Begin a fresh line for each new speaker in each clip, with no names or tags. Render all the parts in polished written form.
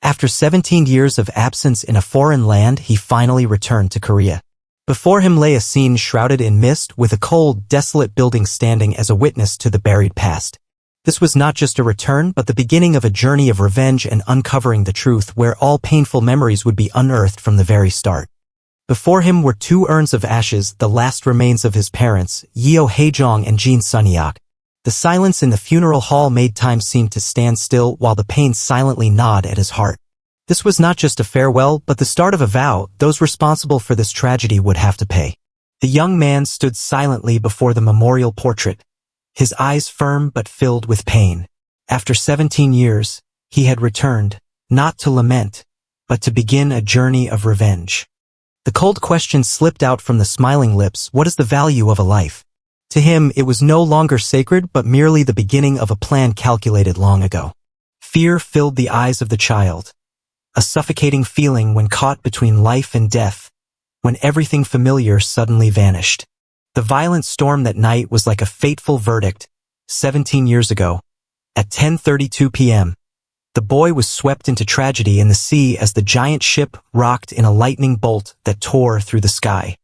After 17 years of absence in a foreign land, he finally returned to Korea. Before him lay a scene shrouded in mist, with a cold, desolate building standing as a witness to the buried past. This was not just a return, but the beginning of a journey of revenge and uncovering the truth, where all painful memories would be unearthed from the very start. Before him were two urns of ashes, the last remains of his parents, Haejeong and Sunyeok. The silence in the funeral hall made time seem to stand still, while the pain silently gnawed at his heart. This was not just a farewell, but the start of a vow. Those responsible for this tragedy would have to pay. The young man stood silently before the memorial portrait, his eyes firm but filled with pain. After 17 years, he had returned, not to lament, but to begin a journey of revenge. The cold question slipped out from the smiling lips: what is the value of a life? To him, it was no longer sacred, but merely the beginning of a plan calculated long ago. Fear filled the eyes of the child, a suffocating feeling when caught between life and death, when everything familiar suddenly vanished. The violent storm that night was like a fateful verdict. 17 years ago, at 10:32 p.m., the boy was swept into tragedy in the sea as the giant ship rocked in a lightning bolt that tore through the sky.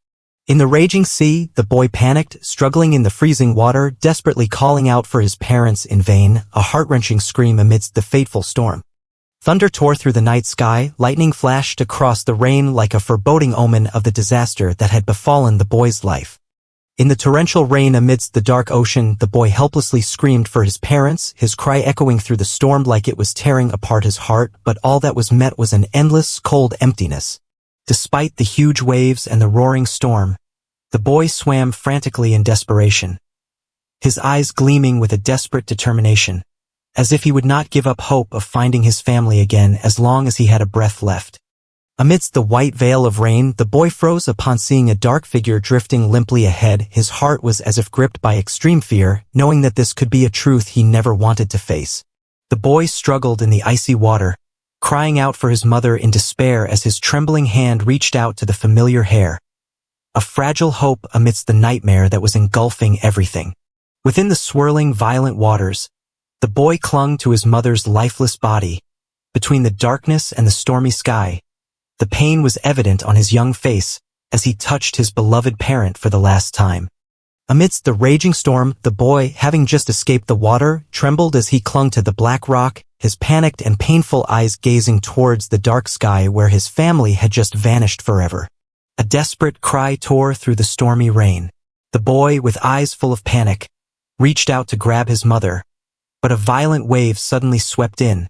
In the raging sea, the boy panicked, struggling in the freezing water, desperately calling out for his parents in vain, a heart-wrenching scream amidst the fateful storm. Thunder tore through the night sky, lightning flashed across the rain like a foreboding omen of the disaster that had befallen the boy's life. In the torrential rain amidst the dark ocean, the boy helplessly screamed for his parents, his cry echoing through the storm like it was tearing apart his heart, but all that was met was an endless, cold emptiness. Despite the huge waves and the roaring storm, the boy swam frantically in desperation, his eyes gleaming with a desperate determination, as if he would not give up hope of finding his family again as long as he had a breath left. Amidst the white veil of rain, the boy froze upon seeing a dark figure drifting limply ahead. His heart was as if gripped by extreme fear, knowing that this could be a truth he never wanted to face. The boy struggled in the icy water, crying out for his mother in despair as his trembling hand reached out to the familiar hair, a fragile hope amidst the nightmare that was engulfing everything. Within the swirling, violent waters, the boy clung to his mother's lifeless body. Between the darkness and the stormy sky, the pain was evident on his young face as he touched his beloved parent for the last time. Amidst the raging storm, the boy, having just escaped the water, trembled as he clung to the black rock, his panicked and painful eyes gazing towards the dark sky where his family had just vanished forever. A desperate cry tore through the stormy rain. The boy, with eyes full of panic, reached out to grab his mother, but a violent wave suddenly swept in,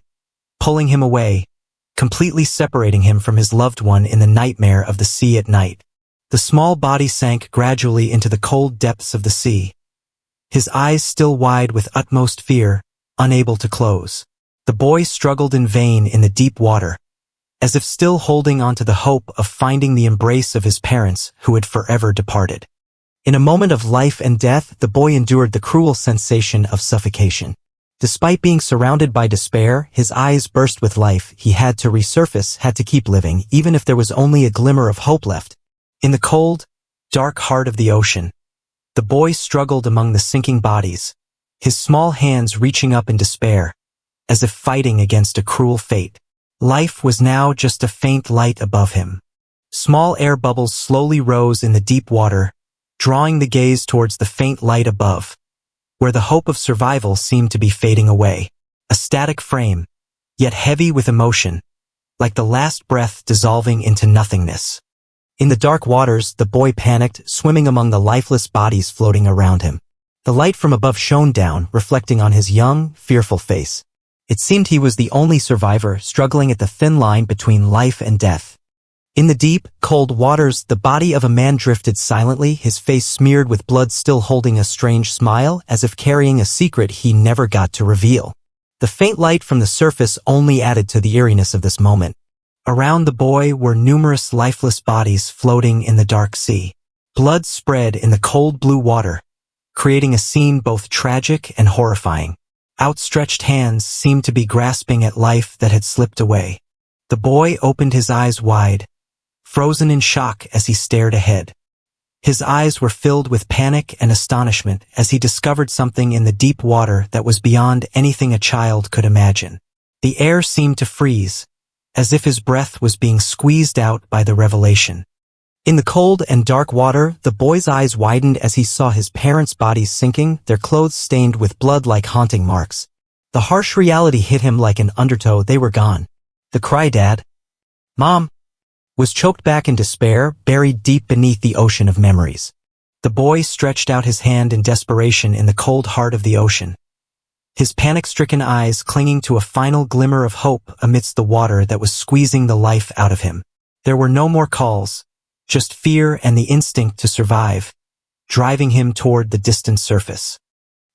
pulling him away, completely separating him from his loved one in the nightmare of the sea at night. The small body sank gradually into the cold depths of the sea, his eyes still wide with utmost fear, unable to close. The boy struggled in vain in the deep water, as if still holding on to the hope of finding the embrace of his parents who had forever departed. In a moment of life and death, the boy endured the cruel sensation of suffocation. Despite being surrounded by despair, his eyes burst with life. He had to resurface, had to keep living, even if there was only a glimmer of hope left. In the cold, dark heart of the ocean, the boy struggled among the sinking bodies, his small hands reaching up in despair, as if fighting against a cruel fate. Life was now just a faint light above him. Small air bubbles slowly rose in the deep water, drawing the gaze towards the faint light above, where the hope of survival seemed to be fading away. A static frame, yet heavy with emotion, like the last breath dissolving into nothingness. In the dark waters, the boy panicked, swimming among the lifeless bodies floating around him. The light from above shone down, reflecting on his young, fearful face. It seemed he was the only survivor, struggling at the thin line between life and death. In the deep, cold waters, the body of a man drifted silently, his face smeared with blood, still holding a strange smile, as if carrying a secret he never got to reveal. The faint light from the surface only added to the eeriness of this moment. Around the boy were numerous lifeless bodies floating in the dark sea. Blood spread in the cold blue water, creating a scene both tragic and horrifying. Outstretched hands seemed to be grasping at life that had slipped away. The boy opened his eyes wide, frozen in shock as he stared ahead. His eyes were filled with panic and astonishment as he discovered something in the deep water that was beyond anything a child could imagine. The air seemed to freeze, as if his breath was being squeezed out by the revelation. In the cold and dark water, the boy's eyes widened as he saw his parents' bodies sinking, their clothes stained with blood like haunting marks. The harsh reality hit him like an undertow. They were gone. The cry, "Dad! Mom!" was choked back in despair, buried deep beneath the ocean of memories. The boy stretched out his hand in desperation in the cold heart of the ocean, his panic-stricken eyes clinging to a final glimmer of hope amidst the water that was squeezing the life out of him. There were no more calls, just fear and the instinct to survive, driving him toward the distant surface.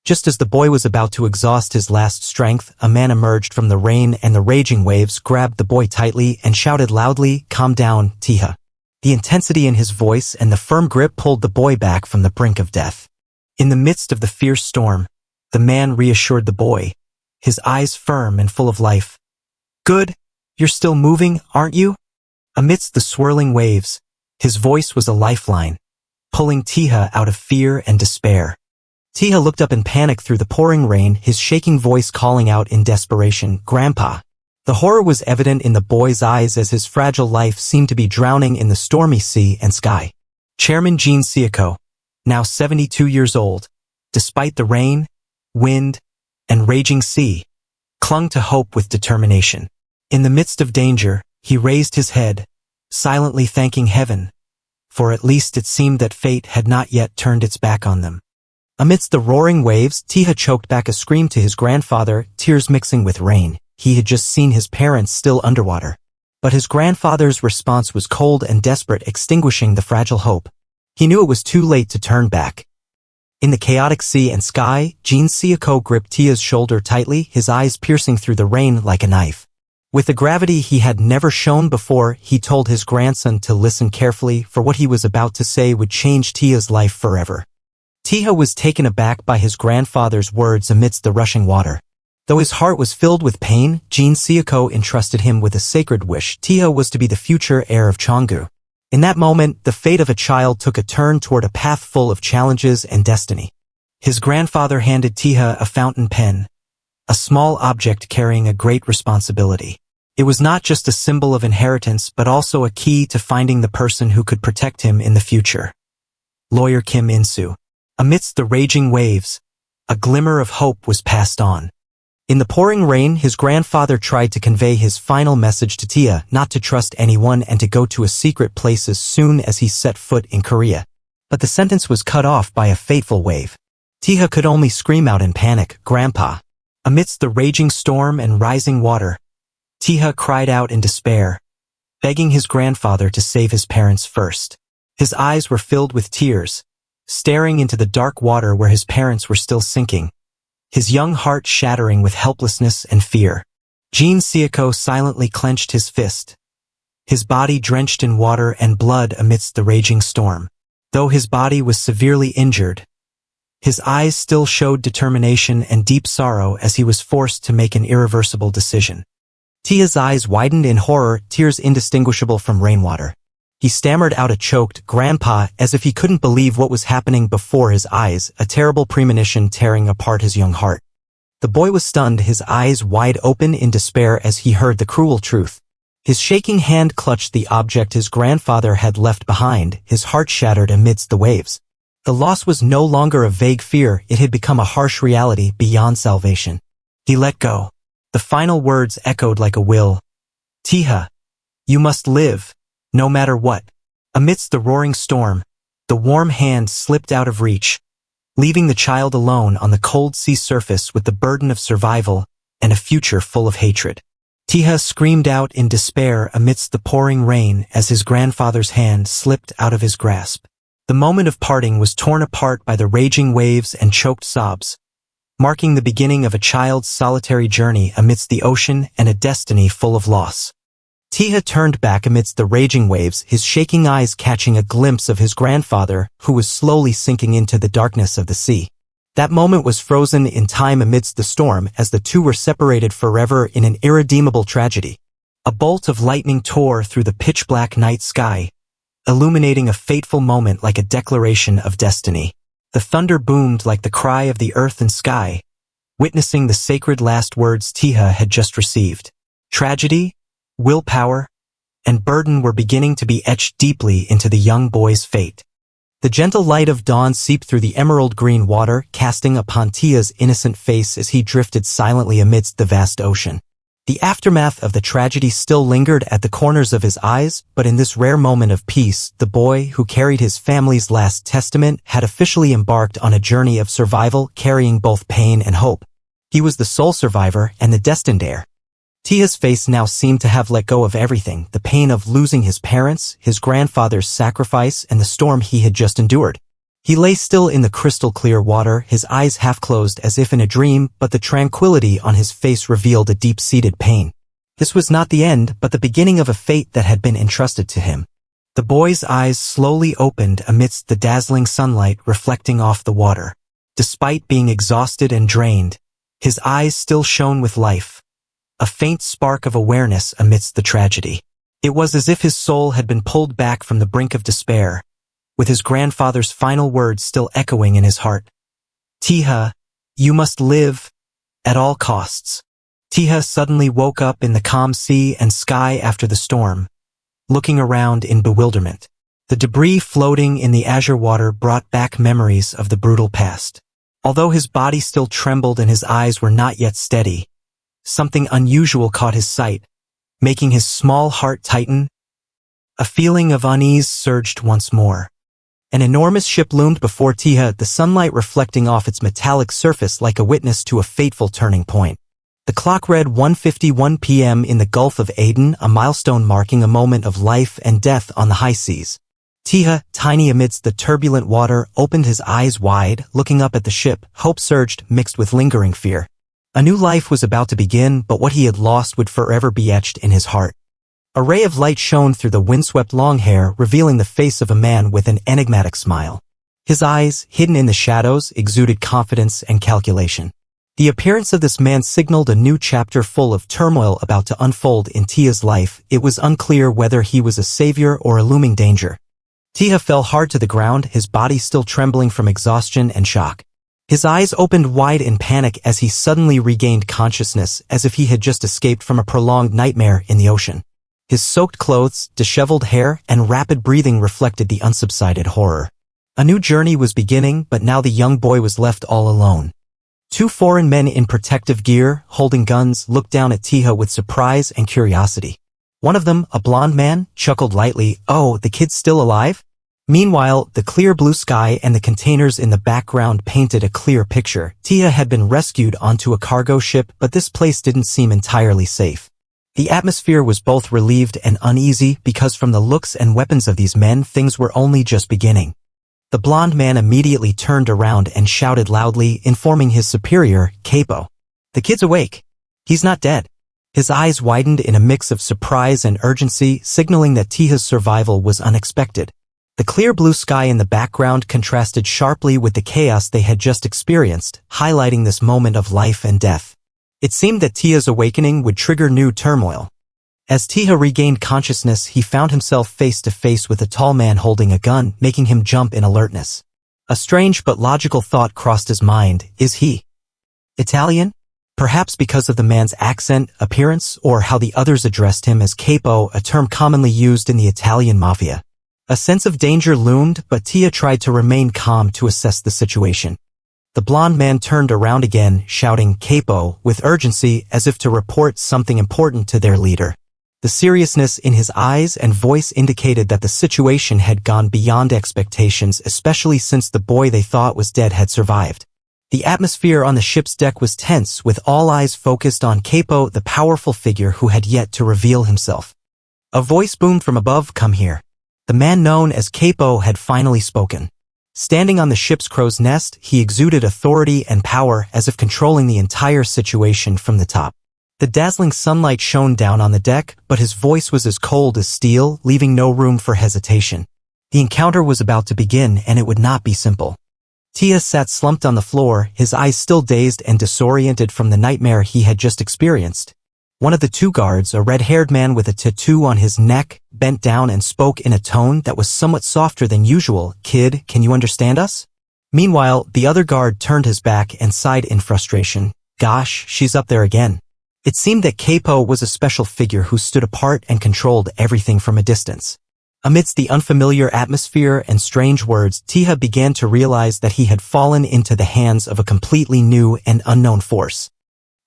Just as the boy was about to exhaust his last strength, a man emerged from the rain and the raging waves, grabbed the boy tightly and shouted loudly, "Calm down, Taeha." The intensity in his voice and the firm grip pulled the boy back from the brink of death. In the midst of the fierce storm, the man reassured the boy, his eyes firm and full of life. "Good, you're still moving, aren't you?" Amidst the swirling waves, his voice was a lifeline, pulling Taeha out of fear and despair. Taeha looked up in panic through the pouring rain, his shaking voice calling out in desperation, "Grandpa." The horror was evident in the boy's eyes as his fragile life seemed to be drowning in the stormy sea and sky. Chairman Jin Seok, now 72 years old, despite the rain, wind, and raging sea, clung to hope with determination. In the midst of danger, he raised his head, silently thanking heaven, for at least it seemed that fate had not yet turned its back on them. Amidst the roaring waves, Taeha choked back a scream to his grandfather, tears mixing with rain. He had just seen his parents still underwater. But his grandfather's response was cold and desperate, extinguishing the fragile hope. He knew it was too late to turn back. In the chaotic sea and sky, Jin Seok gripped Taeha's shoulder tightly, his eyes piercing through the rain like a knife. With a gravity he had never shown before, he told his grandson to listen carefully, for what he was about to say would change Taeha's life forever. Taeha was taken aback by his grandfather's words amidst the rushing water. Though his heart was filled with pain, Jin Seok entrusted him with a sacred wish. Taeha was to be the future heir of Cheonggu. In that moment, the fate of a child took a turn toward a path full of challenges and destiny. His grandfather handed Taeha a fountain pen, a small object carrying a great responsibility. It was not just a symbol of inheritance, but also a key to finding the person who could protect him in the future. Lawyer Kim In-soo. Amidst the raging waves, a glimmer of hope was passed on. In the pouring rain, his grandfather tried to convey his final message to Taeha, not to trust anyone and to go to a secret place as soon as he set foot in Korea. But the sentence was cut off by a fateful wave. Taeha could only scream out in panic, "Grandpa." Amidst the raging storm and rising water, Taeha cried out in despair, begging his grandfather to save his parents first. His eyes were filled with tears, staring into the dark water where his parents were still sinking, his young heart shattering with helplessness and fear. Jin Seok silently clenched his fist, his body drenched in water and blood amidst the raging storm. Though his body was severely injured, his eyes still showed determination and deep sorrow as he was forced to make an irreversible decision. Taeha's eyes widened in horror, tears indistinguishable from rainwater. He stammered out a choked, "Grandpa," as if he couldn't believe what was happening before his eyes, a terrible premonition tearing apart his young heart. The boy was stunned, his eyes wide open in despair as he heard the cruel truth. His shaking hand clutched the object his grandfather had left behind, his heart shattered amidst the waves. The loss was no longer a vague fear, it had become a harsh reality beyond salvation. He let go. The final words echoed like a will. "Taeha, you must live, no matter what." Amidst the roaring storm, the warm hand slipped out of reach, leaving the child alone on the cold sea surface with the burden of survival and a future full of hatred. Taeha screamed out in despair amidst the pouring rain as his grandfather's hand slipped out of his grasp. The moment of parting was torn apart by the raging waves and choked sobs, marking the beginning of a child's solitary journey amidst the ocean and a destiny full of loss. Taeha turned back amidst the raging waves, his shaking eyes catching a glimpse of his grandfather, who was slowly sinking into the darkness of the sea. That moment was frozen in time amidst the storm as the two were separated forever in an irredeemable tragedy. A bolt of lightning tore through the pitch-black night sky, illuminating a fateful moment like a declaration of destiny. The thunder boomed like the cry of the earth and sky, witnessing the sacred last words Taeha had just received. Tragedy, willpower, and burden were beginning to be etched deeply into the young boy's fate. The gentle light of dawn seeped through the emerald-green water, casting upon Taeha's innocent face as he drifted silently amidst the vast ocean. The aftermath of the tragedy still lingered at the corners of his eyes, but in this rare moment of peace, the boy who carried his family's last testament had officially embarked on a journey of survival, carrying both pain and hope. He was the sole survivor and the destined heir. Taeha's face now seemed to have let go of everything, the pain of losing his parents, his grandfather's sacrifice, and the storm he had just endured. He lay still in the crystal-clear water, his eyes half-closed as if in a dream, but the tranquility on his face revealed a deep-seated pain. This was not the end, but the beginning of a fate that had been entrusted to him. The boy's eyes slowly opened amidst the dazzling sunlight reflecting off the water. Despite being exhausted and drained, his eyes still shone with life, a faint spark of awareness amidst the tragedy. It was as if his soul had been pulled back from the brink of despair, with his grandfather's final words still echoing in his heart. Taeha, you must live at all costs. Taeha suddenly woke up in the calm sea and sky after the storm, looking around in bewilderment. The debris floating in the azure water brought back memories of the brutal past. Although his body still trembled and his eyes were not yet steady, something unusual caught his sight, making his small heart tighten. A feeling of unease surged once more. An enormous ship loomed before Taeha, the sunlight reflecting off its metallic surface like a witness to a fateful turning point. The clock read 1:51 p.m. in the Gulf of Aden, a milestone marking a moment of life and death on the high seas. Taeha, tiny amidst the turbulent water, opened his eyes wide, looking up at the ship. Hope surged, mixed with lingering fear. A new life was about to begin, but what he had lost would forever be etched in his heart. A ray of light shone through the windswept long hair, revealing the face of a man with an enigmatic smile. His eyes, hidden in the shadows, exuded confidence and calculation. The appearance of this man signaled a new chapter full of turmoil about to unfold in Taeha's life. It was unclear whether he was a savior or a looming danger. Taeha fell hard to the ground, his body still trembling from exhaustion and shock. His eyes opened wide in panic as he suddenly regained consciousness, as if he had just escaped from a prolonged nightmare in the ocean. His soaked clothes, disheveled hair, and rapid breathing reflected the unsubsided horror. A new journey was beginning, but now the young boy was left all alone. Two foreign men in protective gear, holding guns, looked down at Taeha with surprise and curiosity. One of them, a blond man, chuckled lightly, "Oh, the kid's still alive?" Meanwhile, the clear blue sky and the containers in the background painted a clear picture. Taeha had been rescued onto a cargo ship, but this place didn't seem entirely safe. The atmosphere was both relieved and uneasy because from the looks and weapons of these men, things were only just beginning. The blond man immediately turned around and shouted loudly, informing his superior, "Capo. The kid's awake. He's not dead." His eyes widened in a mix of surprise and urgency, signaling that Taeha's survival was unexpected. The clear blue sky in the background contrasted sharply with the chaos they had just experienced, highlighting this moment of life and death. It seemed that Taeha's awakening would trigger new turmoil. As Taeha regained consciousness, he found himself face to face with a tall man holding a gun, making him jump in alertness. A strange but logical thought crossed his mind. Is he Italian? Perhaps because of the man's accent, appearance, or how the others addressed him as capo, a term commonly used in the Italian mafia. A sense of danger loomed, but Taeha tried to remain calm to assess the situation. The blond man turned around again, shouting "Capo" with urgency as if to report something important to their leader. The seriousness in his eyes and voice indicated that the situation had gone beyond expectations, especially since the boy they thought was dead had survived. The atmosphere on the ship's deck was tense, with all eyes focused on Capo, the powerful figure who had yet to reveal himself. A voice boomed from above, "Come here." The man known as Capo had finally spoken. Standing on the ship's crow's nest, he exuded authority and power as if controlling the entire situation from the top. The dazzling sunlight shone down on the deck, but his voice was as cold as steel, leaving no room for hesitation. The encounter was about to begin, and it would not be simple. Taeha sat slumped on the floor, his eyes still dazed and disoriented from the nightmare he had just experienced. One of the two guards, a red-haired man with a tattoo on his neck, bent down and spoke in a tone that was somewhat softer than usual. "Kid, can you understand us?" Meanwhile, the other guard turned his back and sighed in frustration. "Gosh, she's up there again." It seemed that Keipo was a special figure who stood apart and controlled everything from a distance. Amidst the unfamiliar atmosphere and strange words, Taeha began to realize that he had fallen into the hands of a completely new and unknown force.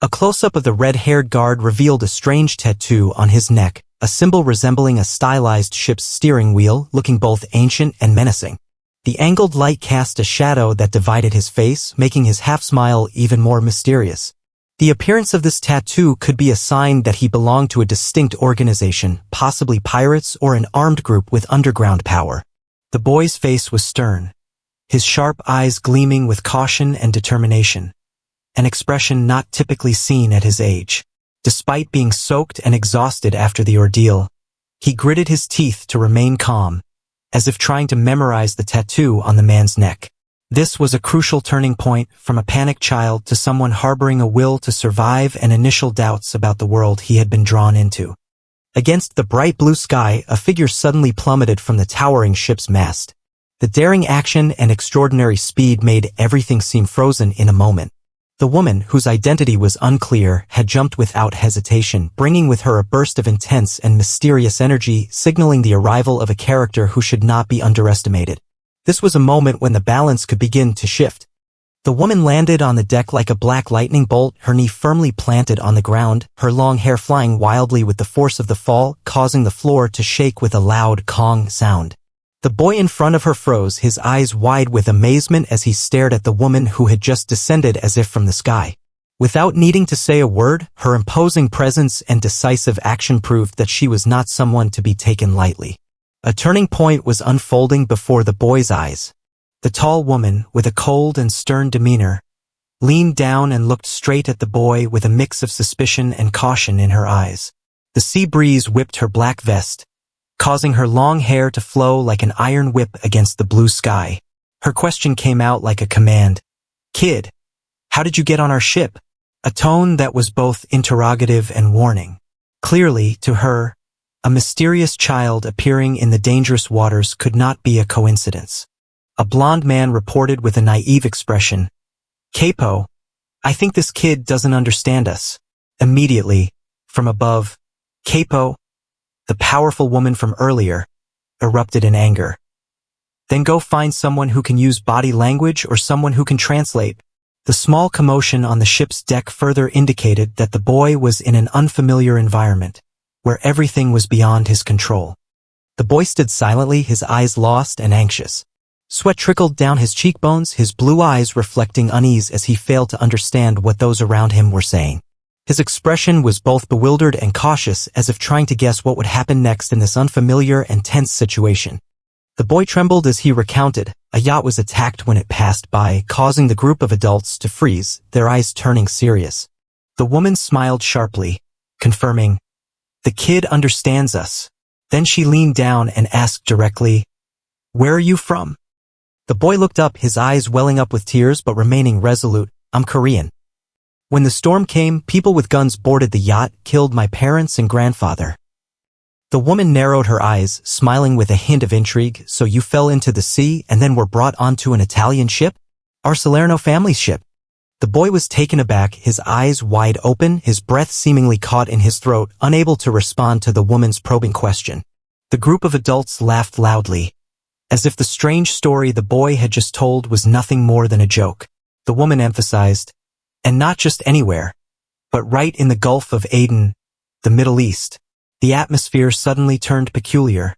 A close-up of the red-haired guard revealed a strange tattoo on his neck, a symbol resembling a stylized ship's steering wheel, looking both ancient and menacing. The angled light cast a shadow that divided his face, making his half-smile even more mysterious. The appearance of this tattoo could be a sign that he belonged to a distinct organization, possibly pirates or an armed group with underground power. The boy's face was stern, his sharp eyes gleaming with caution and determination, an expression not typically seen at his age. Despite being soaked and exhausted after the ordeal, he gritted his teeth to remain calm, as if trying to memorize the tattoo on the man's neck. This was a crucial turning point, from a panicked child to someone harboring a will to survive and initial doubts about the world he had been drawn into. Against the bright blue sky, a figure suddenly plummeted from the towering ship's mast. The daring action and extraordinary speed made everything seem frozen in a moment. The woman, whose identity was unclear, had jumped without hesitation, bringing with her a burst of intense and mysterious energy, signaling the arrival of a character who should not be underestimated. This was a moment when the balance could begin to shift. The woman landed on the deck like a black lightning bolt, her knee firmly planted on the ground, her long hair flying wildly with the force of the fall, causing the floor to shake with a loud Kong sound. The boy in front of her froze, his eyes wide with amazement as he stared at the woman who had just descended as if from the sky. Without needing to say a word, her imposing presence and decisive action proved that she was not someone to be taken lightly. A turning point was unfolding before the boy's eyes. The tall woman, with a cold and stern demeanor, leaned down and looked straight at the boy with a mix of suspicion and caution in her eyes. The sea breeze whipped her black vest, causing her long hair to flow like an iron whip against the blue sky. Her question came out like a command. "Kid, how did you get on our ship?" A tone that was both interrogative and warning. Clearly, to her, a mysterious child appearing in the dangerous waters could not be a coincidence. A blond man reported with a naive expression, "Keipo, I think this kid doesn't understand us." Immediately, from above, Keipo, the powerful woman from earlier, erupted in anger. "Then go find someone who can use body language or someone who can translate." The small commotion on the ship's deck further indicated that the boy was in an unfamiliar environment, where everything was beyond his control. The boy stood silently, his eyes lost and anxious. Sweat trickled down his cheekbones, his blue eyes reflecting unease as he failed to understand what those around him were saying. His expression was both bewildered and cautious, as if trying to guess what would happen next in this unfamiliar and tense situation. The boy trembled as he recounted, a yacht was attacked when it passed by, causing the group of adults to freeze, their eyes turning serious. The woman smiled sharply, confirming, "The kid understands us." Then she leaned down and asked directly, "Where are you from?" The boy looked up, his eyes welling up with tears but remaining resolute. "I'm Korean. When the storm came, people with guns boarded the yacht, killed my parents and grandfather." The woman narrowed her eyes, smiling with a hint of intrigue. "So you fell into the sea and then were brought onto an Italian ship? Our Salerno family's ship?" The boy was taken aback, his eyes wide open, his breath seemingly caught in his throat, unable to respond to the woman's probing question. The group of adults laughed loudly, as if the strange story the boy had just told was nothing more than a joke. The woman emphasized, "And not just anywhere, but right in the Gulf of Aden, the Middle East." The atmosphere suddenly turned peculiar,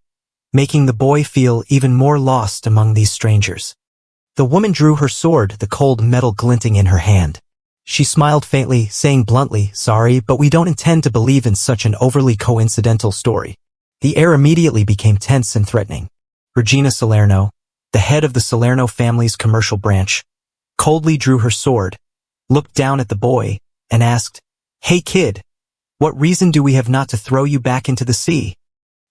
making the boy feel even more lost among these strangers. The woman drew her sword, the cold metal glinting in her hand. She smiled faintly, saying bluntly, "Sorry, but we don't intend to believe in such an overly coincidental story." The air immediately became tense and threatening. Regina Salerno, the head of the Salerno family's commercial branch, coldly drew her sword, looked down at the boy, and asked, "Hey kid, what reason do we have not to throw you back into the sea?"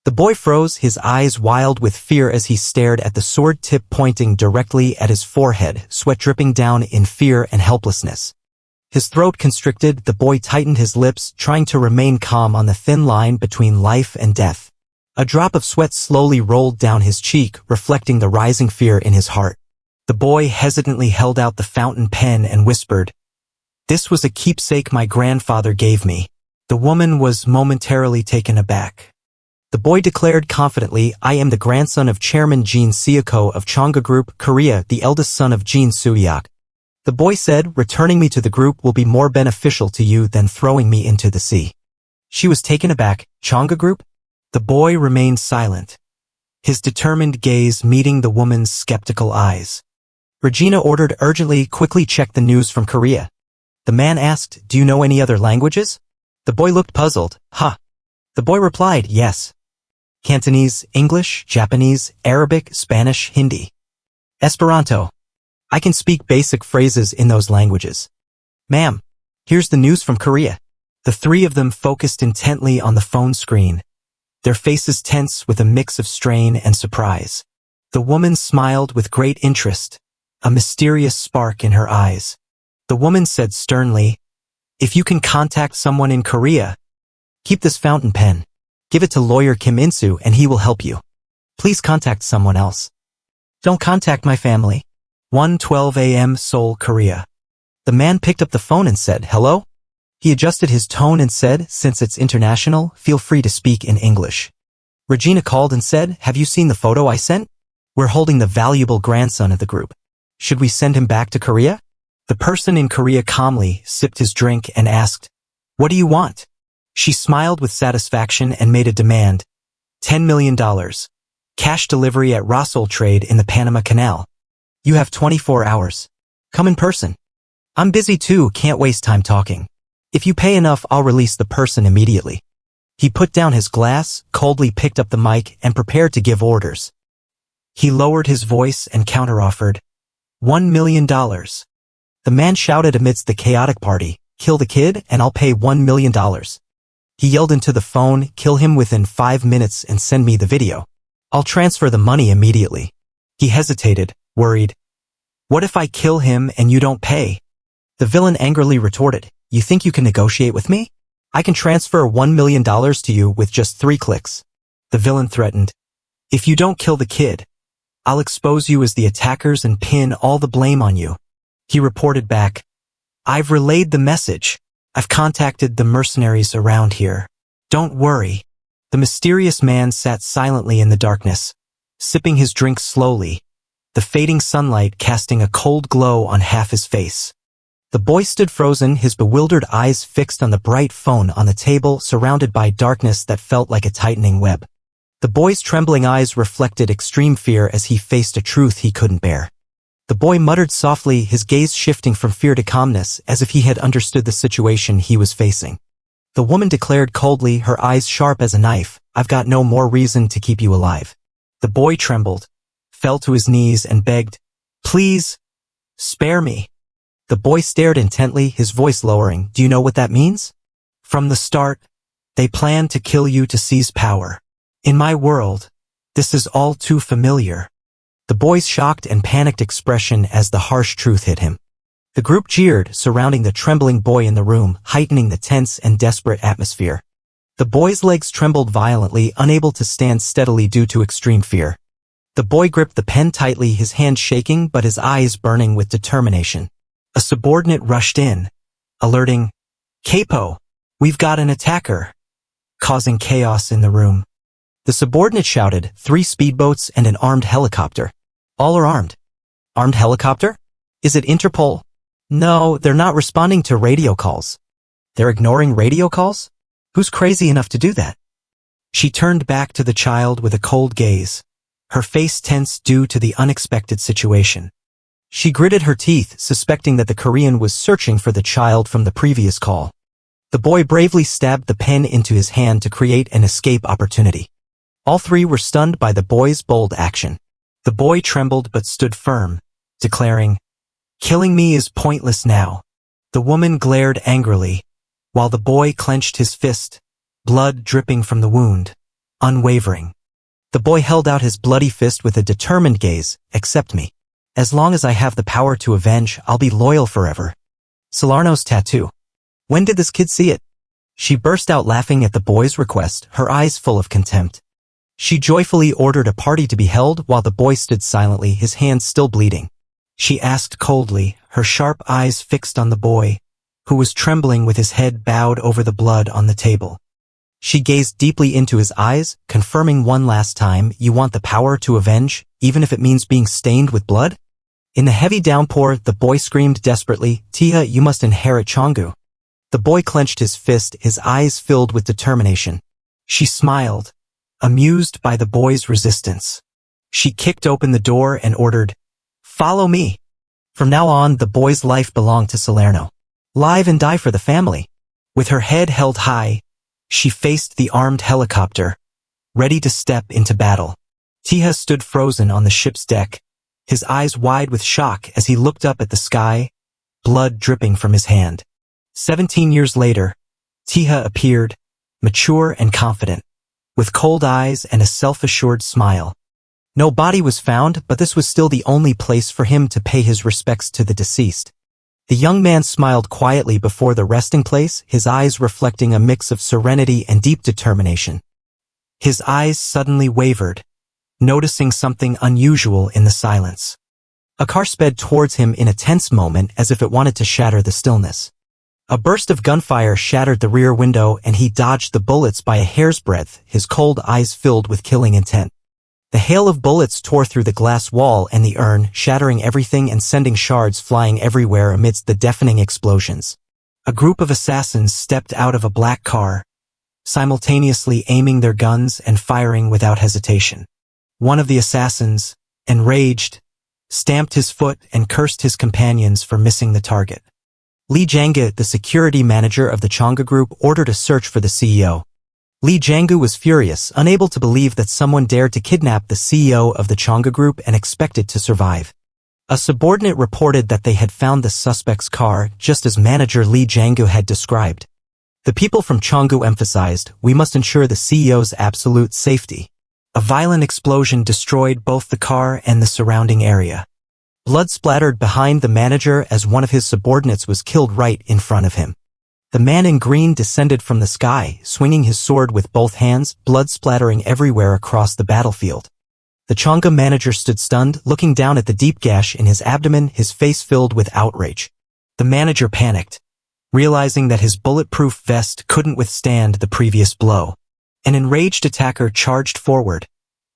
The boy froze, his eyes wild with fear as he stared at the sword tip pointing directly at his forehead, sweat dripping down in fear and helplessness. His throat constricted, the boy tightened his lips, trying to remain calm on the thin line between life and death. A drop of sweat slowly rolled down his cheek, reflecting the rising fear in his heart. The boy hesitantly held out the fountain pen and whispered, "This was a keepsake my grandfather gave me." The woman was momentarily taken aback. The boy declared confidently, I am the grandson of Chairman Jin Seoko of Chonga Group, Korea, the eldest son of Jin Sunyeok. The boy said, returning me to the group will be more beneficial to you than throwing me into the sea. She was taken aback. Chonga Group? The boy remained silent, his determined gaze meeting the woman's skeptical eyes. Regina ordered urgently, quickly check the news from Korea. The man asked, do you know any other languages? The boy looked puzzled. Huh. The boy replied, yes. Cantonese, English, Japanese, Arabic, Spanish, Hindi. Esperanto. I can speak basic phrases in those languages. Ma'am, here's the news from Korea. The three of them focused intently on the phone screen, their faces tense with a mix of strain and surprise. The woman smiled with great interest, a mysterious spark in her eyes. The woman said sternly, if you can contact someone in Korea, keep this fountain pen. Give it to lawyer Kim In-soo and he will help you. Please contact someone else. Don't contact my family. 1:12 a.m. Seoul, Korea. The man picked up the phone and said, hello? He adjusted his tone and said, since it's international, feel free to speak in English. Regina called and said, have you seen the photo I sent? We're holding the valuable grandson of the group. Should we send him back to Korea? The person in Korea calmly sipped his drink and asked, what do you want? She smiled with satisfaction and made a demand. $10 million. Cash delivery at Russell Trade in the Panama Canal. You have 24 hours. Come in person. I'm busy too, can't waste time talking. If you pay enough, I'll release the person immediately. He put down his glass, coldly picked up the mic, and prepared to give orders. He lowered his voice and counteroffered. $1 million. The man shouted amidst the chaotic party, kill the kid and I'll pay $1 million. He yelled into the phone, kill him within 5 minutes and send me the video. I'll transfer the money immediately. He hesitated, worried. What if I kill him and you don't pay? The villain angrily retorted, you think you can negotiate with me? I can transfer $1 million to you with just 3 clicks. The villain threatened, if you don't kill the kid, I'll expose you as the attackers and pin all the blame on you. He reported back, I've relayed the message. I've contacted the mercenaries around here. Don't worry. The mysterious man sat silently in the darkness, sipping his drink slowly, the fading sunlight casting a cold glow on half his face. The boy stood frozen, his bewildered eyes fixed on the bright phone on the table, surrounded by darkness that felt like a tightening web. The boy's trembling eyes reflected extreme fear as he faced a truth he couldn't bear. The boy muttered softly, his gaze shifting from fear to calmness, as if he had understood the situation he was facing. The woman declared coldly, her eyes sharp as a knife, I've got no more reason to keep you alive. The boy trembled, fell to his knees and begged, please, spare me. The boy stared intently, his voice lowering, do you know what that means? From the start, they planned to kill you to seize power. In my world, this is all too familiar. The boy's shocked and panicked expression as the harsh truth hit him. The group jeered, surrounding the trembling boy in the room, heightening the tense and desperate atmosphere. The boy's legs trembled violently, unable to stand steadily due to extreme fear. The boy gripped the pen tightly, his hand shaking but his eyes burning with determination. A subordinate rushed in, alerting, Capo, we've got an attacker, causing chaos in the room. The subordinate shouted, 3 speedboats and an armed helicopter. All are armed. Armed helicopter? Is it Interpol? No, they're not responding to radio calls. They're ignoring radio calls? Who's crazy enough to do that? She turned back to the child with a cold gaze, her face tense due to the unexpected situation. She gritted her teeth, suspecting that the Korean was searching for the child from the previous call. The boy bravely stabbed the pen into his hand to create an escape opportunity. All 3 were stunned by the boy's bold action. The boy trembled but stood firm, declaring, killing me is pointless now. The woman glared angrily, while the boy clenched his fist, blood dripping from the wound, unwavering. The boy held out his bloody fist with a determined gaze, accept me. As long as I have the power to avenge, I'll be loyal forever. Salerno's tattoo. When did this kid see it? She burst out laughing at the boy's request, her eyes full of contempt. She joyfully ordered a party to be held while the boy stood silently, his hands still bleeding. She asked coldly, her sharp eyes fixed on the boy, who was trembling with his head bowed over the blood on the table. She gazed deeply into his eyes, confirming one last time, "You want the power to avenge, even if it means being stained with blood?" In the heavy downpour, the boy screamed desperately, "Taeha, you must inherit Changgu." The boy clenched his fist, his eyes filled with determination. She smiled, amused by the boy's resistance. She kicked open the door and ordered, "Follow me." From now on, the boy's life belonged to Salerno. Live and die for the family. With her head held high, she faced the armed helicopter, ready to step into battle. Taeha stood frozen on the ship's deck, his eyes wide with shock as he looked up at the sky, blood dripping from his hand. 17 years later, Taeha appeared, mature and confident, with cold eyes and a self-assured smile. No body was found, but this was still the only place for him to pay his respects to the deceased. The young man smiled quietly before the resting place, his eyes reflecting a mix of serenity and deep determination. His eyes suddenly wavered, noticing something unusual in the silence. A car sped towards him in a tense moment as if it wanted to shatter the stillness. A burst of gunfire shattered the rear window and he dodged the bullets by a hair's breadth, his cold eyes filled with killing intent. The hail of bullets tore through the glass wall and the urn, shattering everything and sending shards flying everywhere amidst the deafening explosions. A group of assassins stepped out of a black car, simultaneously aiming their guns and firing without hesitation. One of the assassins, enraged, stamped his foot and cursed his companions for missing the target. Lee Jang-gu, the security manager of the Changgu Group, ordered a search for the CEO. Lee Jang-gu was furious, unable to believe that someone dared to kidnap the CEO of the Changgu Group and expected to survive. A subordinate reported that they had found the suspect's car, just as manager Lee Jang-gu had described. The people from Changgu emphasized, "We must ensure the CEO's absolute safety." A violent explosion destroyed both the car and the surrounding area. Blood splattered behind the manager as one of his subordinates was killed right in front of him. The man in green descended from the sky, swinging his sword with both hands, blood splattering everywhere across the battlefield. The Changgu manager stood stunned, looking down at the deep gash in his abdomen, his face filled with outrage. The manager panicked, realizing that his bulletproof vest couldn't withstand the previous blow. An enraged attacker charged forward,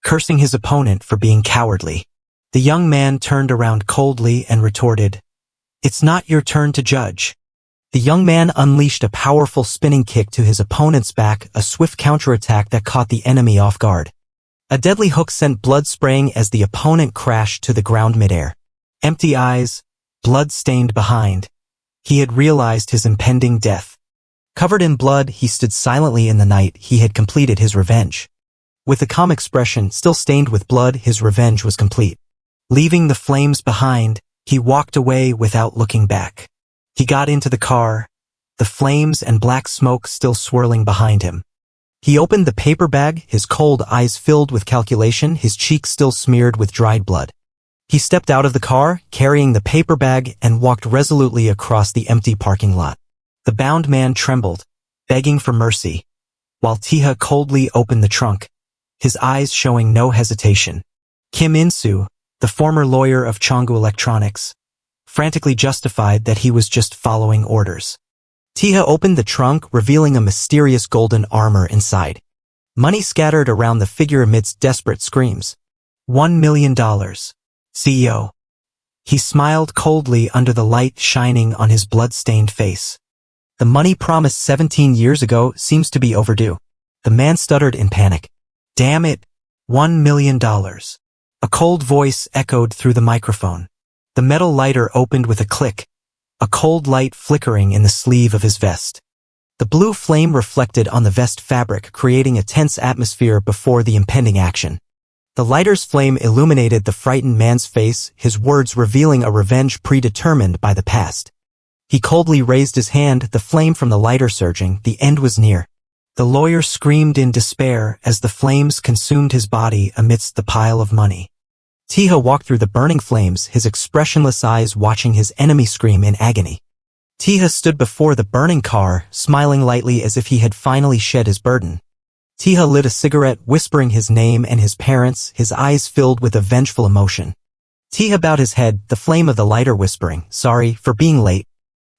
cursing his opponent for being cowardly. The young man turned around coldly and retorted, "It's not your turn to judge." The young man unleashed a powerful spinning kick to his opponent's back, a swift counterattack that caught the enemy off guard. A deadly hook sent blood spraying as the opponent crashed to the ground midair. Empty eyes, blood stained behind. He had realized his impending death. Covered in blood, he stood silently in the night. He had completed his revenge. With a calm expression still stained with blood, his revenge was complete. Leaving the flames behind, he walked away without looking back. He got into the car, the flames and black smoke still swirling behind him. He opened the paper bag, his cold eyes filled with calculation, his cheeks still smeared with dried blood. He stepped out of the car, carrying the paper bag, and walked resolutely across the empty parking lot. The bound man trembled, begging for mercy, while Taeha coldly opened the trunk, his eyes showing no hesitation. Kim In-soo, the former lawyer of Changgu Electronics, frantically justified that he was just following orders. Taeha opened the trunk, revealing a mysterious golden armor inside. Money scattered around the figure amidst desperate screams. $1 million. CEO. He smiled coldly under the light shining on his blood-stained face. The money promised 17 years ago seems to be overdue. The man stuttered in panic. Damn it, $1 million. A cold voice echoed through the microphone. The metal lighter opened with a click, a cold light flickering in the sleeve of his vest. The blue flame reflected on the vest fabric, creating a tense atmosphere before the impending action. The lighter's flame illuminated the frightened man's face, his words revealing a revenge predetermined by the past. He coldly raised his hand, the flame from the lighter surging. The end was near. The lawyer screamed in despair as the flames consumed his body amidst the pile of money. Taeha walked through the burning flames, his expressionless eyes watching his enemy scream in agony. Taeha stood before the burning car, smiling lightly as if he had finally shed his burden. Taeha lit a cigarette, whispering his name and his parents, his eyes filled with a vengeful emotion. Taeha bowed his head, the flame of the lighter whispering, "Sorry for being late."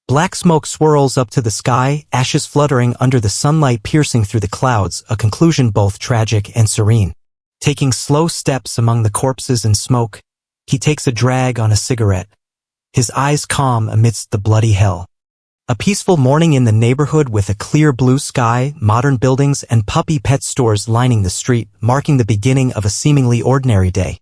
Black smoke swirls up to the sky, ashes fluttering under the sunlight piercing through the clouds, a conclusion both tragic and serene. Taking slow steps among the corpses and smoke, he takes a drag on a cigarette, his eyes calm amidst the bloody hell. A peaceful morning in the neighborhood with a clear blue sky, modern buildings and puppy pet stores lining the street, marking the beginning of a seemingly ordinary day.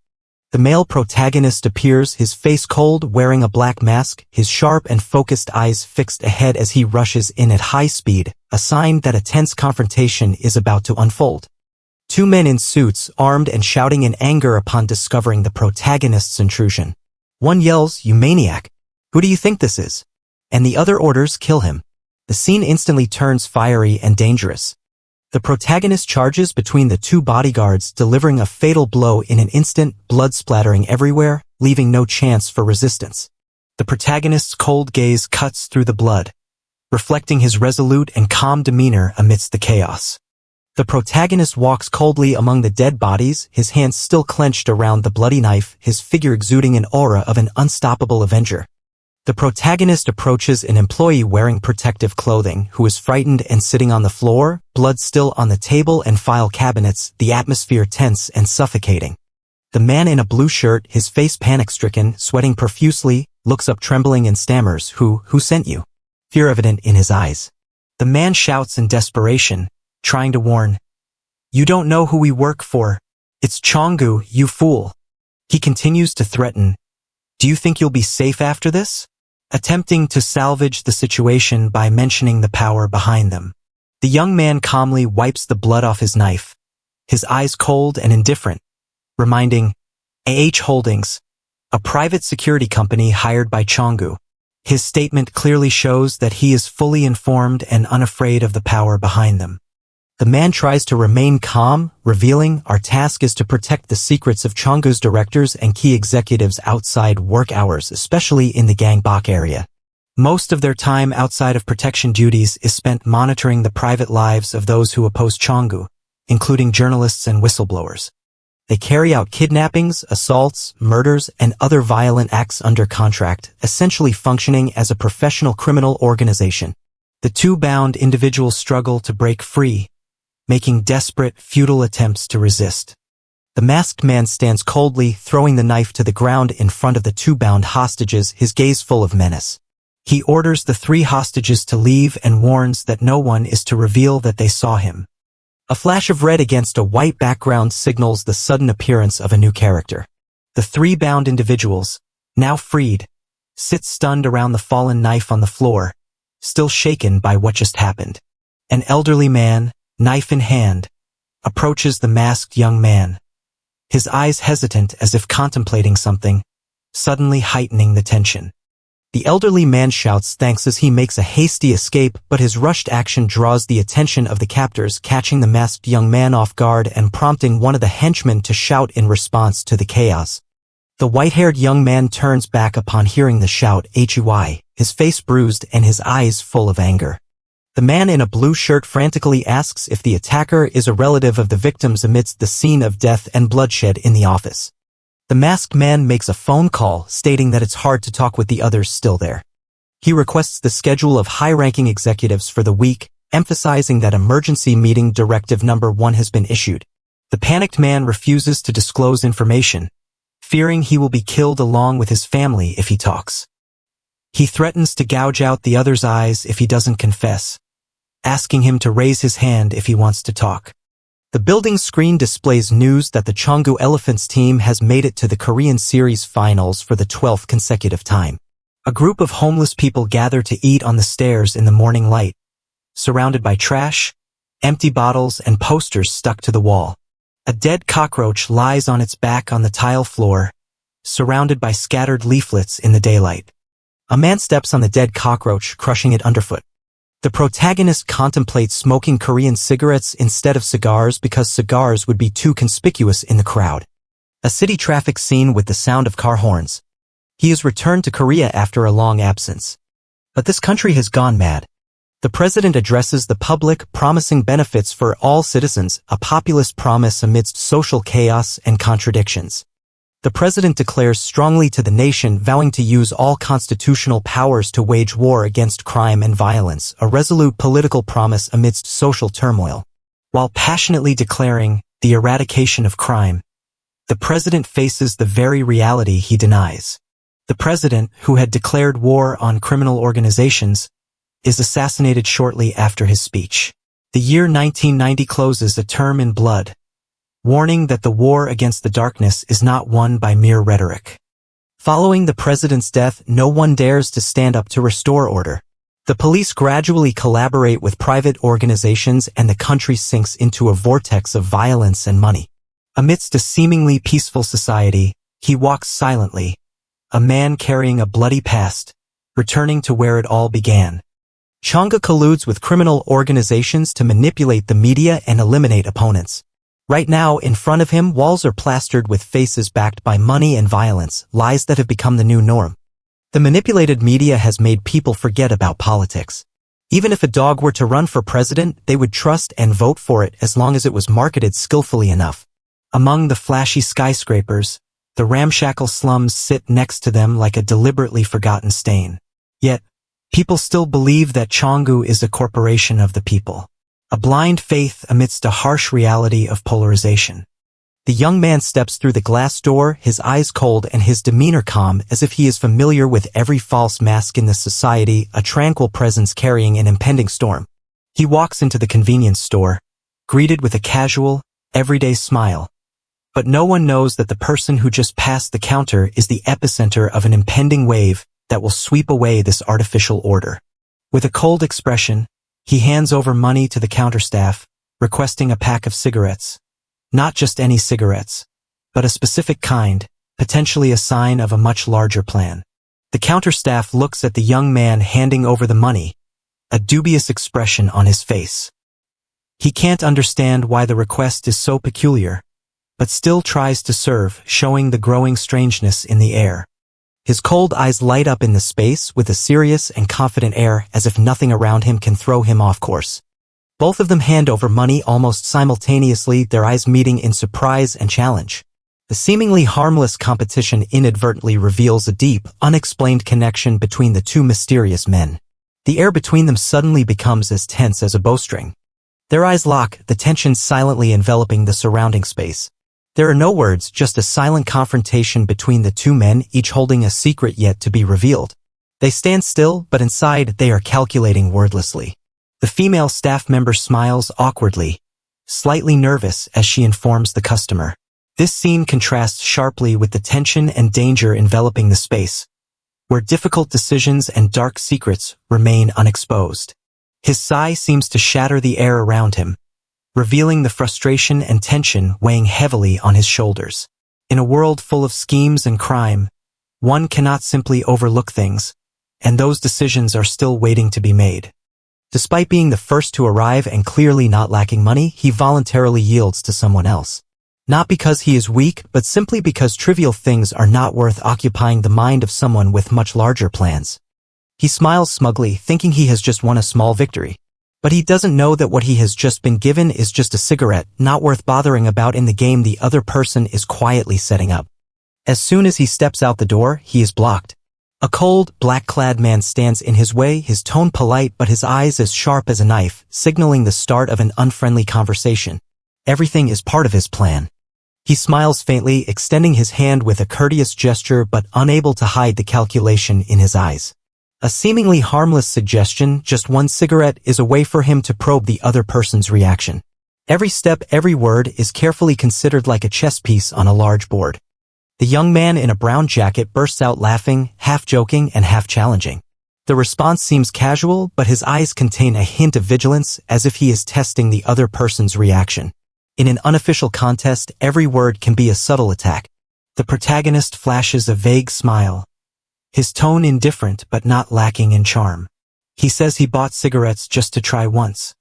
The male protagonist appears, his face cold, wearing a black mask, his sharp and focused eyes fixed ahead as he rushes in at high speed, a sign that a tense confrontation is about to unfold. Two men in suits, armed and shouting in anger upon discovering the protagonist's intrusion. One yells, "You maniac! Who do you think this is?" And the other orders, "Kill him." The scene instantly turns fiery and dangerous. The protagonist charges between the two bodyguards, delivering a fatal blow in an instant, blood splattering everywhere, leaving no chance for resistance. The protagonist's cold gaze cuts through the blood, reflecting his resolute and calm demeanor amidst the chaos. The protagonist walks coldly among the dead bodies, his hands still clenched around the bloody knife, his figure exuding an aura of an unstoppable avenger. The protagonist approaches an employee wearing protective clothing, who is frightened and sitting on the floor, blood still on the table and file cabinets, the atmosphere tense and suffocating. The man in a blue shirt, his face panic-stricken, sweating profusely, looks up trembling and stammers, Who sent you?" Fear evident in his eyes. The man shouts in desperation, trying to warn, "You don't know who we work for. It's Chonggu, you fool." He continues to threaten, "Do you think you'll be safe after this?" Attempting to salvage the situation by mentioning the power behind them. The young man calmly wipes the blood off his knife, his eyes cold and indifferent, reminding Holdings, a private security company hired by Chonggu. His statement clearly shows that he is fully informed and unafraid of the power behind them. The man tries to remain calm, revealing, "Our task is to protect the secrets of Chonggu's directors and key executives outside work hours, especially in the Gangbok area. Most of their time outside of protection duties is spent monitoring the private lives of those who oppose Chonggu, including journalists and whistleblowers. They carry out kidnappings, assaults, murders, and other violent acts under contract, essentially functioning as a professional criminal organization." The two bound individuals struggle to break free, making desperate, futile attempts to resist. The masked man stands coldly, throwing the knife to the ground in front of the two bound hostages, his gaze full of menace. He orders the three hostages to leave and warns that no one is to reveal that they saw him. A flash of red against a white background signals the sudden appearance of a new character. The three bound individuals, now freed, sit stunned around the fallen knife on the floor, still shaken by what just happened. An elderly man, knife in hand, approaches the masked young man, his eyes hesitant as if contemplating something, suddenly heightening the tension. The elderly man shouts thanks as he makes a hasty escape, but his rushed action draws the attention of the captors, catching the masked young man off guard and prompting one of the henchmen to shout in response to the chaos. The white-haired young man turns back upon hearing the shout, "Hui," his face bruised and his eyes full of anger. The man in a blue shirt frantically asks if the attacker is a relative of the victims amidst the scene of death and bloodshed in the office. The masked man makes a phone call, stating that it's hard to talk with the others still there. He requests the schedule of high-ranking executives for the week, emphasizing that emergency meeting directive number 1 has been issued. The panicked man refuses to disclose information, fearing he will be killed along with his family if he talks. He threatens to gouge out the other's eyes if he doesn't confess, asking him to raise his hand if he wants to talk. The building's screen displays news that the Chonggu Elephants team has made it to the Korean series finals for the 12th consecutive time. A group of homeless people gather to eat on the stairs in the morning light, surrounded by trash, empty bottles, and posters stuck to the wall. A dead cockroach lies on its back on the tile floor, surrounded by scattered leaflets in the daylight. A man steps on the dead cockroach, crushing it underfoot. The protagonist contemplates smoking Korean cigarettes instead of cigars because cigars would be too conspicuous in the crowd. A city traffic scene with the sound of car horns. He has returned to Korea after a long absence. But this country has gone mad. The president addresses the public, promising benefits for all citizens, a populist promise amidst social chaos and contradictions. The president declares strongly to the nation, vowing to use all constitutional powers to wage war against crime and violence, a resolute political promise amidst social turmoil. While passionately declaring the eradication of crime, the president faces the very reality he denies. The president, who had declared war on criminal organizations, is assassinated shortly after his speech. The year 1990 closes a term in blood, warning that the war against the darkness is not won by mere rhetoric. Following the president's death, no one dares to stand up to restore order. The police gradually collaborate with private organizations and the country sinks into a vortex of violence and money. Amidst a seemingly peaceful society, he walks silently, a man carrying a bloody past, returning to where it all began. Changa colludes with criminal organizations to manipulate the media and eliminate opponents. Right now, in front of him, walls are plastered with faces backed by money and violence, lies that have become the new norm. The manipulated media has made people forget about politics. Even if a dog were to run for president, they would trust and vote for it as long as it was marketed skillfully enough. Among the flashy skyscrapers, the ramshackle slums sit next to them like a deliberately forgotten stain. Yet, people still believe that Cheonggu is a corporation of the people. A blind faith amidst a harsh reality of polarization. The young man steps through the glass door, his eyes cold and his demeanor calm, as if he is familiar with every false mask in the society, a tranquil presence carrying an impending storm. He walks into the convenience store, greeted with a casual, everyday smile. But no one knows that the person who just passed the counter is the epicenter of an impending wave that will sweep away this artificial order. With a cold expression, he hands over money to the counter staff, requesting a pack of cigarettes. Not just any cigarettes, but a specific kind, potentially a sign of a much larger plan. The counter staff looks at the young man handing over the money, a dubious expression on his face. He can't understand why the request is so peculiar, but still tries to serve, showing the growing strangeness in the air. His cold eyes light up in the space with a serious and confident air, as if nothing around him can throw him off course. Both of them hand over money almost simultaneously, their eyes meeting in surprise and challenge. The seemingly harmless competition inadvertently reveals a deep, unexplained connection between the two mysterious men. The air between them suddenly becomes as tense as a bowstring. Their eyes lock, the tension silently enveloping the surrounding space. There are no words, just a silent confrontation between the two men, each holding a secret yet to be revealed. They stand still, but inside they are calculating wordlessly. The female staff member smiles awkwardly, slightly nervous as she informs the customer. This scene contrasts sharply with the tension and danger enveloping the space, where difficult decisions and dark secrets remain unexposed. His sigh seems to shatter the air around him, revealing the frustration and tension weighing heavily on his shoulders. In a world full of schemes and crime, one cannot simply overlook things, and those decisions are still waiting to be made. Despite being the first to arrive and clearly not lacking money, he voluntarily yields to someone else. Not because he is weak, but simply because trivial things are not worth occupying the mind of someone with much larger plans. He smiles smugly, thinking he has just won a small victory. But he doesn't know that what he has just been given is just a cigarette, not worth bothering about in the game the other person is quietly setting up. As soon as he steps out the door, he is blocked. A cold, black-clad man stands in his way, his tone polite but his eyes as sharp as a knife, signaling the start of an unfriendly conversation. Everything is part of his plan. He smiles faintly, extending his hand with a courteous gesture but unable to hide the calculation in his eyes. A seemingly harmless suggestion, just one cigarette, is a way for him to probe the other person's reaction. Every step, every word is carefully considered like a chess piece on a large board. The young man in a brown jacket bursts out laughing, half joking and half challenging. The response seems casual, but his eyes contain a hint of vigilance, as if he is testing the other person's reaction. In an unofficial contest, every word can be a subtle attack. The protagonist flashes a vague smile, his tone indifferent but not lacking in charm. He says he bought cigarettes just to try once,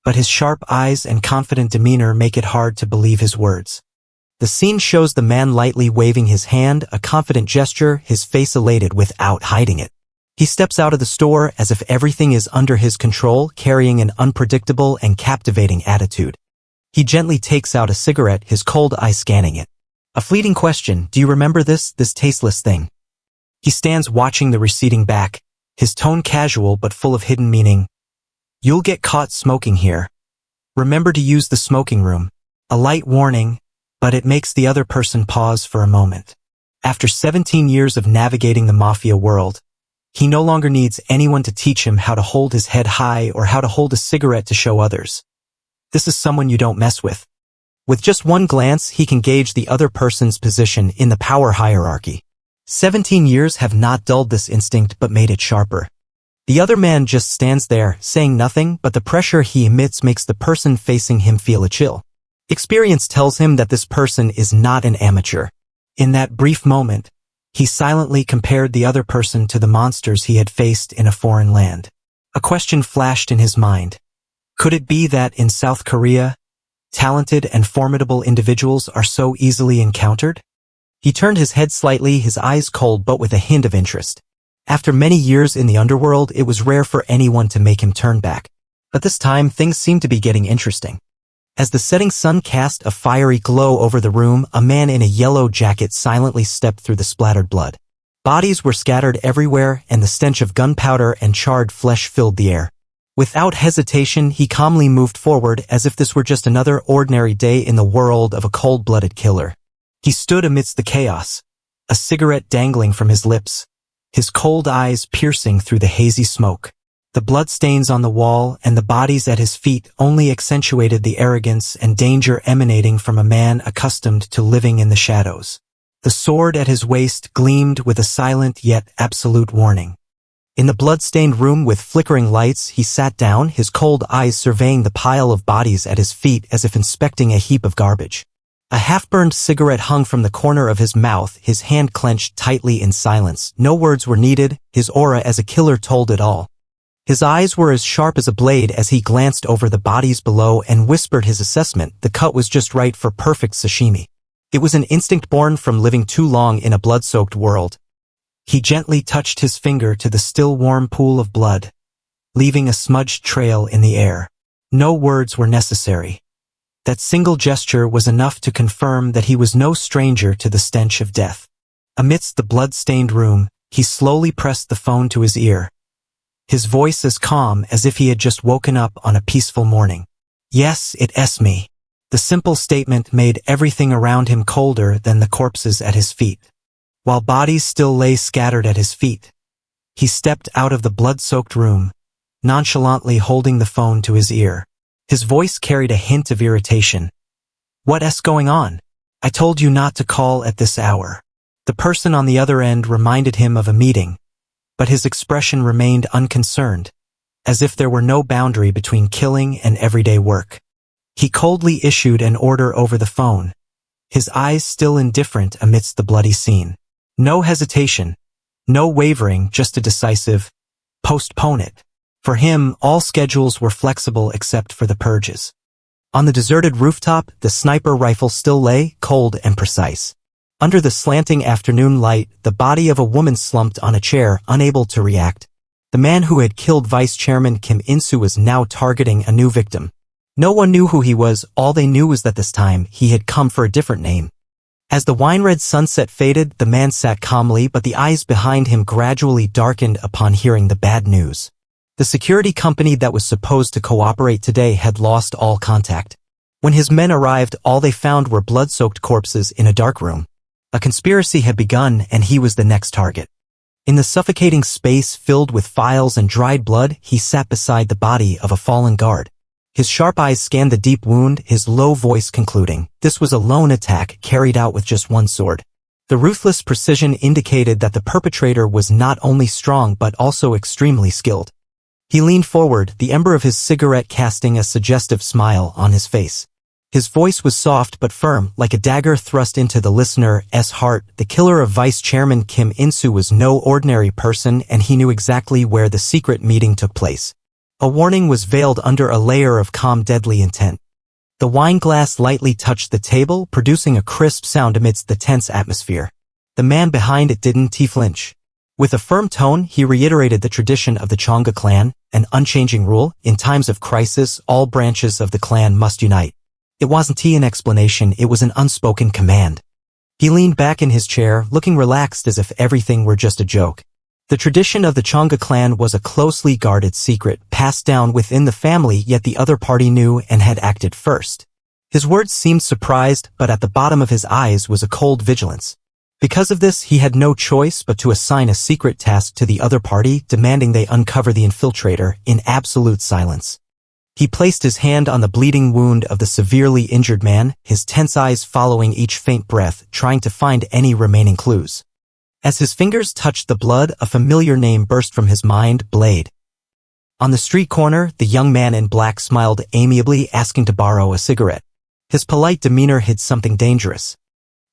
but his sharp eyes and confident demeanor make it hard to believe his words. The scene shows the man lightly waving his hand, a confident gesture, his face elated without hiding it. He steps out of the store as if everything is under his control, carrying an unpredictable and captivating attitude. He gently takes out a cigarette, his cold eye scanning it. A fleeting question, do you remember this tasteless thing? He stands watching the receding back, his tone casual but full of hidden meaning. You'll get caught smoking here. Remember to use the smoking room. A light warning, but it makes the other person pause for a moment. After 17 years of navigating the mafia world, he no longer needs anyone to teach him how to hold his head high or how to hold a cigarette to show others. This is someone you don't mess with. With just one glance, he can gauge the other person's position in the power hierarchy. 17 years have not dulled this instinct but made it sharper. The other man just stands there, saying nothing, but the pressure he emits makes the person facing him feel a chill. Experience tells him that this person is not an amateur. In that brief moment, he silently compared the other person to the monsters he had faced in a foreign land. A question flashed in his mind. Could it be that in South Korea, talented and formidable individuals are so easily encountered? He turned his head slightly, his eyes cold but with a hint of interest. After many years in the underworld, it was rare for anyone to make him turn back. But this time, things seemed to be getting interesting. As the setting sun cast a fiery glow over the room, a man in a yellow jacket silently stepped through the splattered blood. Bodies were scattered everywhere, and the stench of gunpowder and charred flesh filled the air. Without hesitation, he calmly moved forward as if this were just another ordinary day in the world of a cold-blooded killer. He stood amidst the chaos, a cigarette dangling from his lips, his cold eyes piercing through the hazy smoke. The bloodstains on the wall and the bodies at his feet only accentuated the arrogance and danger emanating from a man accustomed to living in the shadows. The sword at his waist gleamed with a silent yet absolute warning. In the blood-stained room with flickering lights, he sat down, his cold eyes surveying the pile of bodies at his feet as if inspecting a heap of garbage. A half-burned cigarette hung from the corner of his mouth, his hand clenched tightly in silence. No words were needed, his aura as a killer told it all. His eyes were as sharp as a blade as he glanced over the bodies below and whispered his assessment. The cut was just right for perfect sashimi. It was an instinct born from living too long in a blood-soaked world. He gently touched his finger to the still warm pool of blood, leaving a smudged trail in the air. No words were necessary. That single gesture was enough to confirm that he was no stranger to the stench of death. Amidst the blood-stained room, he slowly pressed the phone to his ear, his voice as calm as if he had just woken up on a peaceful morning. Yes, it's me. The simple statement made everything around him colder than the corpses at his feet. While bodies still lay scattered at his feet, he stepped out of the blood-soaked room, nonchalantly holding the phone to his ear. His voice carried a hint of irritation. What's going on? I told you not to call at this hour. The person on the other end reminded him of a meeting, but his expression remained unconcerned, as if there were no boundary between killing and everyday work. He coldly issued an order over the phone, his eyes still indifferent amidst the bloody scene. No hesitation, no wavering, just a decisive, postpone it. For him, all schedules were flexible except for the purges. On the deserted rooftop, the sniper rifle still lay, cold and precise. Under the slanting afternoon light, the body of a woman slumped on a chair, unable to react. The man who had killed Vice Chairman Kim In-soo was now targeting a new victim. No one knew who he was, all they knew was that this time he had come for a different name. As the wine-red sunset faded, the man sat calmly, but the eyes behind him gradually darkened upon hearing the bad news. The security company that was supposed to cooperate today had lost all contact. When his men arrived, all they found were blood-soaked corpses in a dark room. A conspiracy had begun, and he was the next target. In the suffocating space filled with files and dried blood, he sat beside the body of a fallen guard. His sharp eyes scanned the deep wound, his low voice concluding, this was a lone attack carried out with just one sword. The ruthless precision indicated that the perpetrator was not only strong but also extremely skilled. He leaned forward, the ember of his cigarette casting a suggestive smile on his face. His voice was soft but firm, like a dagger thrust into the listener's heart. The killer of Vice Chairman Kim In-soo was no ordinary person, and he knew exactly where the secret meeting took place. A warning was veiled under a layer of calm, deadly intent. The wine glass lightly touched the table, producing a crisp sound amidst the tense atmosphere. The man behind it didn't flinch. With a firm tone, he reiterated the tradition of the Chonga clan, an unchanging rule: in times of crisis, all branches of the clan must unite. It wasn't an explanation, it was an unspoken command. He leaned back in his chair, looking relaxed as if everything were just a joke. The tradition of the Chonga clan was a closely guarded secret, passed down within the family, yet the other party knew and had acted first. His words seemed surprised, but at the bottom of his eyes was a cold vigilance. Because of this, he had no choice but to assign a secret task to the other party, demanding they uncover the infiltrator in absolute silence. He placed his hand on the bleeding wound of the severely injured man, his tense eyes following each faint breath, trying to find any remaining clues. As his fingers touched the blood, a familiar name burst from his mind, Blade. On the street corner, the young man in black smiled amiably, asking to borrow a cigarette. His polite demeanor hid something dangerous.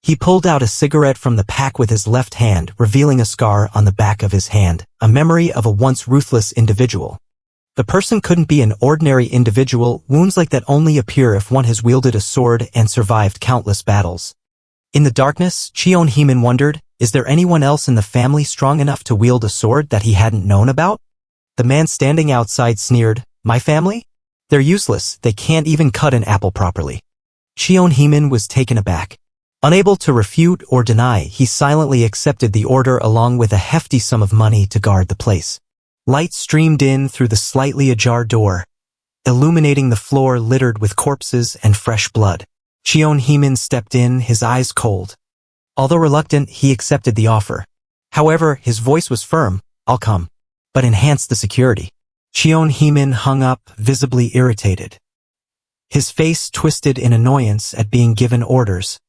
He pulled out a cigarette from the pack with his left hand, revealing a scar on the back of his hand, a memory of a once ruthless individual. The person couldn't be an ordinary individual, wounds like that only appear if one has wielded a sword and survived countless battles. In the darkness, Cheon Heemin wondered, is there anyone else in the family strong enough to wield a sword that he hadn't known about? The man standing outside sneered, my family? They're useless, they can't even cut an apple properly. Cheon Heemin was taken aback. Unable to refute or deny, he silently accepted the order along with a hefty sum of money to guard the place. Light streamed in through the slightly ajar door, illuminating the floor littered with corpses and fresh blood. Cheon Heemin stepped in, his eyes cold. Although reluctant, he accepted the offer. However, his voice was firm, I'll come, but enhance the security. Cheon Heemin hung up, visibly irritated. His face twisted in annoyance at being given orders,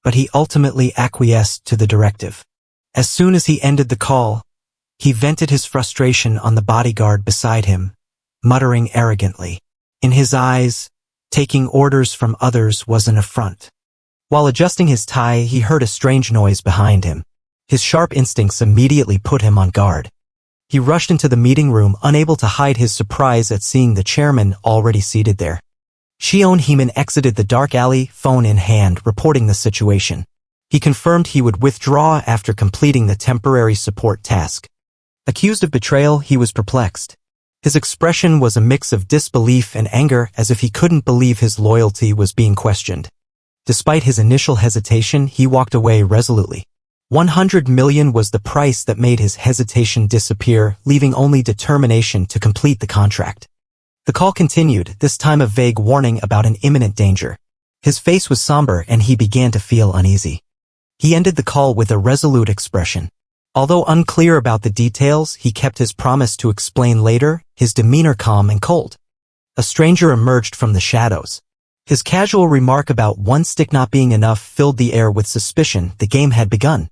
but he ultimately acquiesced to the directive. As soon as he ended the call, he vented his frustration on the bodyguard beside him, muttering arrogantly. In his eyes, taking orders from others was an affront. While adjusting his tie, he heard a strange noise behind him. His sharp instincts immediately put him on guard. He rushed into the meeting room, unable to hide his surprise at seeing the chairman already seated there. Cheon Heemin exited the dark alley, phone in hand, reporting the situation. He confirmed he would withdraw after completing the temporary support task. Accused of betrayal, he was perplexed. His expression was a mix of disbelief and anger, as if he couldn't believe his loyalty was being questioned. Despite his initial hesitation, he walked away resolutely. 100 million was the price that made his hesitation disappear, leaving only determination to complete the contract. The call continued, this time a vague warning about an imminent danger. His face was somber and he began to feel uneasy. He ended the call with a resolute expression. Although unclear about the details, he kept his promise to explain later, his demeanor calm and cold. A stranger emerged from the shadows. His casual remark about one stick not being enough filled the air with suspicion. The game had begun.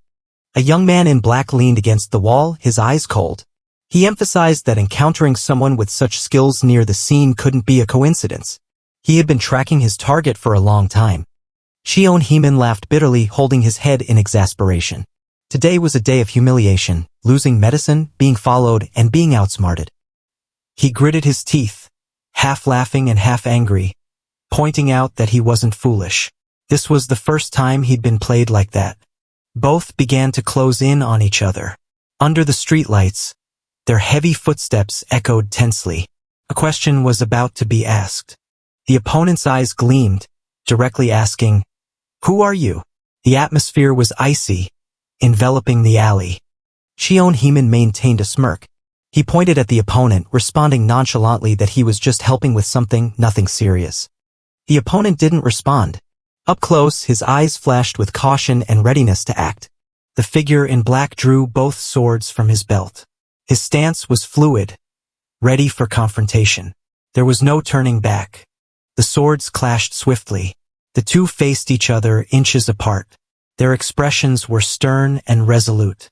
A young man in black leaned against the wall, his eyes cold. He emphasized that encountering someone with such skills near the scene couldn't be a coincidence. He had been tracking his target for a long time. Cheon Heemin laughed bitterly, holding his head in exasperation. Today was a day of humiliation, losing medicine, being followed, and being outsmarted. He gritted his teeth, half laughing and half angry, pointing out that he wasn't foolish. This was the first time he'd been played like that. Both began to close in on each other. Under the streetlights, their heavy footsteps echoed tensely. A question was about to be asked. The opponent's eyes gleamed, directly asking, "Who are you?" The atmosphere was icy, enveloping the alley. Cheon Heemin maintained a smirk. He pointed at the opponent, responding nonchalantly that he was just helping with something, nothing serious. The opponent didn't respond. Up close, his eyes flashed with caution and readiness to act. The figure in black drew both swords from his belt. His stance was fluid, ready for confrontation. There was no turning back. The swords clashed swiftly. The two faced each other inches apart. Their expressions were stern and resolute.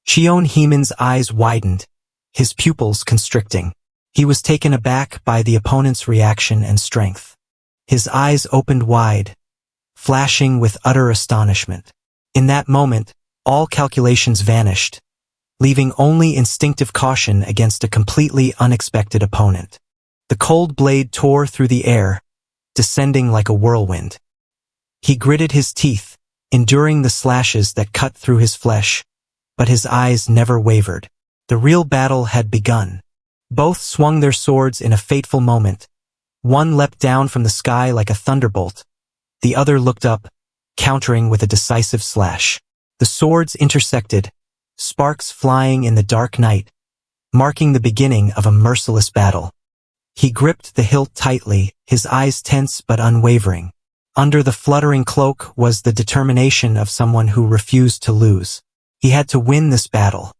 Cheon Heemin's eyes widened, his pupils constricting. He was taken aback by the opponent's reaction and strength. His eyes opened wide, flashing with utter astonishment. In that moment, all calculations vanished, leaving only instinctive caution against a completely unexpected opponent. The cold blade tore through the air, descending like a whirlwind. He gritted his teeth, enduring the slashes that cut through his flesh, but his eyes never wavered. The real battle had begun. Both swung their swords in a fateful moment. One leapt down from the sky like a thunderbolt. The other looked up, countering with a decisive slash. The swords intersected, sparks flying in the dark night, marking the beginning of a merciless battle. He gripped the hilt tightly, his eyes tense but unwavering. Under the fluttering cloak was the determination of someone who refused to lose. He had to win this battle.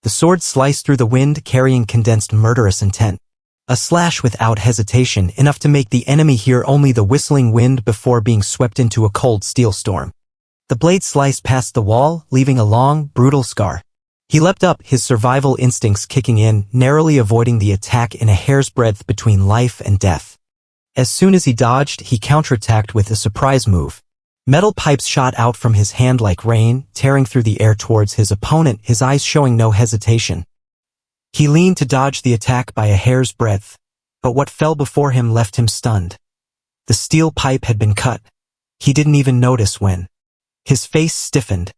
The sword sliced through the wind, carrying condensed murderous intent. A slash without hesitation, enough to make the enemy hear only the whistling wind before being swept into a cold steel storm. The blade sliced past the wall, leaving a long, brutal scar. He leapt up, his survival instincts kicking in, narrowly avoiding the attack in a hair's breadth between life and death. As soon as he dodged, he counterattacked with a surprise move. Metal pipes shot out from his hand like rain, tearing through the air towards his opponent, his eyes showing no hesitation. He leaned to dodge the attack by a hair's breadth, but what fell before him left him stunned. The steel pipe had been cut. He didn't even notice when. His face stiffened,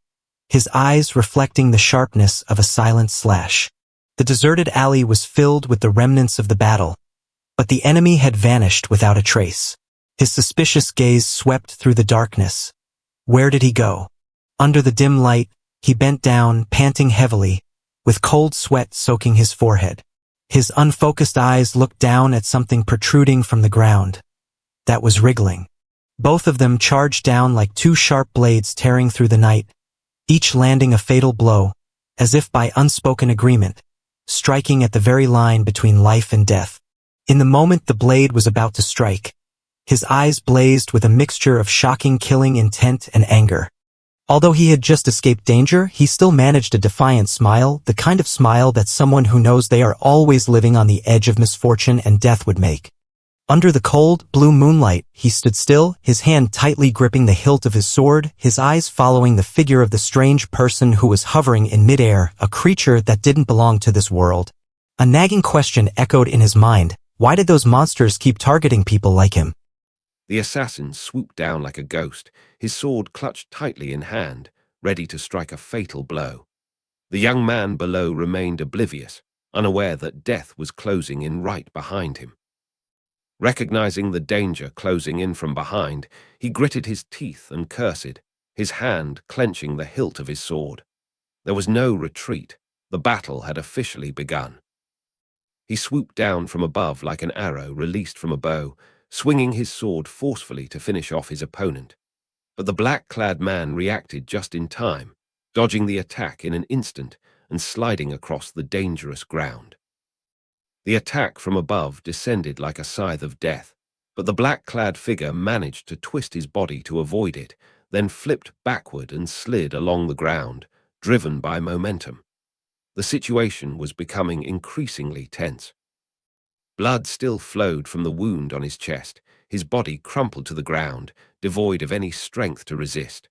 his eyes reflecting the sharpness of a silent slash. The deserted alley was filled with the remnants of the battle, but the enemy had vanished without a trace. His suspicious gaze swept through the darkness. Where did he go? Under the dim light, he bent down, panting heavily, with cold sweat soaking his forehead. His unfocused eyes looked down at something protruding from the ground. That was wriggling. Both of them charged down like two sharp blades tearing through the night, each landing a fatal blow, as if by unspoken agreement, striking at the very line between life and death. In the moment the blade was about to strike, his eyes blazed with a mixture of shocking killing intent and anger. Although he had just escaped danger, he still managed a defiant smile, the kind of smile that someone who knows they are always living on the edge of misfortune and death would make. Under the cold, blue moonlight, he stood still, his hand tightly gripping the hilt of his sword, his eyes following the figure of the strange person who was hovering in midair, a creature that didn't belong to this world. A nagging question echoed in his mind. Why did those monsters keep targeting people like him?
The assassin swooped down like a ghost, his sword clutched tightly in hand, ready to strike a fatal blow. The young man below remained oblivious, unaware that death was closing in right behind him. Recognizing the danger closing in from behind, he gritted his teeth and cursed, his hand clenching the hilt of his sword. There was no retreat. The battle had officially begun. He swooped down from above like an arrow released from a bow, swinging his sword forcefully to finish off his opponent. But the black-clad man reacted just in time, dodging the attack in an instant and sliding across the dangerous ground. The attack from above descended like a scythe of death, but the black-clad figure managed to twist his body to avoid it, then flipped backward and slid along the ground, driven by momentum. The situation was becoming increasingly tense. Blood still flowed from the wound on his chest, his body crumpled to the ground, devoid of any strength to resist.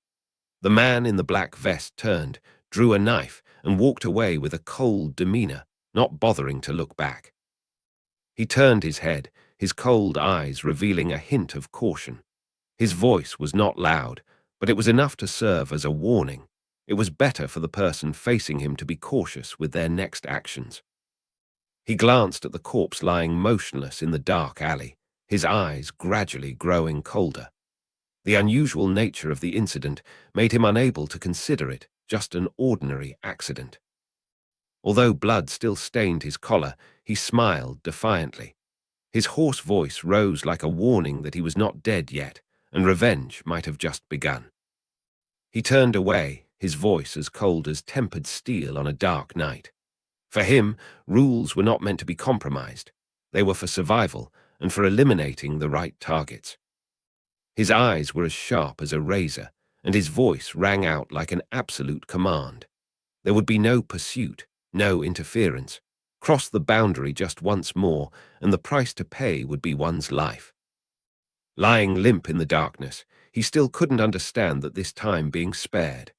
The man in the black vest turned, drew a knife, and walked away with a cold demeanor, not bothering to look back. He turned his head, his cold eyes revealing a hint of caution. His voice was not loud, but it was enough to serve as a warning. It was better for the person facing him to be cautious with their next actions. He glanced at the corpse lying motionless in the dark alley, his eyes gradually growing colder. The unusual nature of the incident made him unable to consider it just an ordinary accident. Although blood still stained his collar, he smiled defiantly. His hoarse voice rose like a warning that he was not dead yet, and revenge might have just begun. He turned away, his voice as cold as tempered steel on a dark night. For him, rules were not meant to be compromised. They were for survival and for eliminating the right targets. His eyes were as sharp as a razor, and his voice rang out like an absolute command. There would be no pursuit, no interference. Cross the boundary just once more, and the price to pay would be one's life. Lying limp in the darkness, he still couldn't understand that this time being spared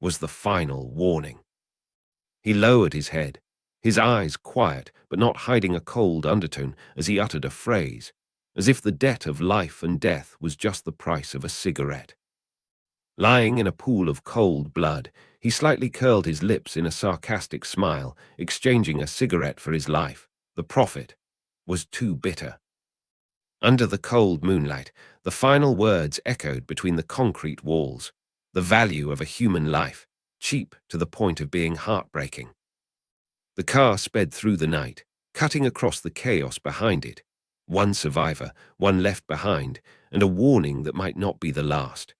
was the final warning. He lowered his head, his eyes quiet but not hiding a cold undertone as he uttered a phrase, as if the debt of life and death was just the price of a cigarette. Lying in a pool of cold blood, he slightly curled his lips in a sarcastic smile, exchanging a cigarette for his life. The profit was too bitter. Under the cold moonlight, the final words echoed between the concrete walls. The value of a human life, cheap to the point of being heartbreaking. The car sped through the night, cutting across the chaos behind it. One survivor, one left behind, and a warning that might not be the last.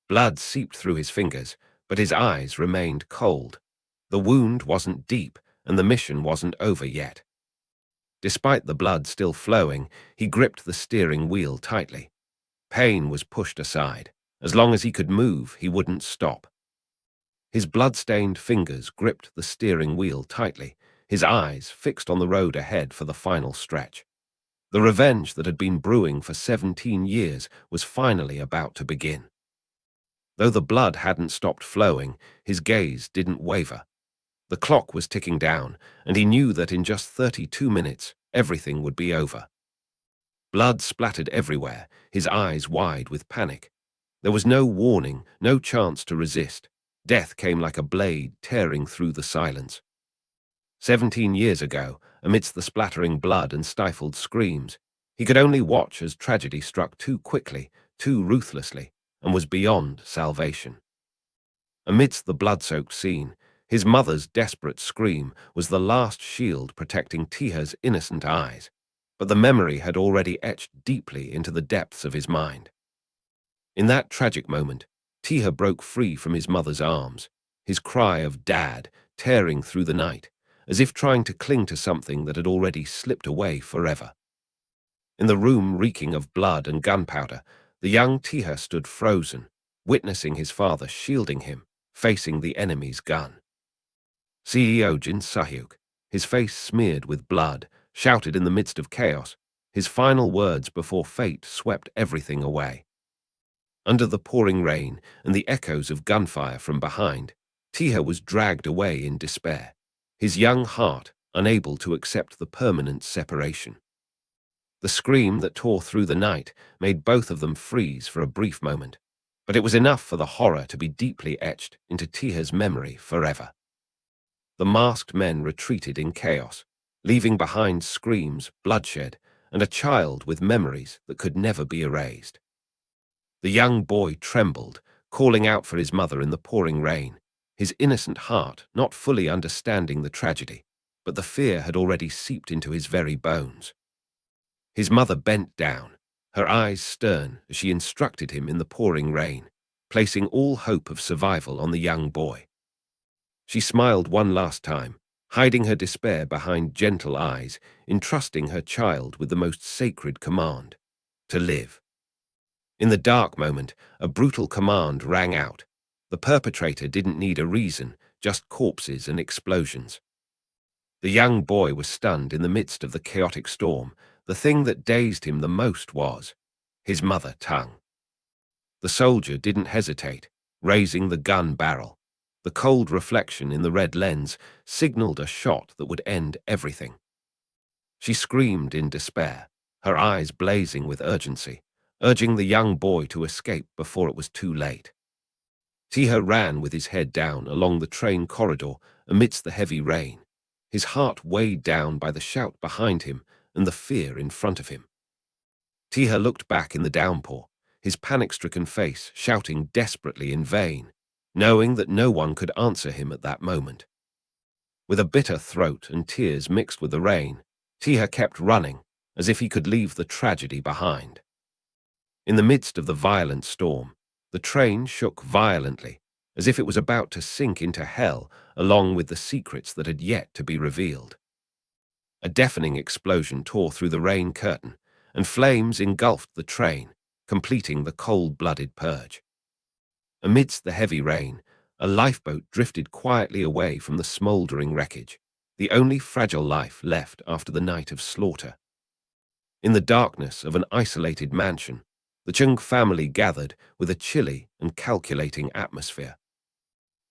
Blood seeped through his fingers, but his eyes remained cold. The wound wasn't deep, and the mission wasn't over yet. Despite the blood still flowing, he gripped the steering wheel tightly. Pain was pushed aside. As long as he could move, he wouldn't stop. His blood-stained fingers gripped the steering wheel tightly, his eyes fixed on the road ahead for the final stretch. The revenge that had been brewing for 17 years was finally about to begin. Though the blood hadn't stopped flowing, his gaze didn't waver. The clock was ticking down, and he knew that in just 32 minutes, everything would be over. Blood splattered everywhere, his eyes wide with panic. There was no warning, no chance to resist. Death came like a blade tearing through the silence. 17 years ago, amidst the splattering blood and stifled screams, he could only watch as tragedy struck too quickly, too ruthlessly, and was beyond salvation. Amidst the blood-soaked scene, his mother's desperate scream was the last shield protecting Taeha's innocent eyes, but the memory had already etched deeply into the depths of his mind. In that tragic moment, Taeha broke free from his mother's arms, his cry of "Dad" tearing through the night, as if trying to cling to something that had already slipped away forever. In the room reeking of blood and gunpowder, the young Taeha stood frozen, witnessing his father shielding him, facing the enemy's gun. CEO Jin Sunyeok, his face smeared with blood, shouted in the midst of chaos, his final words before fate swept everything away. Under the pouring rain and the echoes of gunfire from behind, Taeha was dragged away in despair, his young heart unable to accept the permanent separation. The scream that tore through the night made both of them freeze for a brief moment, but it was enough for the horror to be deeply etched into Taeha's memory forever. The masked men retreated in chaos, leaving behind screams, bloodshed, and a child with memories that could never be erased. The young boy trembled, calling out for his mother in the pouring rain, his innocent heart not fully understanding the tragedy, but the fear had already seeped into his very bones. His mother bent down, her eyes stern as she instructed him in the pouring rain, placing all hope of survival on the young boy. She smiled one last time, hiding her despair behind gentle eyes, entrusting her child with the most sacred command: to live. In the dark moment, a brutal command rang out. The perpetrator didn't need a reason, just corpses and explosions. The young boy was stunned in the midst of the chaotic storm. The thing that dazed him the most was his mother tongue. The soldier didn't hesitate, raising the gun barrel. The cold reflection in the red lens signaled a shot that would end everything. She screamed in despair, her eyes blazing with urgency, urging the young boy to escape before it was too late. Taeha ran with his head down along the train corridor amidst the heavy rain, his heart weighed down by the shout behind him and the fear in front of him. Taeha looked back in the downpour, his panic-stricken face shouting desperately in vain, knowing that no one could answer him at that moment. With a bitter throat and tears mixed with the rain, Taeha kept running, as if he could leave the tragedy behind. In the midst of the violent storm, the train shook violently, as if it was about to sink into hell along with the secrets that had yet to be revealed. A deafening explosion tore through the rain curtain, and flames engulfed the train, completing the cold-blooded purge. Amidst the heavy rain, a lifeboat drifted quietly away from the smoldering wreckage, the only fragile life left after the night of slaughter. In the darkness of an isolated mansion, the Chung family gathered with a chilly and calculating atmosphere.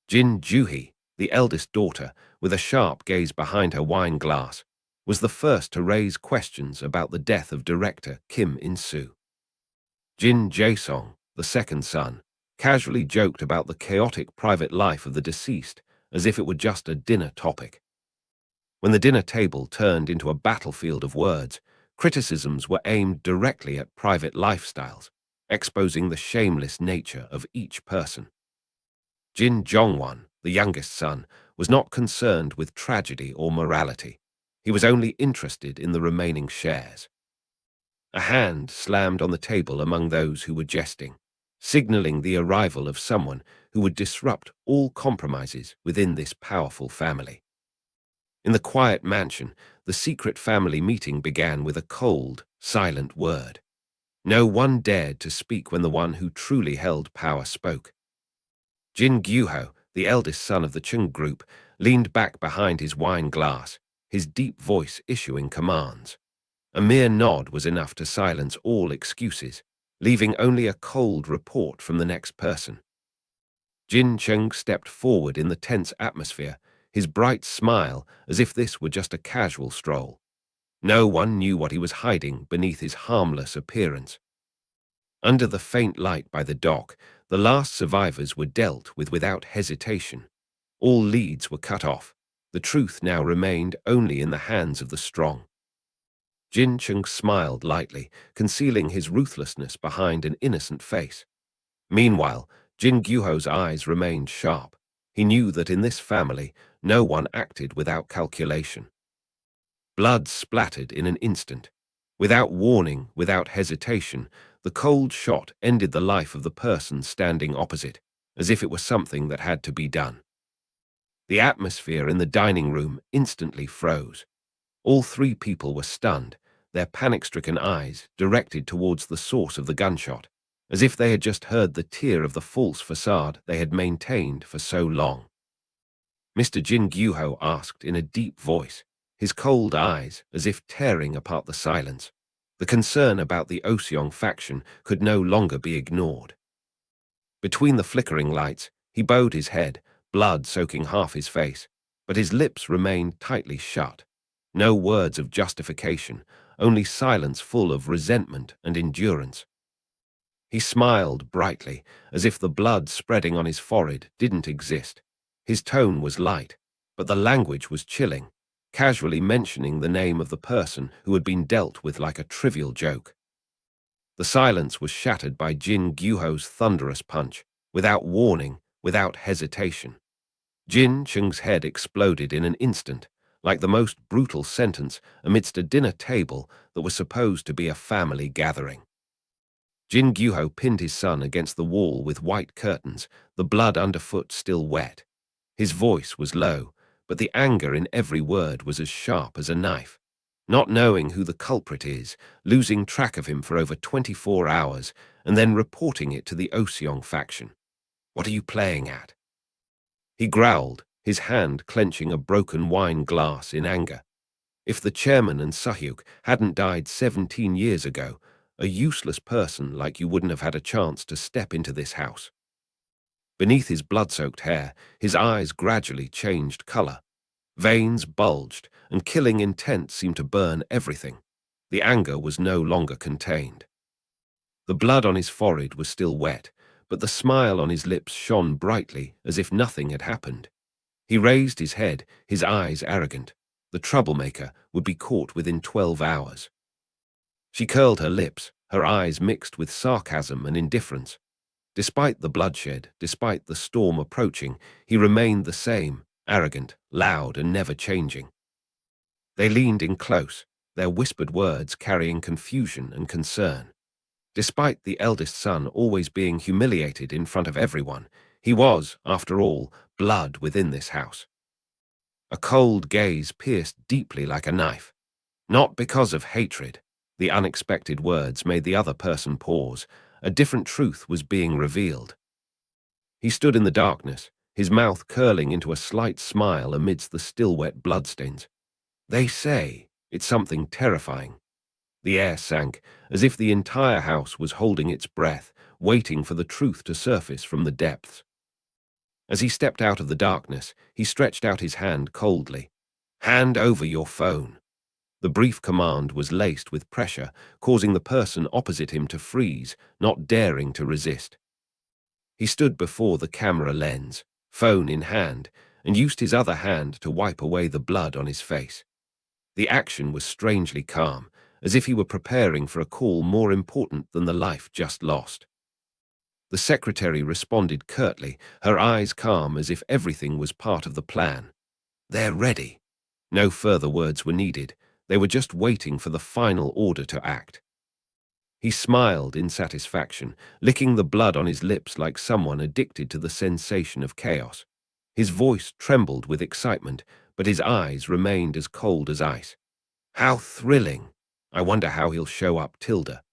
Jin Juhi, the eldest daughter, with a sharp gaze behind her wine glass, was the first to raise questions about the death of director Kim In-soo. Jin Jae-song, the second son, casually joked about the chaotic private life of the deceased as if it were just a dinner topic. When the dinner table turned into a battlefield of words, Criticisms were aimed directly at private lifestyles, exposing the shameless nature of each person. Jin Jongwon, the youngest son, was not concerned with tragedy or morality. He was only interested in the remaining shares. A hand slammed on the table among those who were jesting, signaling the arrival of someone who would disrupt all compromises within this powerful family. In the quiet mansion, the secret family meeting began with a cold, silent word. No one dared to speak when the one who truly held power spoke. Jin Gyuho, the eldest son of the Chung group, leaned back behind his wine glass, his deep voice issuing commands. A mere nod was enough to silence all excuses, leaving only a cold report from the next person. Jin Chung stepped forward in the tense atmosphere, his bright smile as if this were just a casual stroll. No one knew what he was hiding beneath his harmless appearance. Under the faint light by the dock, the last survivors were dealt with without hesitation. All leads were cut off. The truth now remained only in the hands of the strong. Jin Chung smiled lightly, concealing his ruthlessness behind an innocent face. Meanwhile, Jin Gyuho's eyes remained sharp. He knew that in this family, no one acted without calculation. Blood splattered in an instant. Without warning, without hesitation, the cold shot ended the life of the person standing opposite, as if it were something that had to be done. The atmosphere in the dining room instantly froze. All three people were stunned, their panic-stricken eyes directed towards the source of the gunshot, as if they had just heard the tear of the false facade they had maintained for so long. Mr. Jin Gyuho asked in a deep voice, his cold eyes as if tearing apart the silence. The concern about the Haejeong faction could no longer be ignored. Between the flickering lights, he bowed his head, blood soaking half his face, but his lips remained tightly shut. No words of justification, only silence full of resentment and endurance. He smiled brightly, as if the blood spreading on his forehead didn't exist. His tone was light, but the language was chilling, casually mentioning the name of the person who had been dealt with like a trivial joke. The silence was shattered by Jin Gyuho's thunderous punch, without warning, without hesitation. Jin Chung's head exploded in an instant, like the most brutal sentence amidst a dinner table that was supposed to be a family gathering. Jin Gyuho pinned his son against the wall with white curtains, the blood underfoot still wet. His voice was low, but the anger in every word was as sharp as a knife. Not knowing who the culprit is, losing track of him for over 24 hours, and then reporting it to the Haejeong faction. What are you playing at? He growled, his hand clenching a broken wine glass in anger. If the chairman and Sunyeok hadn't died 17 years ago, a useless person like you wouldn't have had a chance to step into this house. Beneath his blood-soaked hair, his eyes gradually changed color. Veins bulged, and killing intent seemed to burn everything. The anger was no longer contained. The blood on his forehead was still wet, but the smile on his lips shone brightly as if nothing had happened. He raised his head, his eyes arrogant. The troublemaker would be caught within 12 hours. She curled her lips, her eyes mixed with sarcasm and indifference. Despite the bloodshed, despite the storm approaching, he remained the same, arrogant, loud, and never changing. They leaned in close, their whispered words carrying confusion and concern. Despite the eldest son always being humiliated in front of everyone, he was, after all, blood within this house. A cold gaze pierced deeply like a knife. Not because of hatred. The unexpected words made the other person pause. A different truth was being revealed. He stood in the darkness, his mouth curling into a slight smile amidst the still-wet bloodstains. They say it's something terrifying. The air sank, as if the entire house was holding its breath, waiting for the truth to surface from the depths. As he stepped out of the darkness, he stretched out his hand coldly. "Hand over your phone." The brief command was laced with pressure, causing the person opposite him to freeze, not daring to resist. He stood before the camera lens, phone in hand, and used his other hand to wipe away the blood on his face. The action was strangely calm, as if he were preparing for a call more important than the life just lost. The secretary responded curtly, her eyes calm as if everything was part of the plan. "They're ready." No further words were needed. They were just waiting for the final order to act. He smiled in satisfaction, licking the blood on his lips like someone addicted to the sensation of chaos. His voice trembled with excitement, but his eyes remained as cold as ice. "How thrilling! I wonder how he'll show up, Tilda."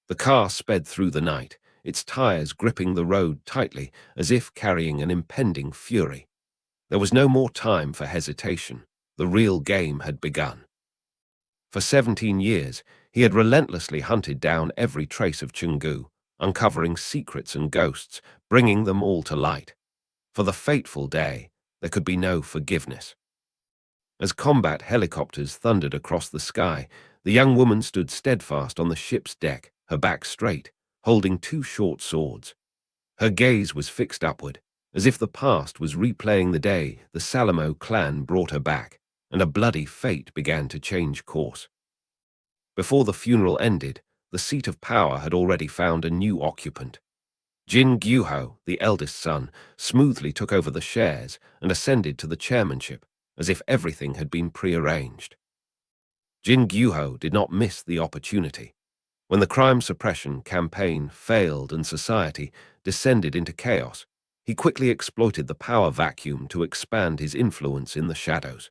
The car sped through the night, its tires gripping the road tightly as if carrying an impending fury. There was no more time for hesitation. The real game had begun. For 17 years, he had relentlessly hunted down every trace of Chungu, uncovering secrets and ghosts, bringing them all to light. For the fateful day, there could be no forgiveness. As combat helicopters thundered across the sky, the young woman stood steadfast on the ship's deck, her back straight, holding two short swords. Her gaze was fixed upward, as if the past was replaying the day the Salamo clan brought her back, and a bloody fate began to change course. Before the funeral ended, the seat of power had already found a new occupant. Jin Gyuho, the eldest son, smoothly took over the shares and ascended to the chairmanship, as if everything had been prearranged. Jin Gyuho did not miss the opportunity. When the crime suppression campaign failed and society descended into chaos, he quickly exploited the power vacuum to expand his influence in the shadows.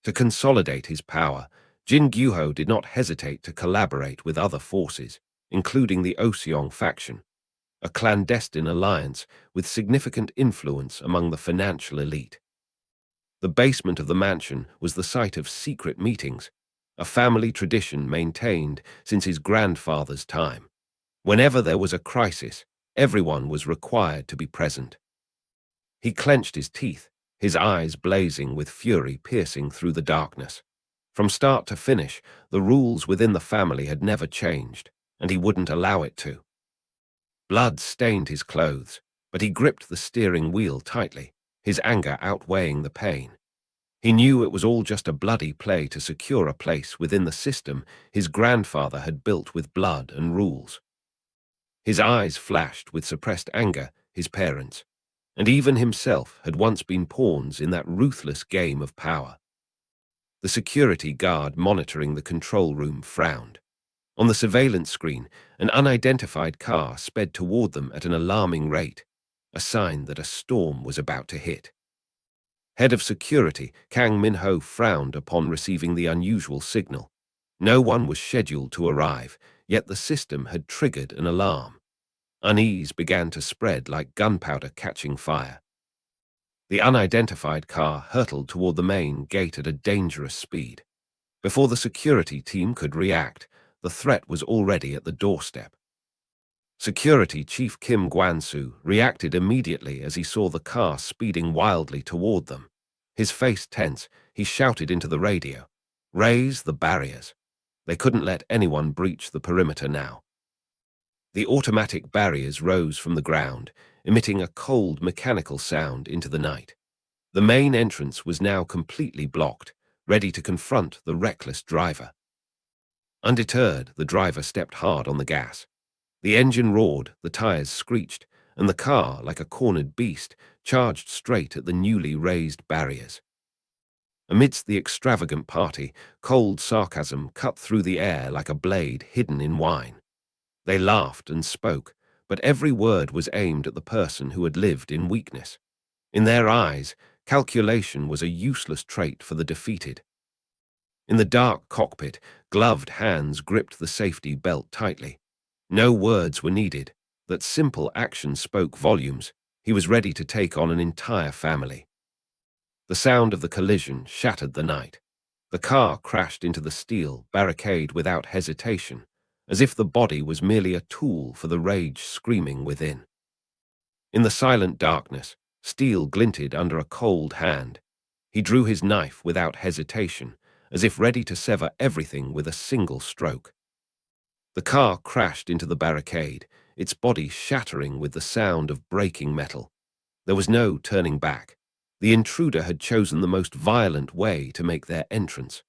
To consolidate his power, Jin Gyuho did not hesitate to collaborate with other forces, including the Haejeong faction, a clandestine alliance with significant influence among the financial elite. The basement of the mansion was the site of secret meetings, a family tradition maintained since his grandfather's time. Whenever there was a crisis, everyone was required to be present. He clenched his teeth, his eyes blazing with fury piercing through the darkness. From start to finish, the rules within the family had never changed, and he wouldn't allow it to. Blood stained his clothes, but he gripped the steering wheel tightly, his anger outweighing the pain. He knew it was all just a bloody play to secure a place within the system his grandfather had built with blood and rules. His eyes flashed with suppressed anger, his parents, and even himself had once been pawns in that ruthless game of power. The security guard monitoring the control room frowned. On the surveillance screen, an unidentified car sped toward them at an alarming rate, a sign that a storm was about to hit. Head of security, Kang Min-ho frowned upon receiving the unusual signal. No one was scheduled to arrive, yet the system had triggered an alarm. Unease began to spread like gunpowder catching fire. The unidentified car hurtled toward the main gate at a dangerous speed. Before the security team could react, the threat was already at the doorstep. Security Chief Kim Gwan-soo reacted immediately as he saw the car speeding wildly toward them. His face tense, he shouted into the radio, "Raise the barriers." They couldn't let anyone breach the perimeter now. The automatic barriers rose from the ground, emitting a cold mechanical sound into the night. The main entrance was now completely blocked, ready to confront the reckless driver. Undeterred, the driver stepped hard on the gas. The engine roared, the tires screeched, and the car, like a cornered beast, charged straight at the newly raised barriers. Amidst the extravagant party, cold sarcasm cut through the air like a blade hidden in wine. They laughed and spoke, but every word was aimed at the person who had lived in weakness. In their eyes, calculation was a useless trait for the defeated. In the dark cockpit, gloved hands gripped the safety belt tightly. No words were needed. That simple action spoke volumes. He was ready to take on an entire family. The sound of the collision shattered the night. The car crashed into the steel barricade without hesitation, as if the body was merely a tool for the rage screaming within. In the silent darkness, steel glinted under a cold hand. He drew his knife without hesitation, as if ready to sever everything with a single stroke. The car crashed into the barricade, its body shattering with the sound of breaking metal. There was no turning back. The intruder had chosen the most violent way to make their entrance.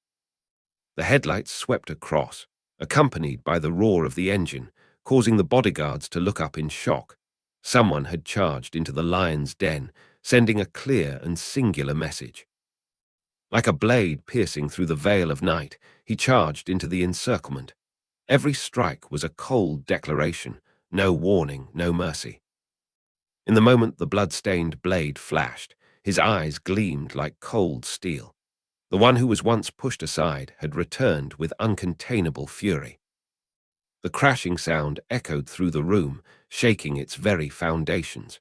The headlights swept across, accompanied by the roar of the engine, causing the bodyguards to look up in shock. Someone had charged into the lion's den, sending a clear and singular message. Like a blade piercing through the veil of night, he charged into the encirclement. Every strike was a cold declaration, no warning, no mercy. In the moment the blood-stained blade flashed, his eyes gleamed like cold steel. The one who was once pushed aside had returned with uncontainable fury. The crashing sound echoed through the room, shaking its very foundations.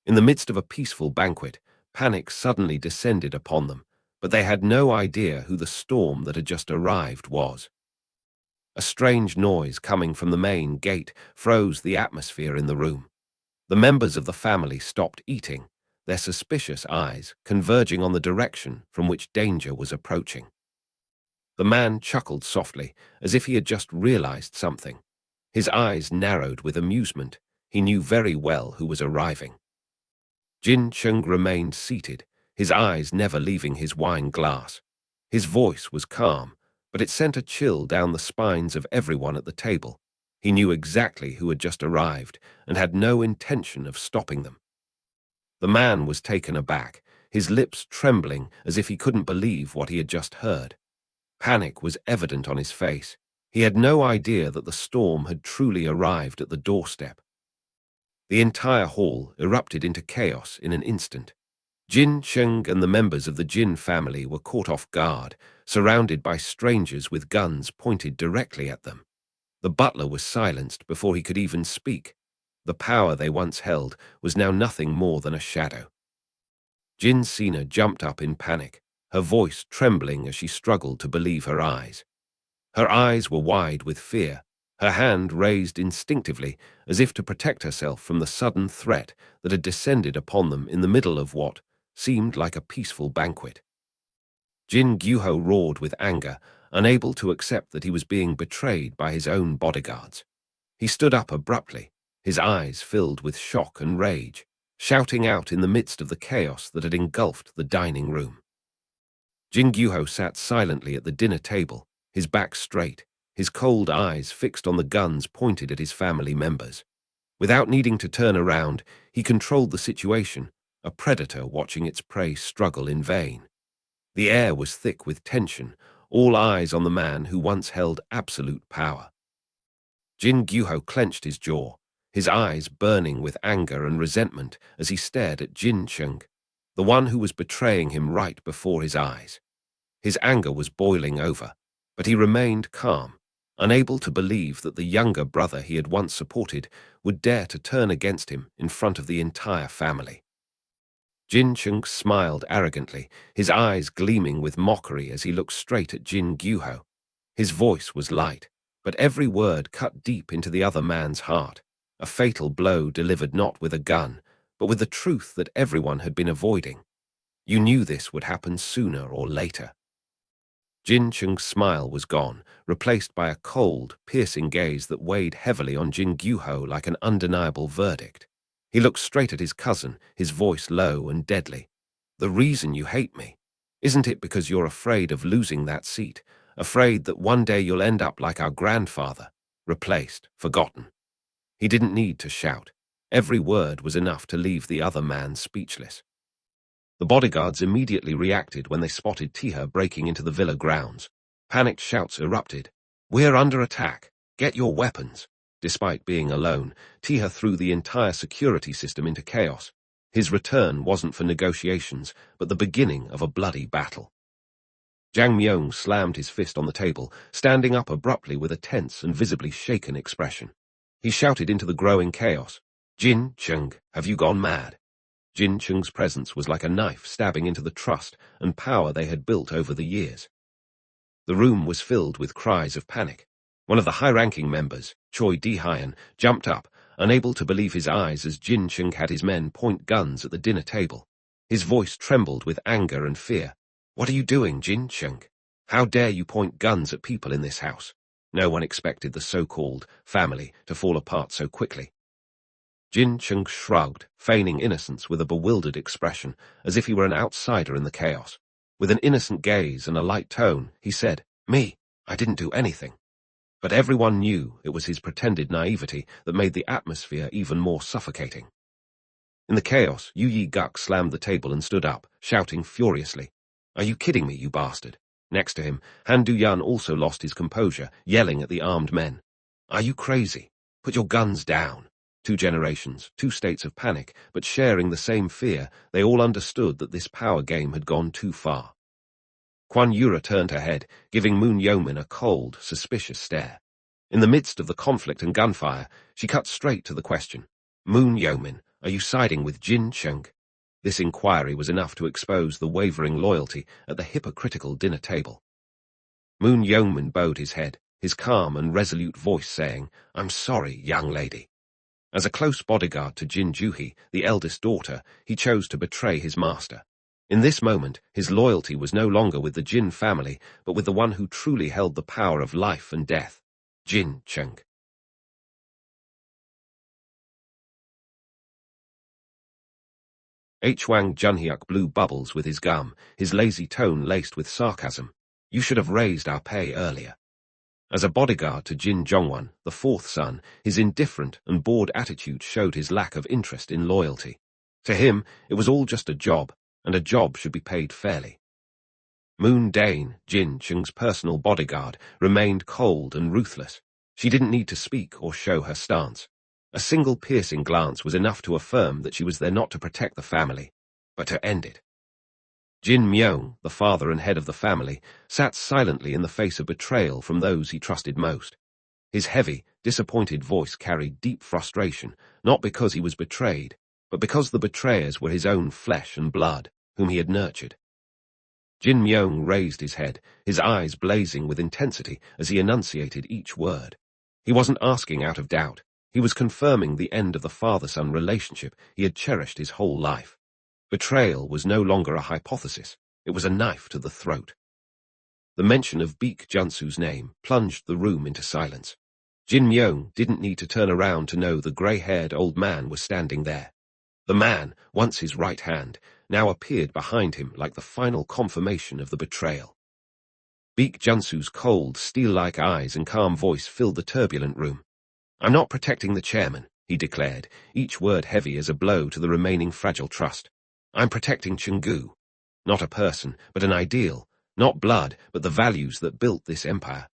In the midst of a peaceful banquet, panic suddenly descended upon them, but they had no idea who the storm that had just arrived was. A strange noise coming from the main gate froze the atmosphere in the room. The members of the family stopped eating, their suspicious eyes converging on the direction from which danger was approaching. The man chuckled softly, as if he had just realized something. His eyes narrowed with amusement. He knew very well who was arriving. Jin Chung remained seated, his eyes never leaving his wine glass. His voice was calm, but it sent a chill down the spines of everyone at the table. He knew exactly who had just arrived and had no intention of stopping them. The man was taken aback, his lips trembling as if he couldn't believe what he had just heard. Panic was evident on his face. He had no idea that the storm had truly arrived at the doorstep. The entire hall erupted into chaos in an instant. Jin Chung and the members of the Jin family were caught off guard, surrounded by strangers with guns pointed directly at them. The butler was silenced before he could even speak. The power they once held was now nothing more than a shadow. Jin Sina jumped up in panic, her voice trembling as she struggled to believe her eyes. Her eyes were wide with fear, her hand raised instinctively as if to protect herself from the sudden threat that had descended upon them in the middle of what seemed like a peaceful banquet. Jin Gyuho roared with anger, unable to accept that he was being betrayed by his own bodyguards. He stood up abruptly, his eyes filled with shock and rage, shouting out in the midst of the chaos that had engulfed the dining room. Jin Gyuho sat silently at the dinner table, his back straight, his cold eyes fixed on the guns pointed at his family members. Without needing to turn around, he controlled the situation, a predator watching its prey struggle in vain. The air was thick with tension, all eyes on the man who once held absolute power. Jin Gyuho clenched his jaw, his eyes burning with anger and resentment as he stared at Jin Chung, the one who was betraying him right before his eyes. His anger was boiling over, but he remained calm, unable to believe that the younger brother he had once supported would dare to turn against him in front of the entire family. Jin Chung smiled arrogantly, his eyes gleaming with mockery as he looked straight at Jin Gyuho. His voice was light, but every word cut deep into the other man's heart, a fatal blow delivered not with a gun, but with the truth that everyone had been avoiding. You knew this would happen sooner or later. Jin Chung's smile was gone, replaced by a cold, piercing gaze that weighed heavily on Jin Gyuho like an undeniable verdict. He looked straight at his cousin, his voice low and deadly. The reason you hate me, isn't it because you're afraid of losing that seat, afraid that one day you'll end up like our grandfather, replaced, forgotten? He didn't need to shout. Every word was enough to leave the other man speechless. The bodyguards immediately reacted when they spotted Taeha breaking into the villa grounds. Panicked shouts erupted. "We're under attack. Get your weapons." Despite being alone, Taeha threw the entire security system into chaos. His return wasn't for negotiations, but the beginning of a bloody battle. Jang Myung slammed his fist on the table, standing up abruptly with a tense and visibly shaken expression. He shouted into the growing chaos, "Jin Chung, have you gone mad?" Jin Chung's presence was like a knife stabbing into the trust and power they had built over the years. The room was filled with cries of panic. One of the high-ranking members, Choi Di-hyun, jumped up, unable to believe his eyes as Jin Chung had his men point guns at the dinner table. His voice trembled with anger and fear. "What are you doing, Jin Chung? How dare you point guns at people in this house?" No one expected the so-called family to fall apart so quickly. Jin Chung shrugged, feigning innocence with a bewildered expression, as if he were an outsider in the chaos. With an innocent gaze and a light tone, he said, "Me. I didn't do anything. But everyone knew it was his pretended naivety that made the atmosphere even more suffocating. In the chaos, Yu Yi-guk slammed the table and stood up, shouting furiously, "Are you kidding me, you bastard?" Next to him, Han Du-yan also lost his composure, yelling at the armed men, "Are you crazy? Put your guns down." 2 generations, 2 states of panic, but sharing the same fear, they all understood that this power game had gone too far. Kwan Yura turned her head, giving Moon Yeomin a cold, suspicious stare. In the midst of the conflict and gunfire, she cut straight to the question. "Moon Yeomin, are you siding with Jin Chung?" This inquiry was enough to expose the wavering loyalty at the hypocritical dinner table. Moon Yeomin bowed his head, his calm and resolute voice saying, "I'm sorry, young lady." As a close bodyguard to Jin Juhi, the eldest daughter, he chose to betray his master. In this moment, his loyalty was no longer with the Jin family, but with the one who truly held the power of life and death, Jin Chung. Haejeong Junhyuk blew bubbles with his gum, his lazy tone laced with sarcasm. "You should have raised our pay earlier." As a bodyguard to Jin Jongwon, the 4th son, his indifferent and bored attitude showed his lack of interest in loyalty. To him, it was all just a job, and a job should be paid fairly. Moon Dane, Jin Chung's personal bodyguard, remained cold and ruthless. She didn't need to speak or show her stance. A single piercing glance was enough to affirm that she was there not to protect the family, but to end it. Jin Myung, the father and head of the family, sat silently in the face of betrayal from those he trusted most. His heavy, disappointed voice carried deep frustration, not because he was betrayed, but because the betrayers were his own flesh and blood, whom he had nurtured. Jin Myung raised his head, his eyes blazing with intensity as he enunciated each word. He wasn't asking out of doubt. He was confirming the end of the father-son relationship he had cherished his whole life. Betrayal was no longer a hypothesis, it was a knife to the throat. The mention of Baek Junsu's name plunged the room into silence. Jin Myung didn't need to turn around to know the grey-haired old man was standing there. The man, once his right hand, now appeared behind him like the final confirmation of the betrayal. Baek Junsu's cold, steel-like eyes and calm voice filled the turbulent room. "I'm not protecting the chairman," he declared, each word heavy as a blow to the remaining fragile trust. "I'm protecting Chungu. Not a person, but an ideal. Not blood, but the values that built this empire."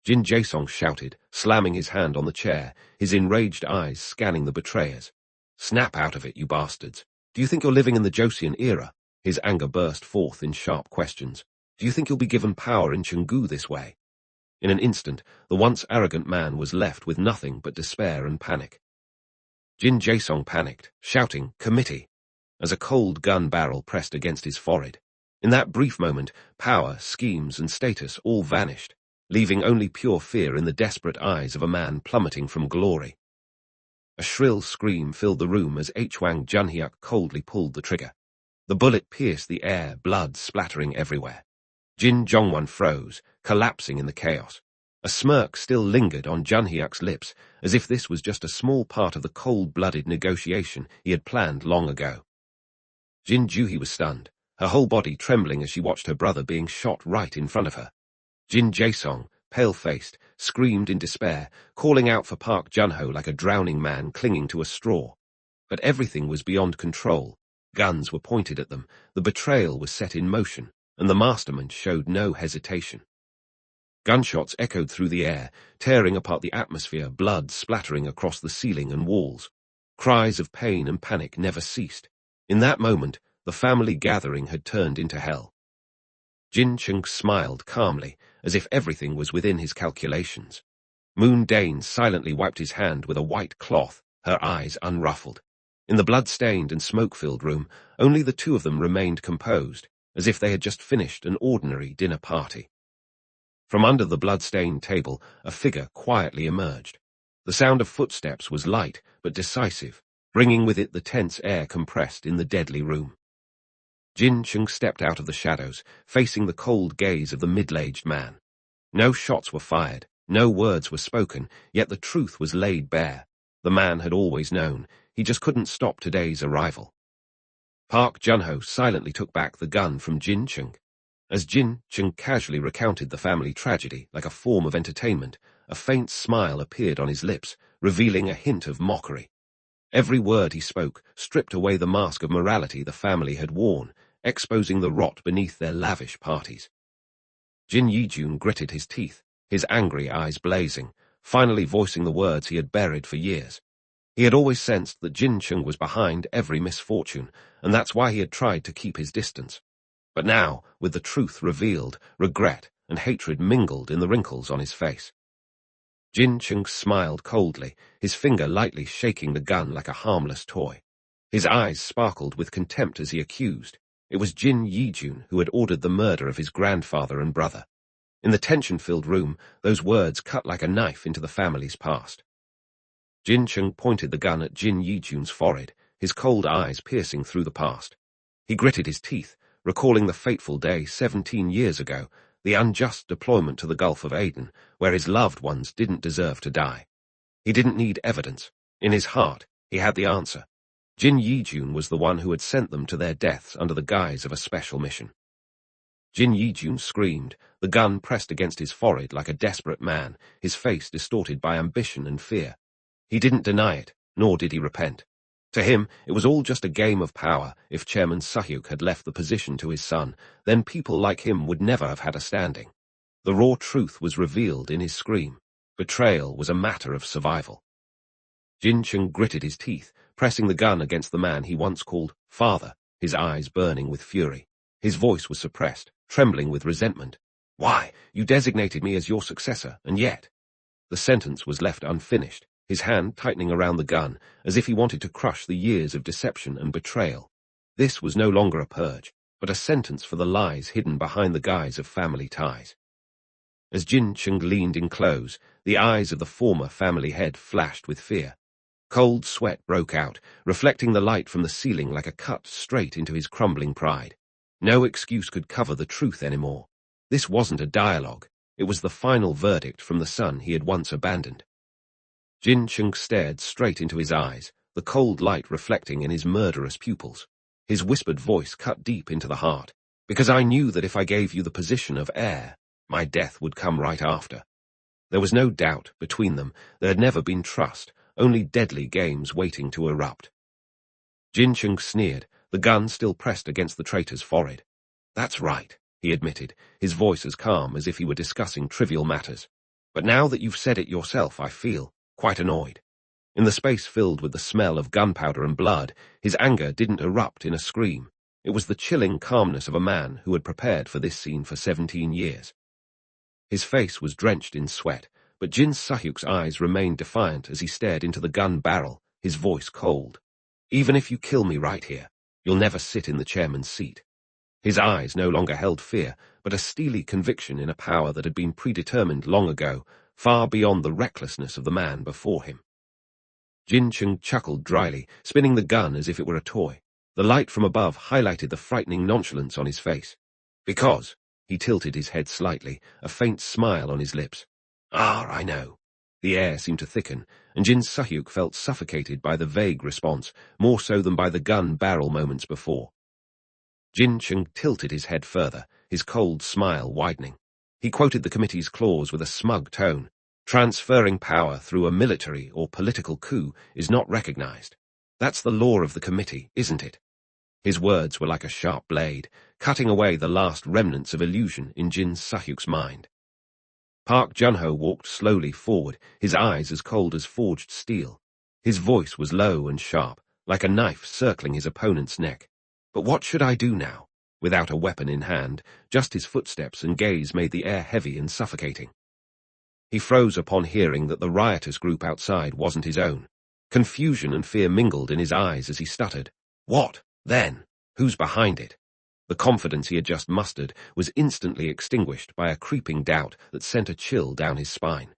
Jin Jae-song shouted, slamming his hand on the chair, his enraged eyes scanning the betrayers. "Snap out of it, you bastards. Do you think you're living in the Joseon era?" His anger burst forth in sharp questions. "Do you think you'll be given power in Chungu this way?" In an instant, the once arrogant man was left with nothing but despair and panic. Jin Jae-song panicked, shouting, "Committee," as a cold gun barrel pressed against his forehead. In that brief moment, power, schemes, and status all vanished, leaving only pure fear in the desperate eyes of a man plummeting from glory. A shrill scream filled the room as Haejeong Junhyuk coldly pulled the trigger. The bullet pierced the air, blood splattering everywhere. Jin Jongwon froze, collapsing in the chaos. A smirk still lingered on Junhyuk's lips, as if this was just a small part of the cold-blooded negotiation he had planned long ago. Jin Juhi was stunned, her whole body trembling as she watched her brother being shot right in front of her. Jin Jae-song, pale-faced, screamed in despair, calling out for Park Jun-ho like a drowning man clinging to a straw. But everything was beyond control. Guns were pointed at them, the betrayal was set in motion, and the mastermind showed no hesitation. Gunshots echoed through the air, tearing apart the atmosphere, blood splattering across the ceiling and walls. Cries of pain and panic never ceased. In that moment, the family gathering had turned into hell. Jin Chung smiled calmly, as if everything was within his calculations. Moon Dane silently wiped his hand with a white cloth, her eyes unruffled. In the blood-stained and smoke-filled room, only the two of them remained composed, as if they had just finished an ordinary dinner party. From under the blood-stained table, a figure quietly emerged. The sound of footsteps was light but decisive, bringing with it the tense air compressed in the deadly room. Jin Chung stepped out of the shadows, facing the cold gaze of the middle-aged man. No shots were fired, no words were spoken, yet the truth was laid bare. The man had always known, he just couldn't stop today's arrival. Park Jun-ho silently took back the gun from Jin Chung. As Jin Chung casually recounted the family tragedy like a form of entertainment, a faint smile appeared on his lips, revealing a hint of mockery. Every word he spoke stripped away the mask of morality the family had worn, exposing the rot beneath their lavish parties. Jin Yijun gritted his teeth, his angry eyes blazing, finally voicing the words he had buried for years. He had always sensed that Jin Chung was behind every misfortune, and that's why he had tried to keep his distance. But now, with the truth revealed, regret and hatred mingled in the wrinkles on his face. Jin Chung smiled coldly, his finger lightly shaking the gun like a harmless toy. His eyes sparkled with contempt as he accused. It was Jin Yijun who had ordered the murder of his grandfather and brother. In the tension-filled room, those words cut like a knife into the family's past. Jin Chung pointed the gun at Jin Yijun's forehead, his cold eyes piercing through the past. He gritted his teeth, recalling the fateful day 17 years ago, the unjust deployment to the Gulf of Aden, where his loved ones didn't deserve to die. He didn't need evidence. In his heart, he had the answer. Jin Yijun was the one who had sent them to their deaths under the guise of a special mission. Jin Yijun screamed, the gun pressed against his forehead like a desperate man, his face distorted by ambition and fear. He didn't deny it, nor did he repent. To him, it was all just a game of power. If Chairman Sunyeok had left the position to his son, then people like him would never have had a standing. The raw truth was revealed in his scream. Betrayal was a matter of survival. Jin Chung gritted his teeth, pressing the gun against the man he once called father, his eyes burning with fury. His voice was suppressed, trembling with resentment. "Why, you designated me as your successor, and yet—" The sentence was left unfinished, his hand tightening around the gun, as if he wanted to crush the years of deception and betrayal. This was no longer a purge, but a sentence for the lies hidden behind the guise of family ties. As Jin Chung leaned in close, the eyes of the former family head flashed with fear. Cold sweat broke out, reflecting the light from the ceiling like a cut straight into his crumbling pride. No excuse could cover the truth anymore. This wasn't a dialogue. It was the final verdict from the son he had once abandoned. Jin Chung stared straight into his eyes, the cold light reflecting in his murderous pupils. His whispered voice cut deep into the heart. "Because I knew that if I gave you the position of heir, my death would come right after." There was no doubt between them. There had never been trust, only deadly games waiting to erupt. Jin Chung sneered, the gun still pressed against the traitor's forehead. "That's right," he admitted, his voice as calm as if he were discussing trivial matters. "But now that you've said it yourself, I feel quite annoyed." In the space filled with the smell of gunpowder and blood, his anger didn't erupt in a scream. It was the chilling calmness of a man who had prepared for this scene for 17 years. His face was drenched in sweat, but Jin Sunyeok's eyes remained defiant as he stared into the gun barrel, his voice cold. "Even if you kill me right here, you'll never sit in the chairman's seat." His eyes no longer held fear, but a steely conviction in a power that had been predetermined long ago, far beyond the recklessness of the man before him. Jin Chung chuckled dryly, spinning the gun as if it were a toy. The light from above highlighted the frightening nonchalance on his face. "Because," he tilted his head slightly, a faint smile on his lips. "Ah, I know." The air seemed to thicken, and Jin Sunyeok felt suffocated by the vague response, more so than by the gun barrel moments before. Jin Chung tilted his head further, his cold smile widening. He quoted the committee's clause with a smug tone. "Transferring power through a military or political coup is not recognized. That's the law of the committee, isn't it?" His words were like a sharp blade, cutting away the last remnants of illusion in Jin Sunyeok's mind. Park Junho walked slowly forward, his eyes as cold as forged steel. His voice was low and sharp, like a knife circling his opponent's neck. "But what should I do now?" Without a weapon in hand, just his footsteps and gaze made the air heavy and suffocating. He froze upon hearing that the riotous group outside wasn't his own. Confusion and fear mingled in his eyes as he stuttered. "What, then? Who's behind it?" The confidence he had just mustered was instantly extinguished by a creeping doubt that sent a chill down his spine.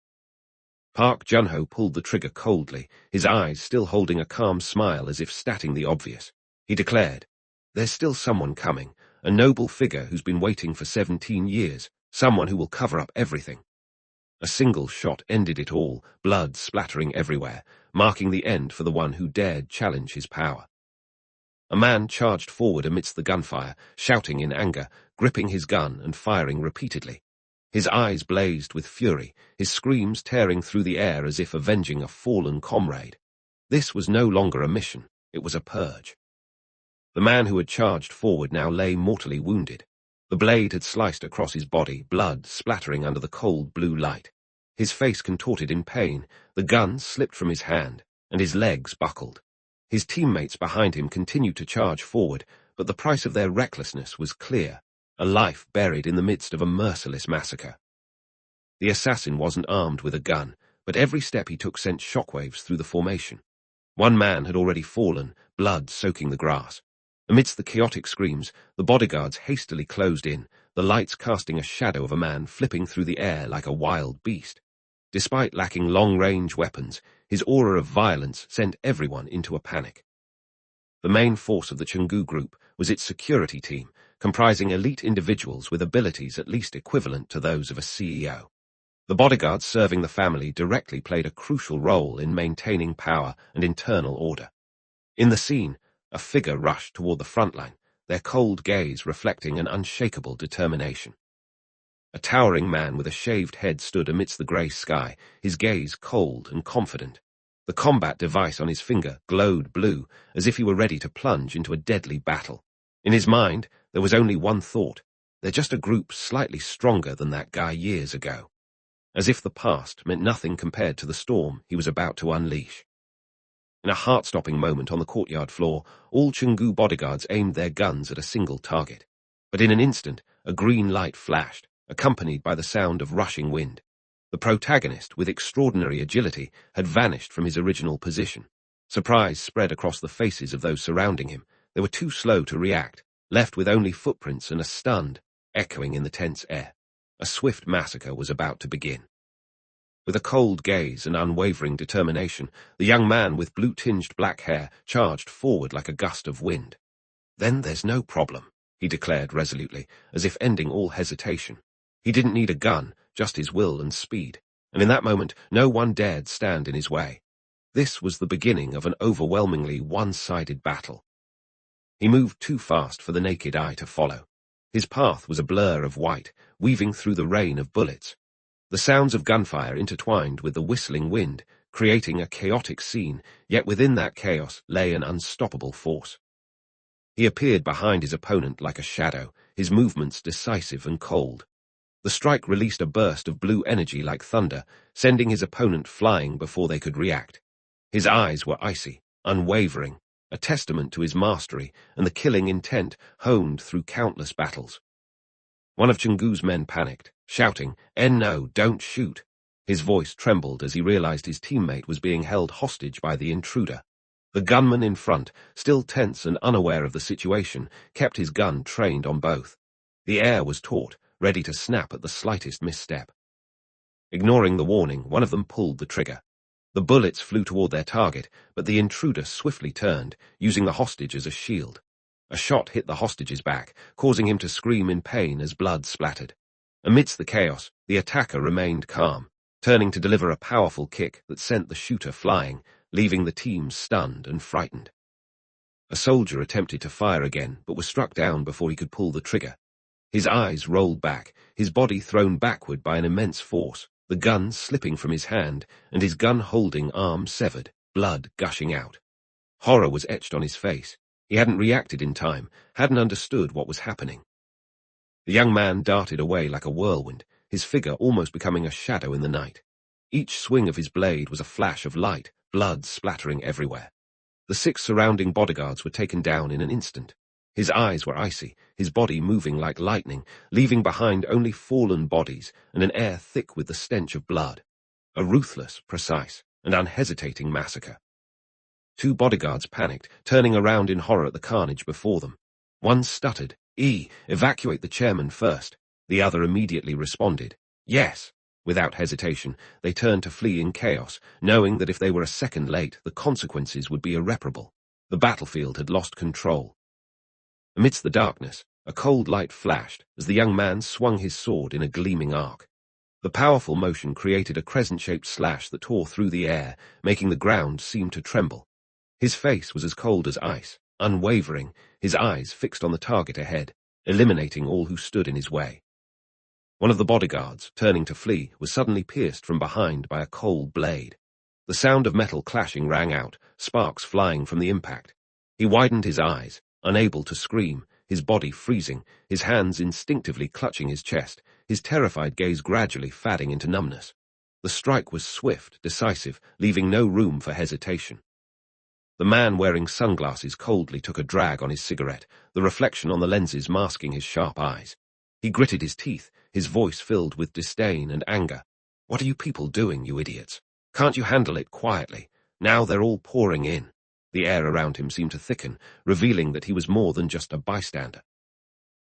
Park Junho pulled the trigger coldly, his eyes still holding a calm smile as if stating the obvious. He declared, "There's still someone coming, a noble figure who's been waiting for 17 years, someone who will cover up everything." A single shot ended it all, blood splattering everywhere, marking the end for the one who dared challenge his power. A man charged forward amidst the gunfire, shouting in anger, gripping his gun and firing repeatedly. His eyes blazed with fury, his screams tearing through the air as if avenging a fallen comrade. This was no longer a mission, it was a purge. The man who had charged forward now lay mortally wounded. The blade had sliced across his body, blood splattering under the cold blue light. His face contorted in pain, the gun slipped from his hand, and his legs buckled. His teammates behind him continued to charge forward, but the price of their recklessness was clear, a life buried in the midst of a merciless massacre. The assassin wasn't armed with a gun, but every step he took sent shockwaves through the formation. One man had already fallen, blood soaking the grass. Amidst the chaotic screams, the bodyguards hastily closed in, the lights casting a shadow of a man flipping through the air like a wild beast. Despite lacking long-range weapons, his aura of violence sent everyone into a panic. The main force of the Chungu group was its security team, comprising elite individuals with abilities at least equivalent to those of a CEO. The bodyguards serving the family directly played a crucial role in maintaining power and internal order. In the scene, a figure rushed toward the front line, their cold gaze reflecting an unshakable determination. A towering man with a shaved head stood amidst the grey sky, his gaze cold and confident. The combat device on his finger glowed blue, as if he were ready to plunge into a deadly battle. In his mind, there was only one thought: they're just a group slightly stronger than that guy years ago. As if the past meant nothing compared to the storm he was about to unleash. In a heart-stopping moment on the courtyard floor, all Chungu bodyguards aimed their guns at a single target. But in an instant, a green light flashed, accompanied by the sound of rushing wind. The protagonist, with extraordinary agility, had vanished from his original position. Surprise spread across the faces of those surrounding him. They were too slow to react, left with only footprints and a stunned, echoing in the tense air. A swift massacre was about to begin. With a cold gaze and unwavering determination, the young man with blue-tinged black hair charged forward like a gust of wind. "Then there's no problem," he declared resolutely, as if ending all hesitation. He didn't need a gun, just his will and speed, and in that moment no one dared stand in his way. This was the beginning of an overwhelmingly one-sided battle. He moved too fast for the naked eye to follow. His path was a blur of white, weaving through the rain of bullets. The sounds of gunfire intertwined with the whistling wind, creating a chaotic scene, yet within that chaos lay an unstoppable force. He appeared behind his opponent like a shadow, his movements decisive and cold. The strike released a burst of blue energy like thunder, sending his opponent flying before they could react. His eyes were icy, unwavering, a testament to his mastery and the killing intent honed through countless battles. One of Chungu's men panicked, shouting, "No, don't shoot!" His voice trembled as he realized his teammate was being held hostage by the intruder. The gunman in front, still tense and unaware of the situation, kept his gun trained on both. The air was taut, ready to snap at the slightest misstep. Ignoring the warning, one of them pulled the trigger. The bullets flew toward their target, but the intruder swiftly turned, using the hostage as a shield. A shot hit the hostage's back, causing him to scream in pain as blood splattered. Amidst the chaos, the attacker remained calm, turning to deliver a powerful kick that sent the shooter flying, leaving the team stunned and frightened. A soldier attempted to fire again, but was struck down before he could pull the trigger. His eyes rolled back, his body thrown backward by an immense force, the gun slipping from his hand, and his gun-holding arm severed, blood gushing out. Horror was etched on his face. He hadn't reacted in time, hadn't understood what was happening. The young man darted away like a whirlwind, his figure almost becoming a shadow in the night. Each swing of his blade was a flash of light, blood splattering everywhere. The 6 surrounding bodyguards were taken down in an instant. His eyes were icy, his body moving like lightning, leaving behind only fallen bodies and an air thick with the stench of blood. A ruthless, precise, and unhesitating massacre. 2 bodyguards panicked, turning around in horror at the carnage before them. One stuttered, "Evacuate the chairman first." The other immediately responded, "Yes." Without hesitation, they turned to flee in chaos, knowing that if they were a second late, the consequences would be irreparable. The battlefield had lost control. Amidst the darkness, a cold light flashed as the young man swung his sword in a gleaming arc. The powerful motion created a crescent-shaped slash that tore through the air, making the ground seem to tremble. His face was as cold as ice, unwavering, his eyes fixed on the target ahead. eliminating all who stood in his way. One of the bodyguards, turning to flee, was suddenly pierced from behind by a cold blade. The sound of metal clashing rang out, sparks flying from the impact. He widened his eyes, unable to scream, his body freezing, his hands instinctively clutching his chest, his terrified gaze gradually fading into numbness. The strike was swift, decisive, leaving no room for hesitation. The man wearing sunglasses coldly took a drag on his cigarette, the reflection on the lenses masking his sharp eyes. He gritted his teeth, his voice filled with disdain and anger. "What are you people doing, you idiots? Can't you handle it quietly? Now they're all pouring in." The air around him seemed to thicken, revealing that he was more than just a bystander.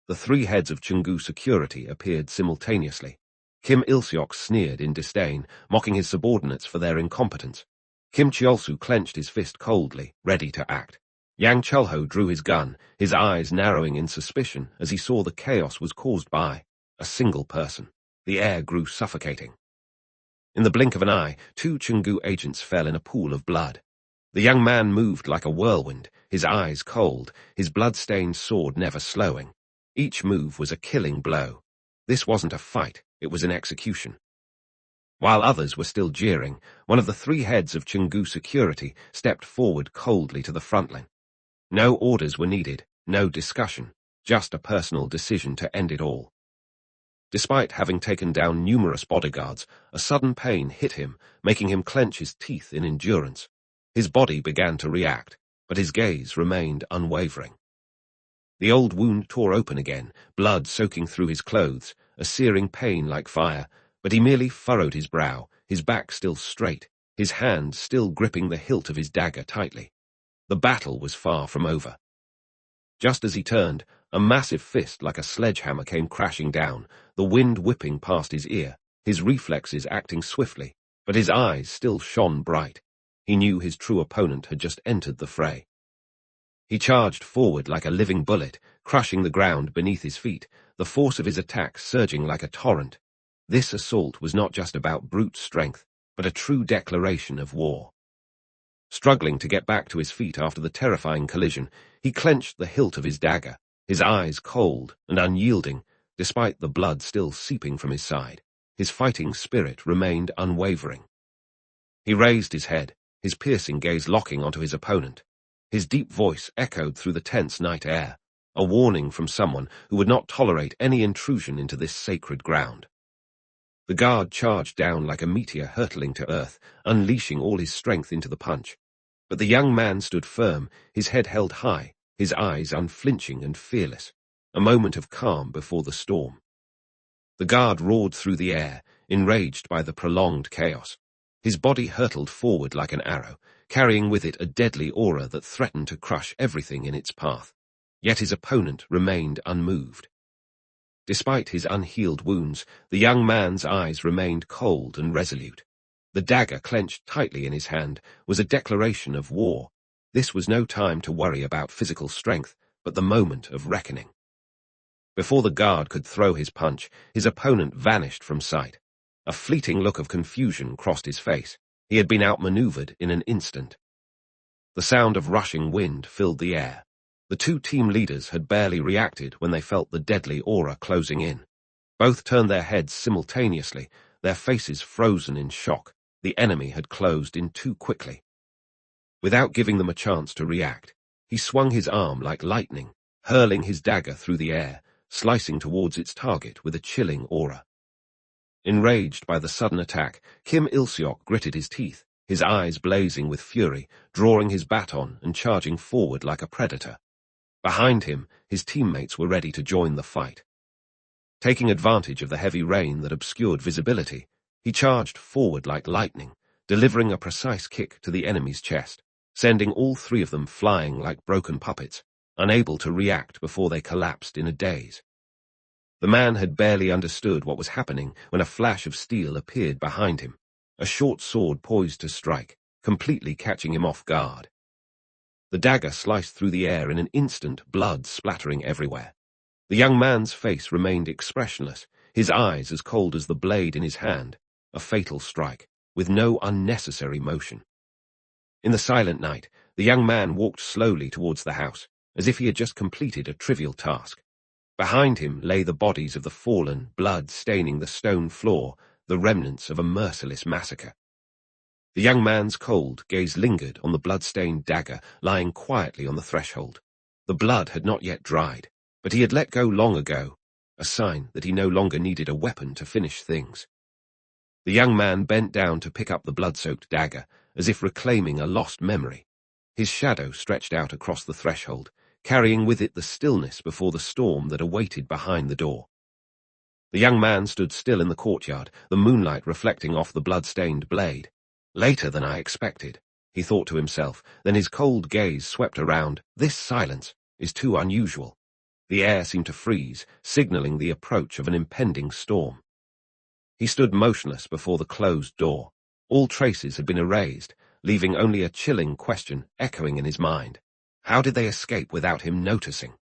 The three heads of Chunggu security appeared simultaneously. Kim Il-seok sneered in disdain, mocking his subordinates for their incompetence. Kim Cheolsu clenched his fist coldly, ready to act. Yang Chulho drew his gun, his eyes narrowing in suspicion as he saw the chaos was caused by a single person. The air grew suffocating. In the blink of an eye, 2 Chunggu agents fell in a pool of blood. The young man moved like a whirlwind, his eyes cold, his blood-stained sword never slowing. Each move was a killing blow. This wasn't a fight, it was an execution. While others were still jeering, one of the 3 heads of Chunggu security stepped forward coldly to the front line. No orders were needed, no discussion, just a personal decision to end it all. Despite having taken down numerous bodyguards, a sudden pain hit him, making him clench his teeth in endurance. His body began to react, but his gaze remained unwavering. The old wound tore open again, blood soaking through his clothes, a searing pain like fire, but he merely furrowed his brow, his back still straight, his hand still gripping the hilt of his dagger tightly. The battle was far from over. Just as he turned, a massive fist like a sledgehammer came crashing down, the wind whipping past his ear, his reflexes acting swiftly, but his eyes still shone bright. He knew his true opponent had just entered the fray. He charged forward like a living bullet, crushing the ground beneath his feet, the force of his attack surging like a torrent. This assault was not just about brute strength, but a true declaration of war. Struggling to get back to his feet after the terrifying collision, he clenched the hilt of his dagger, his eyes cold and unyielding, despite the blood still seeping from his side. His fighting spirit remained unwavering. He raised his head, his piercing gaze locking onto his opponent. His deep voice echoed through the tense night air, a warning from someone who would not tolerate any intrusion into this sacred ground. The guard charged down like a meteor hurtling to earth, unleashing all his strength into the punch. But the young man stood firm, his head held high, his eyes unflinching and fearless, a moment of calm before the storm. The guard roared through the air, enraged by the prolonged chaos. His body hurtled forward like an arrow, carrying with it a deadly aura that threatened to crush everything in its path. Yet his opponent remained unmoved. Despite his unhealed wounds, the young man's eyes remained cold and resolute. The dagger clenched tightly in his hand was a declaration of war. This was no time to worry about physical strength, but the moment of reckoning. Before the guard could throw his punch, his opponent vanished from sight. A fleeting look of confusion crossed his face. He had been outmaneuvered in an instant. The sound of rushing wind filled the air. The 2 team leaders had barely reacted when they felt the deadly aura closing in. Both turned their heads simultaneously, their faces frozen in shock. The enemy had closed in too quickly. Without giving them a chance to react, he swung his arm like lightning, hurling his dagger through the air, slicing towards its target with a chilling aura. Enraged by the sudden attack, Kim Il-seok gritted his teeth, his eyes blazing with fury, drawing his baton and charging forward like a predator. Behind him, his teammates were ready to join the fight. Taking advantage of the heavy rain that obscured visibility, he charged forward like lightning, delivering a precise kick to the enemy's chest, sending all 3 of them flying like broken puppets, unable to react before they collapsed in a daze. The man had barely understood what was happening when a flash of steel appeared behind him, a short sword poised to strike, completely catching him off guard. The dagger sliced through the air in an instant, blood splattering everywhere. The young man's face remained expressionless, his eyes as cold as the blade in his hand, a fatal strike, with no unnecessary motion. In the silent night, the young man walked slowly towards the house, as if he had just completed a trivial task. Behind him lay the bodies of the fallen, blood staining the stone floor, the remnants of a merciless massacre. The young man's cold gaze lingered on the blood-stained dagger lying quietly on the threshold. The blood had not yet dried, but he had let go long ago, a sign that he no longer needed a weapon to finish things. The young man bent down to pick up the blood-soaked dagger, as if reclaiming a lost memory. His shadow stretched out across the threshold, carrying with it the stillness before the storm that awaited behind the door. The young man stood still in the courtyard, the moonlight reflecting off the blood-stained blade. Later than I expected, he thought to himself, then his cold gaze swept around. This silence is too unusual. The air seemed to freeze, signaling the approach of an impending storm. He stood motionless before the closed door. All traces had been erased, leaving only a chilling question echoing in his mind. How did they escape without him noticing?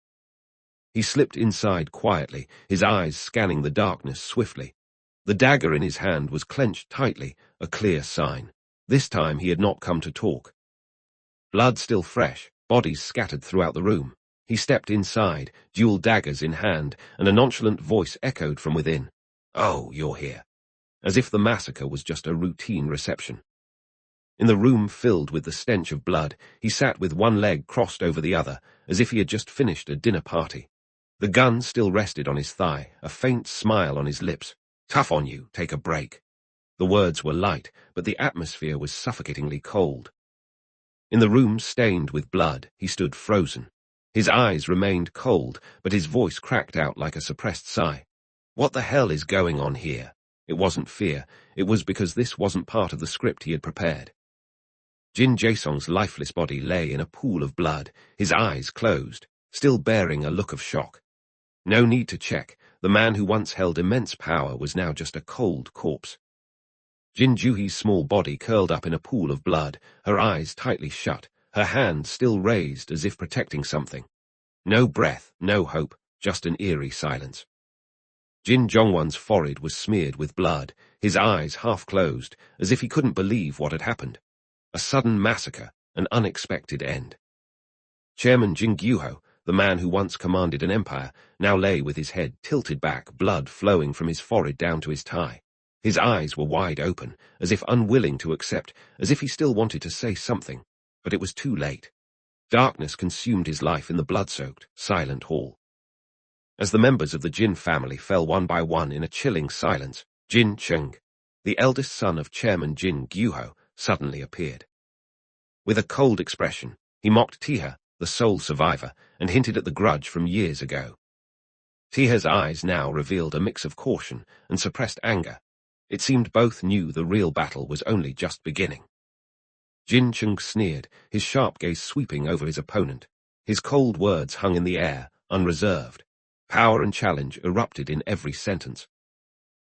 He slipped inside quietly, his eyes scanning the darkness swiftly. The dagger in his hand was clenched tightly, a clear sign. This time he had not come to talk. Blood still fresh, bodies scattered throughout the room. He stepped inside, dual daggers in hand, and a nonchalant voice echoed from within. "Oh, you're here." As if the massacre was just a routine reception. In the room filled with the stench of blood, he sat with one leg crossed over the other, as if he had just finished a dinner party. The gun still rested on his thigh, a faint smile on his lips. "Tough on you, take a break." The words were light, but the atmosphere was suffocatingly cold. In the room stained with blood, he stood frozen. His eyes remained cold, but his voice cracked out like a suppressed sigh. What the hell is going on here? It wasn't fear, it was because this wasn't part of the script he had prepared. Jin Jae-sung's lifeless body lay in a pool of blood, his eyes closed, still bearing a look of shock. No need to check, the man who once held immense power was now just a cold corpse. Jin Juhi's small body curled up in a pool of blood, her eyes tightly shut, her hand still raised as if protecting something. No breath, no hope, just an eerie silence. Jin Jongwon's forehead was smeared with blood, his eyes half closed, as if he couldn't believe what had happened. A sudden massacre, an unexpected end. Chairman Jin Gyuho, the man who once commanded an empire, now lay with his head tilted back, blood flowing from his forehead down to his tie. His eyes were wide open, as if unwilling to accept, as if he still wanted to say something, but it was too late. Darkness consumed his life in the blood-soaked, silent hall. As the members of the Jin family fell one by one in a chilling silence, Jin Chung, the eldest son of Chairman Jin Gyuho, suddenly appeared. With a cold expression, he mocked Taeha, the sole survivor, and hinted at the grudge from years ago. Taeha's eyes now revealed a mix of caution and suppressed anger. It seemed both knew the real battle was only just beginning. Jin Chung sneered, his sharp gaze sweeping over his opponent. His cold words hung in the air, unreserved. Power and challenge erupted in every sentence.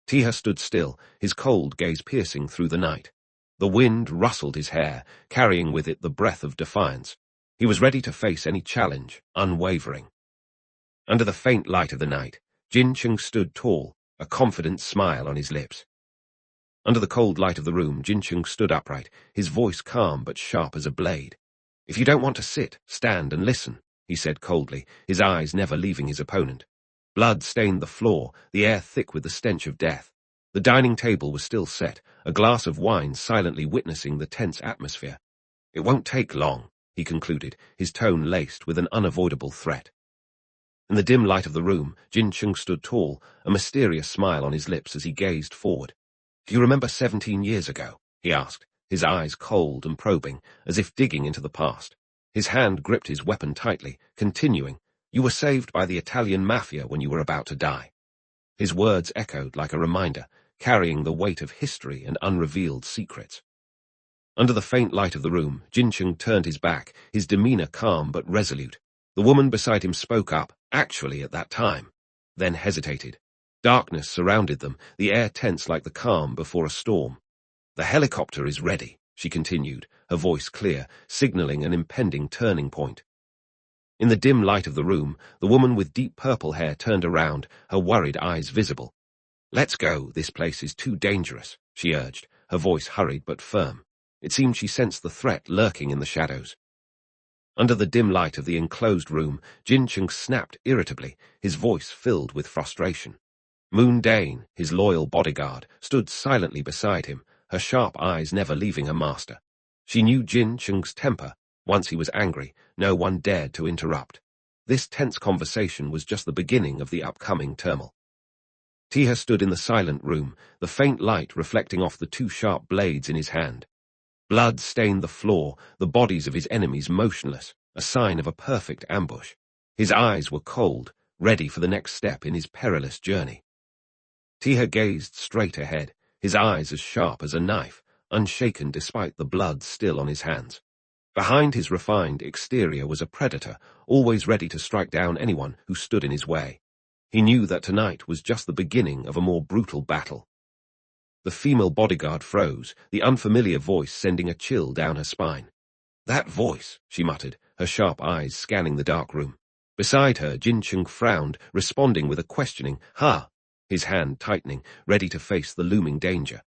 Taeha stood still, his cold gaze piercing through the night. The wind rustled his hair, carrying with it the breath of defiance. He was ready to face any challenge, unwavering. Under the faint light of the night, Jin Chung stood tall, a confident smile on his lips. Under the cold light of the room, Jin Chung stood upright, his voice calm but sharp as a blade. "If you don't want to sit, stand and listen," he said coldly, his eyes never leaving his opponent. Blood stained the floor, the air thick with the stench of death. The dining table was still set, a glass of wine silently witnessing the tense atmosphere. "It won't take long," he concluded, his tone laced with an unavoidable threat. In the dim light of the room, Jin Chung stood tall, a mysterious smile on his lips as he gazed forward. "Do you remember 17 years ago?" he asked, his eyes cold and probing, as if digging into the past. His hand gripped his weapon tightly, continuing, "You were saved by the Italian mafia when you were about to die." His words echoed like a reminder, carrying the weight of history and unrevealed secrets. Under the faint light of the room, Jin Chung turned his back, his demeanor calm but resolute. The woman beside him spoke up, actually at that time, then hesitated. Darkness surrounded them, the air tense like the calm before a storm. "The helicopter is ready," she continued, her voice clear, signaling an impending turning point. In the dim light of the room, the woman with deep purple hair turned around, her worried eyes visible. "Let's go, this place is too dangerous," she urged, her voice hurried but firm. It seemed she sensed the threat lurking in the shadows. Under the dim light of the enclosed room, Jin Chung snapped irritably, his voice filled with frustration. Moon Dane, his loyal bodyguard, stood silently beside him, her sharp eyes never leaving her master. She knew Jin Chung's temper. Once he was angry, no one dared to interrupt. This tense conversation was just the beginning of the upcoming turmoil. Taeha stood in the silent room, the faint light reflecting off the two sharp blades in his hand. Blood stained the floor, the bodies of his enemies motionless, a sign of a perfect ambush. His eyes were cold, ready for the next step in his perilous journey. Taeha gazed straight ahead, his eyes as sharp as a knife, unshaken despite the blood still on his hands. Behind his refined exterior was a predator, always ready to strike down anyone who stood in his way. He knew that tonight was just the beginning of a more brutal battle. The female bodyguard froze, the unfamiliar voice sending a chill down her spine. "That voice," she muttered, her sharp eyes scanning the dark room. Beside her, Jin Chung frowned, responding with a questioning, "Ha!" his hand tightening, ready to face the looming danger.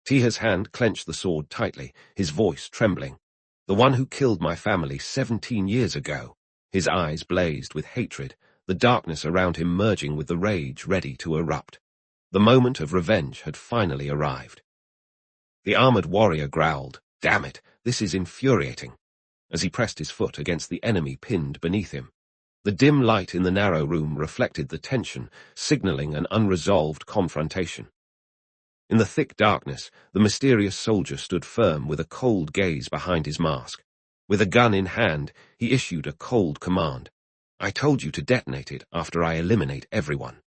Taeha's hand clenched the sword tightly, his voice trembling. "The one who killed my family 17 years ago." His eyes blazed with hatred, the darkness around him merging with the rage ready to erupt. The moment of revenge had finally arrived. The armored warrior growled, "Damn it, this is infuriating," as he pressed his foot against the enemy pinned beneath him. The dim light in the narrow room reflected the tension, signaling an unresolved confrontation. In the thick darkness, the mysterious soldier stood firm with a cold gaze behind his mask. With a gun in hand, he issued a cold command. "I told you to detonate it after I eliminate everyone."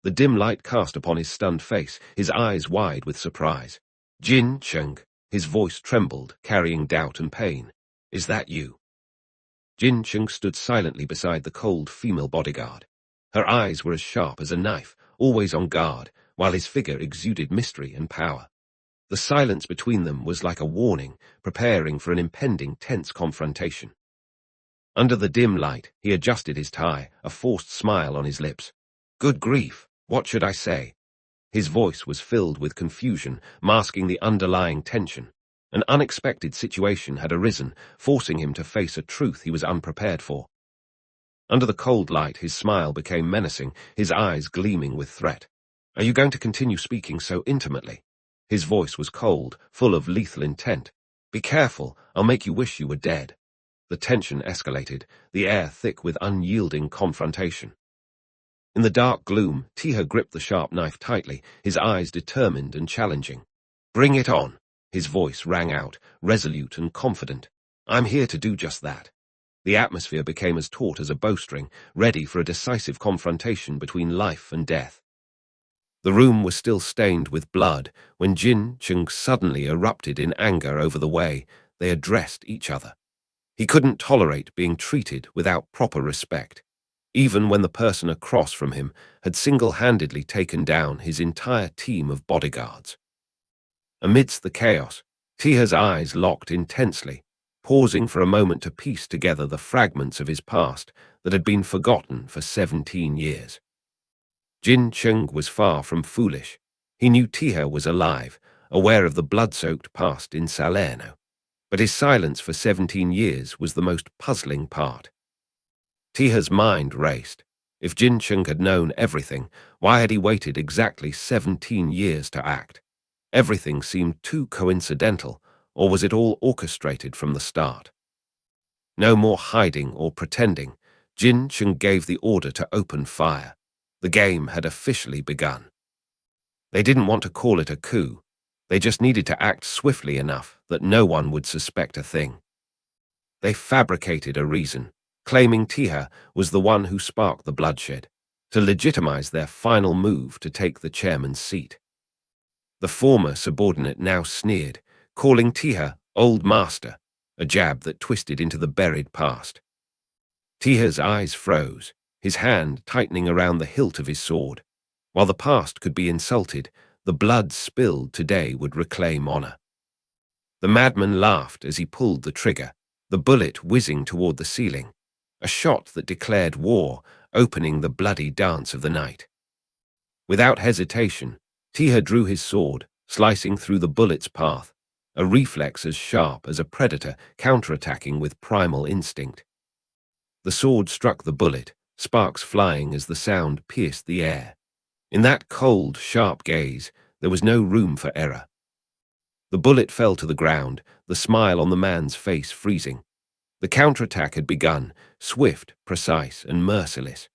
The dim light cast upon his stunned face, his eyes wide with surprise. "Jin Chung," his voice trembled, carrying doubt and pain. "Is that you?" Jin Chung stood silently beside the cold female bodyguard. Her eyes were as sharp as a knife, always on guard, while his figure exuded mystery and power. The silence between them was like a warning, preparing for an impending tense confrontation. Under the dim light, he adjusted his tie, a forced smile on his lips. "Good grief, what should I say?" His voice was filled with confusion, masking the underlying tension. An unexpected situation had arisen, forcing him to face a truth he was unprepared for. Under the cold light, his smile became menacing, his eyes gleaming with threat. "Are you going to continue speaking so intimately?" His voice was cold, full of lethal intent. "Be careful, I'll make you wish you were dead." The tension escalated, the air thick with unyielding confrontation. In the dark gloom, Taeha gripped the sharp knife tightly, his eyes determined and challenging. "Bring it on," his voice rang out, resolute and confident. "I'm here to do just that." The atmosphere became as taut as a bowstring, ready for a decisive confrontation between life and death. The room was still stained with blood when Jin Chung suddenly erupted in anger over the way they addressed each other. He couldn't tolerate being treated without proper respect, even when the person across from him had single-handedly taken down his entire team of bodyguards. Amidst the chaos, Taeha's eyes locked intensely, pausing for a moment to piece together the fragments of his past that had been forgotten for 17 years. Jin Chung was far from foolish. He knew Taeha was alive, aware of the blood-soaked past in Salerno. But his silence for 17 years was the most puzzling part. Taeha's mind raced. If Jin Chung had known everything, why had he waited exactly 17 years to act? Everything seemed too coincidental, or was it all orchestrated from the start? No more hiding or pretending. Jin Chung gave the order to open fire. The game had officially begun. They didn't want to call it a coup. They just needed to act swiftly enough that no one would suspect a thing. They fabricated a reason, claiming Taeha was the one who sparked the bloodshed, to legitimize their final move to take the chairman's seat. The former subordinate now sneered, calling Taeha Old Master, a jab that twisted into the buried past. Taeha's eyes froze, his hand tightening around the hilt of his sword. While the past could be insulted, the blood spilled today would reclaim honor. The madman laughed as he pulled the trigger, the bullet whizzing toward the ceiling, a shot that declared war, opening the bloody dance of the night. Without hesitation, Taeha drew his sword, slicing through the bullet's path. a reflex as sharp as a predator counterattacking with primal instinct. The sword struck the bullet, sparks flying as the sound pierced the air. In that cold, sharp gaze, there was no room for error. The bullet fell to the ground, the smile on the man's face freezing. The counterattack had begun, swift, precise, and merciless.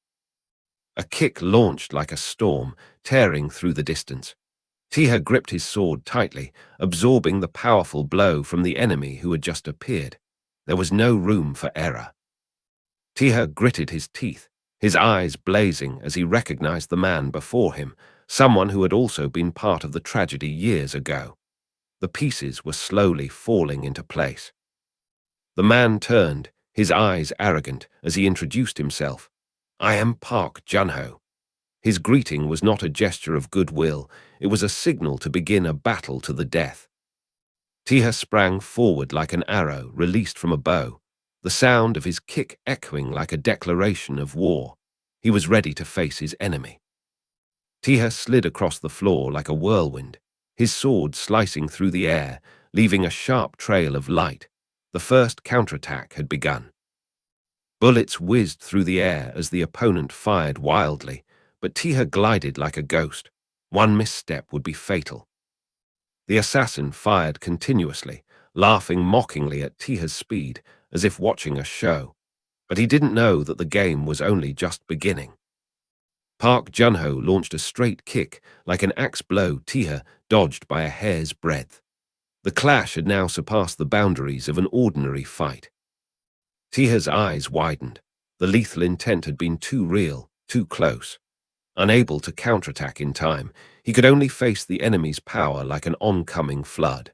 A kick launched like a storm, tearing through the distance. Taeha gripped his sword tightly, absorbing the powerful blow from the enemy who had just appeared. There was no room for error. Taeha gritted his teeth, his eyes blazing as he recognized the man before him, someone who had also been part of the tragedy years ago. The pieces were slowly falling into place. The man turned, his eyes arrogant, as he introduced himself. "I am Park Junho." His greeting was not a gesture of goodwill, it was a signal to begin a battle to the death. Taeha sprang forward like an arrow released from a bow, the sound of his kick echoing like a declaration of war. He was ready to face his enemy. Taeha slid across the floor like a whirlwind, his sword slicing through the air, leaving a sharp trail of light. The first counterattack had begun. Bullets whizzed through the air as the opponent fired wildly, but Taeha glided like a ghost. One misstep would be fatal. The assassin fired continuously, laughing mockingly at Taeha's speed, as if watching a show. But he didn't know that the game was only just beginning. Park Junho launched a straight kick, like an axe blow Taeha dodged by a hair's breadth. The clash had now surpassed the boundaries of an ordinary fight. Taeha's eyes widened. The lethal intent had been too real, too close. Unable to counterattack in time, he could only face the enemy's power like an oncoming flood.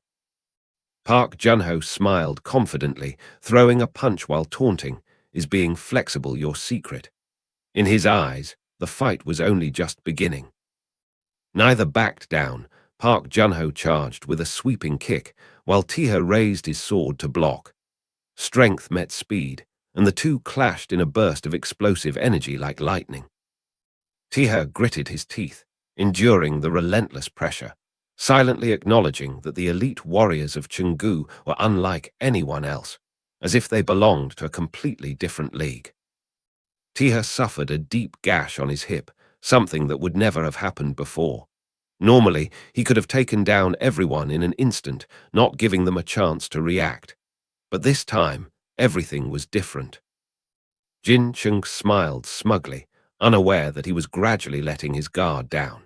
Park Junho smiled confidently, throwing a punch while taunting. "Is being flexible your secret?" In his eyes, the fight was only just beginning. Neither backed down. Park Junho charged with a sweeping kick, while Taeha raised his sword to block. Strength met speed, and the two clashed in a burst of explosive energy like lightning. Taeha gritted his teeth, enduring the relentless pressure, silently acknowledging that the elite warriors of Chenggu were unlike anyone else, as if they belonged to a completely different league. Taeha suffered a deep gash on his hip, something that would never have happened before. Normally, he could have taken down everyone in an instant, not giving them a chance to react. But this time, everything was different. Jin Chung smiled smugly, unaware that he was gradually letting his guard down.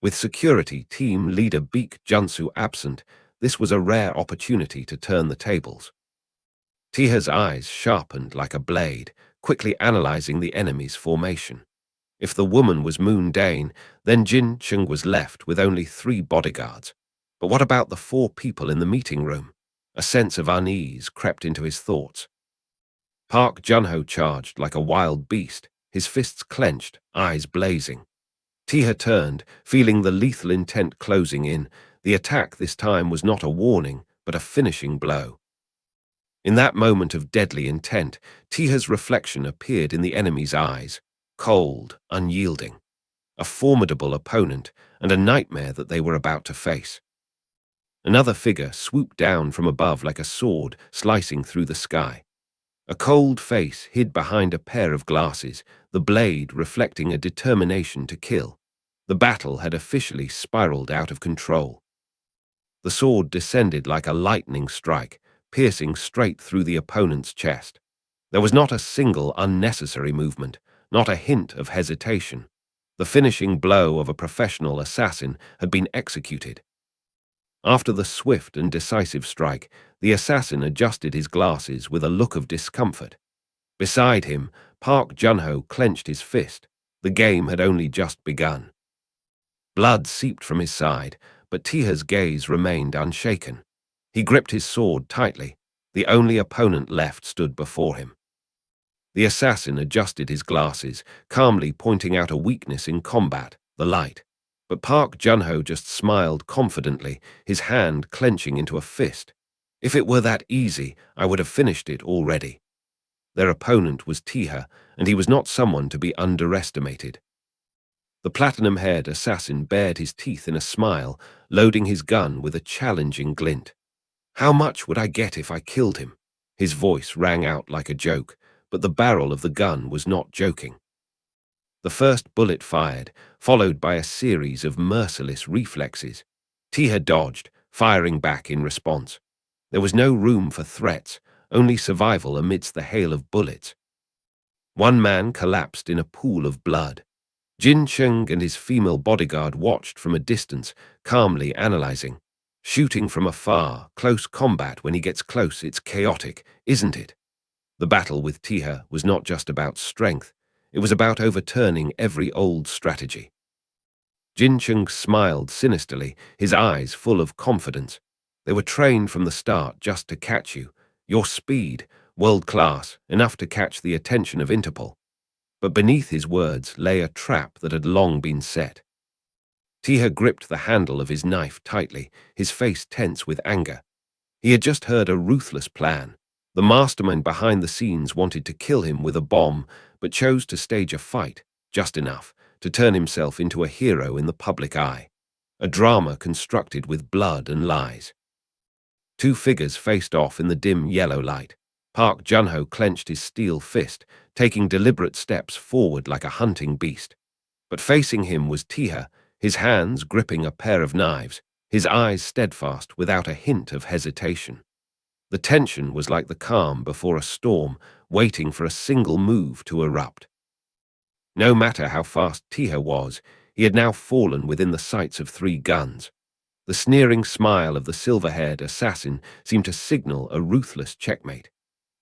With security team leader Baek Junsu absent, this was a rare opportunity to turn the tables. Taeha's eyes sharpened like a blade, quickly analyzing the enemy's formation. If the woman was Moon Dane, then Jin Chung was left with only 3 bodyguards. But what about the 4 people in the meeting room? A sense of unease crept into his thoughts. Park Junho charged like a wild beast, his fists clenched, eyes blazing. Taeha turned, feeling the lethal intent closing in. The attack this time was not a warning, but a finishing blow. In that moment of deadly intent, Taeha's reflection appeared in the enemy's eyes, cold, unyielding. A formidable opponent, and a nightmare that they were about to face. Another figure swooped down from above like a sword slicing through the sky. A cold face hid behind a pair of glasses, the blade reflecting a determination to kill. The battle had officially spiraled out of control. The sword descended like a lightning strike, piercing straight through the opponent's chest. There was not a single unnecessary movement, not a hint of hesitation. The finishing blow of a professional assassin had been executed. After the swift and decisive strike, the assassin adjusted his glasses with a look of discomfort. Beside him, Park Junho clenched his fist. The game had only just begun. Blood seeped from his side, but Taeha's gaze remained unshaken. He gripped his sword tightly. The only opponent left stood before him. The assassin adjusted his glasses, calmly pointing out a weakness in combat, the light. But Park Junho just smiled confidently, his hand clenching into a fist. If it were that easy, I would have finished it already. Their opponent was Taeha, and he was not someone to be underestimated. The platinum-haired assassin bared his teeth in a smile, loading his gun with a challenging glint. How much would I get if I killed him? His voice rang out like a joke, but the barrel of the gun was not joking. The first bullet fired, followed by a series of merciless reflexes. Taeha dodged, firing back in response. There was no room for threats, only survival amidst the hail of bullets. One man collapsed in a pool of blood. Jin Chung and his female bodyguard watched from a distance, calmly analyzing. Shooting from afar, close combat when he gets close, it's chaotic, isn't it? The battle with Taeha was not just about strength, it was about overturning every old strategy. Jin Chung smiled sinisterly, his eyes full of confidence. They were trained from the start just to catch you. Your speed, world-class, enough to catch the attention of Interpol. But beneath his words lay a trap that had long been set. Taeha gripped the handle of his knife tightly, his face tense with anger. He had just heard a ruthless plan. The mastermind behind the scenes wanted to kill him with a bomb, but chose to stage a fight, just enough, to turn himself into a hero in the public eye. A drama constructed with blood and lies. Two figures faced off in the dim yellow light. Park Junho clenched his steel fist, taking deliberate steps forward like a hunting beast. But facing him was Taeha, his hands gripping a pair of knives, his eyes steadfast without a hint of hesitation. The tension was like the calm before a storm, waiting for a single move to erupt. No matter how fast Taeha was, he had now fallen within the sights of three guns. The sneering smile of the silver-haired assassin seemed to signal a ruthless checkmate.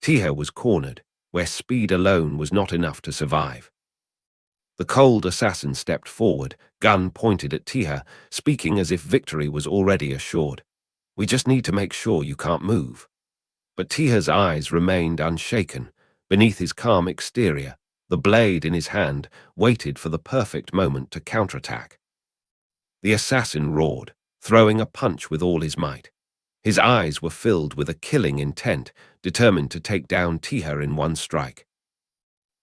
Taeha was cornered, where speed alone was not enough to survive. The cold assassin stepped forward, gun pointed at Taeha, speaking as if victory was already assured. "We just need to make sure you can't move." But Taeha's eyes remained unshaken. Beneath his calm exterior, the blade in his hand waited for the perfect moment to counterattack. The assassin roared, throwing a punch with all his might. His eyes were filled with a killing intent, determined to take down Taeha in one strike.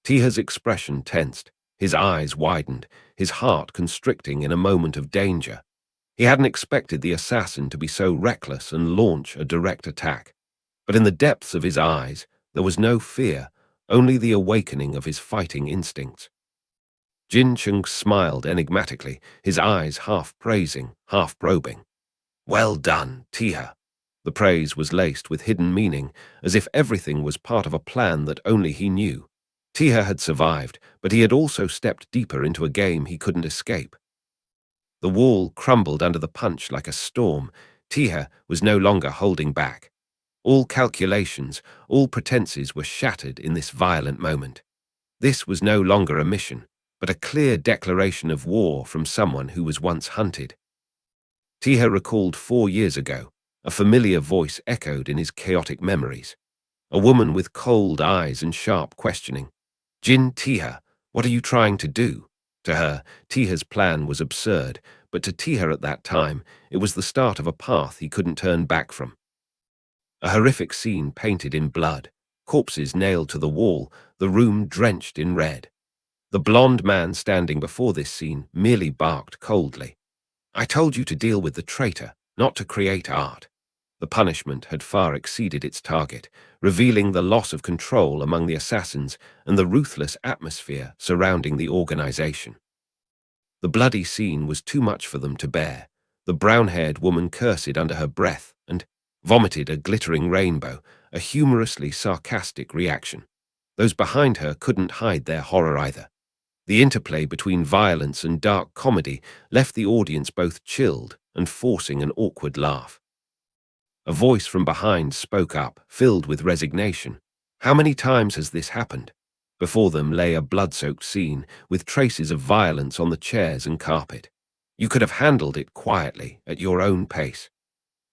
Taeha's expression tensed, his eyes widened, his heart constricting in a moment of danger. He hadn't expected the assassin to be so reckless and launch a direct attack. But in the depths of his eyes, there was no fear, only the awakening of his fighting instincts. Jin Chung smiled enigmatically, his eyes half praising, half probing. "Well done, Taeha." The praise was laced with hidden meaning, as if everything was part of a plan that only he knew. Taeha had survived, but he had also stepped deeper into a game he couldn't escape. The wall crumbled under the punch like a storm. Taeha was no longer holding back. All calculations, all pretenses were shattered in this violent moment. This was no longer a mission, but a clear declaration of war from someone who was once hunted. Taeha recalled 4 years ago. A familiar voice echoed in his chaotic memories. A woman with cold eyes and sharp questioning. "Jin Taeha, what are you trying to do?" To her, Taeha's plan was absurd, but to Taeha at that time, it was the start of a path he couldn't turn back from. A horrific scene painted in blood, corpses nailed to the wall, the room drenched in red. The blonde man standing before this scene merely barked coldly. "I told you to deal with the traitor, not to create art." The punishment had far exceeded its target, revealing the loss of control among the assassins and the ruthless atmosphere surrounding the organization. The bloody scene was too much for them to bear. The brown-haired woman cursed under her breath and vomited a glittering rainbow, a humorously sarcastic reaction. Those behind her couldn't hide their horror either. The interplay between violence and dark comedy left the audience both chilled and forcing an awkward laugh. A voice from behind spoke up, filled with resignation. "How many times has this happened?" Before them lay a blood-soaked scene, with traces of violence on the chairs and carpet. "You could have handled it quietly, at your own pace."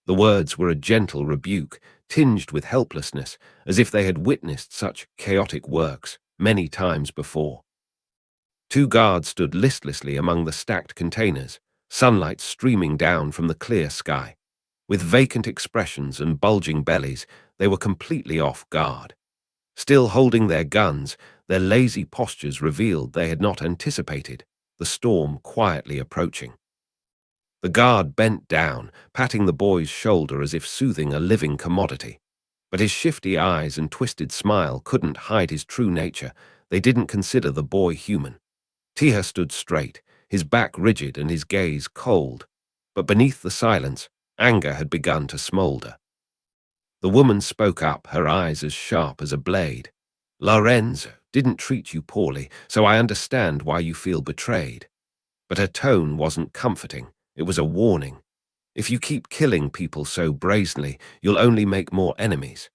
The words were a gentle rebuke, tinged with helplessness, as if they had witnessed such chaotic works many times before. Two guards stood listlessly among the stacked containers, sunlight streaming down from the clear sky. With vacant expressions and bulging bellies, they were completely off guard. Still holding their guns, their lazy postures revealed they had not anticipated the storm quietly approaching. The guard bent down, patting the boy's shoulder as if soothing a living commodity. But his shifty eyes and twisted smile couldn't hide his true nature. They didn't consider the boy human. Taeha stood straight, his back rigid and his gaze cold. But beneath the silence, anger had begun to smolder. The woman spoke up, her eyes as sharp as a blade. Lorenzo didn't treat you poorly, so I understand why you feel betrayed. But her tone wasn't comforting. It was a warning. If you keep killing people so brazenly, you'll only make more enemies.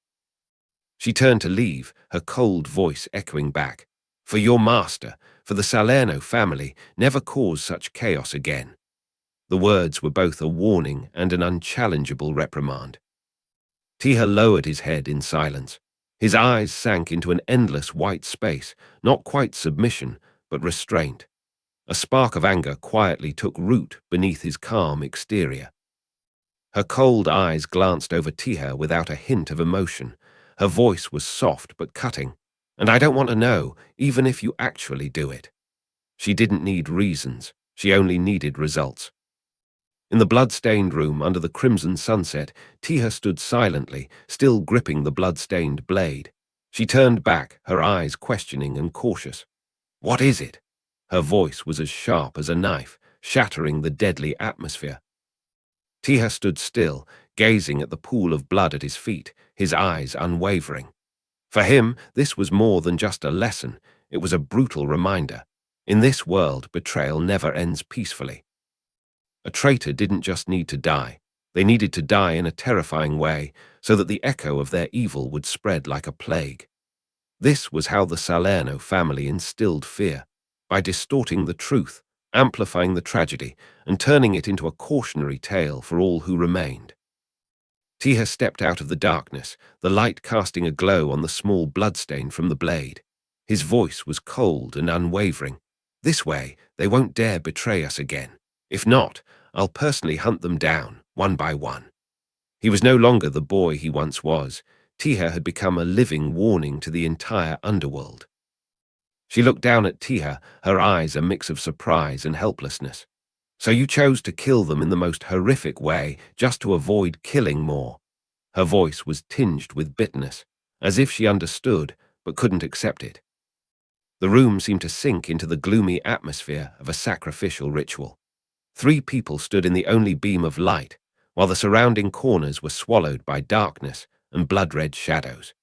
She turned to leave, her cold voice echoing back. For your master, for the Salerno family, never cause such chaos again. The words were both a warning and an unchallengeable reprimand. Taeha lowered his head in silence. His eyes sank into an endless white space, not quite submission, but restraint. A spark of anger quietly took root beneath his calm exterior. Her cold eyes glanced over Taeha without a hint of emotion. Her voice was soft but cutting. And I don't want to know, even if you actually do it. She didn't need reasons. She only needed results. In the blood-stained room under the crimson sunset, Taeha stood silently, still gripping the blood-stained blade. She turned back, her eyes questioning and cautious. What is it? Her voice was as sharp as a knife, shattering the deadly atmosphere. Taeha stood still, gazing at the pool of blood at his feet, his eyes unwavering. For him, this was more than just a lesson. It was a brutal reminder. In this world, betrayal never ends peacefully. A traitor didn't just need to die. They needed to die in a terrifying way, so that the echo of their evil would spread like a plague. This was how the Salerno family instilled fear, by distorting the truth, amplifying the tragedy, and turning it into a cautionary tale for all who remained. Taeha stepped out of the darkness, the light casting a glow on the small bloodstain from the blade. His voice was cold and unwavering. This way, they won't dare betray us again. If not, I'll personally hunt them down, one by one. He was no longer the boy he once was. Taeha had become a living warning to the entire underworld. She looked down at Taeha, her eyes a mix of surprise and helplessness. So you chose to kill them in the most horrific way, just to avoid killing more. Her voice was tinged with bitterness, as if she understood, but couldn't accept it. The room seemed to sink into the gloomy atmosphere of a sacrificial ritual. 3 people stood in the only beam of light, while the surrounding corners were swallowed by darkness and blood-red shadows.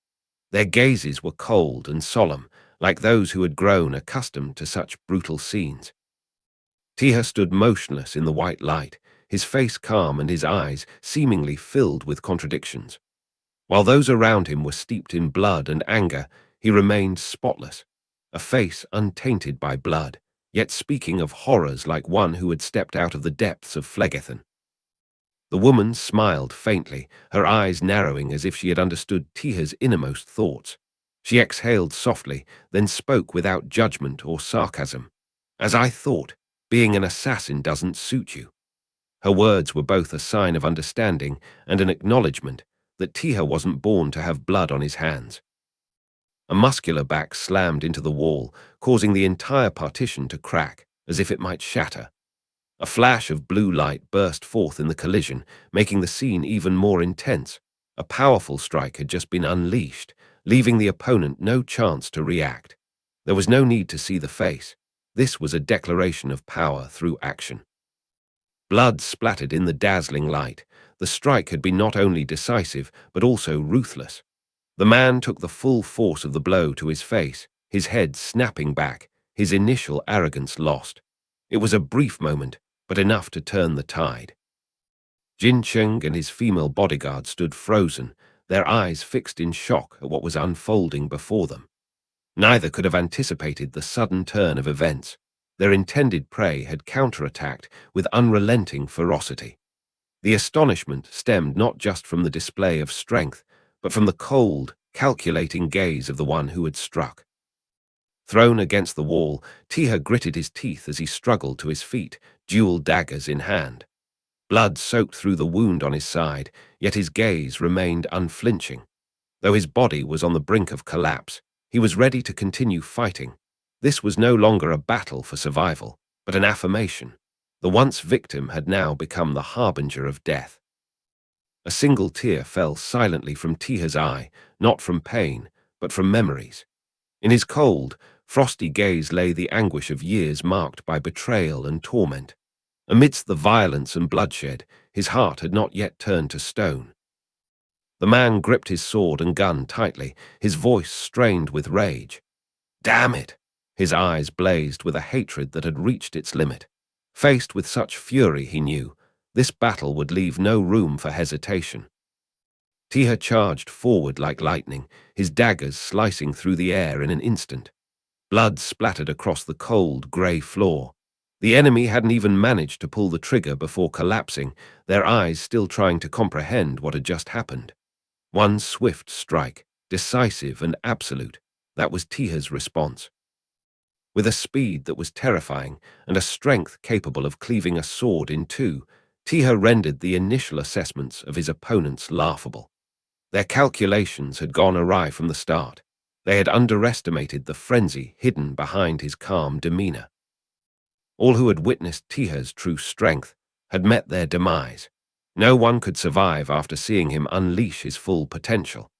Their gazes were cold and solemn, like those who had grown accustomed to such brutal scenes. Taeha stood motionless in the white light, his face calm and his eyes seemingly filled with contradictions. While those around him were steeped in blood and anger, he remained spotless, a face untainted by blood, yet speaking of horrors like one who had stepped out of the depths of Phlegethon. The woman smiled faintly, her eyes narrowing as if she had understood Taeha's innermost thoughts. She exhaled softly, then spoke without judgment or sarcasm. As I thought, being an assassin doesn't suit you. Her words were both a sign of understanding and an acknowledgement that Taeha wasn't born to have blood on his hands. A muscular back slammed into the wall, causing the entire partition to crack, as if it might shatter. A flash of blue light burst forth in the collision, making the scene even more intense. A powerful strike had just been unleashed, leaving the opponent no chance to react. There was no need to see the face. This was a declaration of power through action. Blood splattered in the dazzling light. The strike had been not only decisive, but also ruthless. The man took the full force of the blow to his face, his head snapping back, his initial arrogance lost. It was a brief moment, but enough to turn the tide. Jin Cheng and his female bodyguard stood frozen, their eyes fixed in shock at what was unfolding before them. Neither could have anticipated the sudden turn of events. Their intended prey had counterattacked with unrelenting ferocity. The astonishment stemmed not just from the display of strength, but from the cold, calculating gaze of the one who had struck. Thrown against the wall, Taeha gritted his teeth as he struggled to his feet, dual daggers in hand. Blood soaked through the wound on his side, yet his gaze remained unflinching. Though his body was on the brink of collapse, he was ready to continue fighting. This was no longer a battle for survival, but an affirmation. The once victim had now become the harbinger of death. A single tear fell silently from Taeha's eye, not from pain, but from memories. In his cold, frosty gaze lay the anguish of years marked by betrayal and torment. Amidst the violence and bloodshed, his heart had not yet turned to stone. The man gripped his sword and gun tightly, his voice strained with rage. Damn it! His eyes blazed with a hatred that had reached its limit. Faced with such fury, he knew, this battle would leave no room for hesitation. Taeha charged forward like lightning, his daggers slicing through the air in an instant. Blood splattered across the cold, grey floor. The enemy hadn't even managed to pull the trigger before collapsing, their eyes still trying to comprehend what had just happened. One swift strike, decisive and absolute, that was Taeha's response. With a speed that was terrifying and a strength capable of cleaving a sword in two, Taeha rendered the initial assessments of his opponents laughable. Their calculations had gone awry from the start. They had underestimated the frenzy hidden behind his calm demeanor. All who had witnessed Taeha's true strength had met their demise. No one could survive after seeing him unleash his full potential.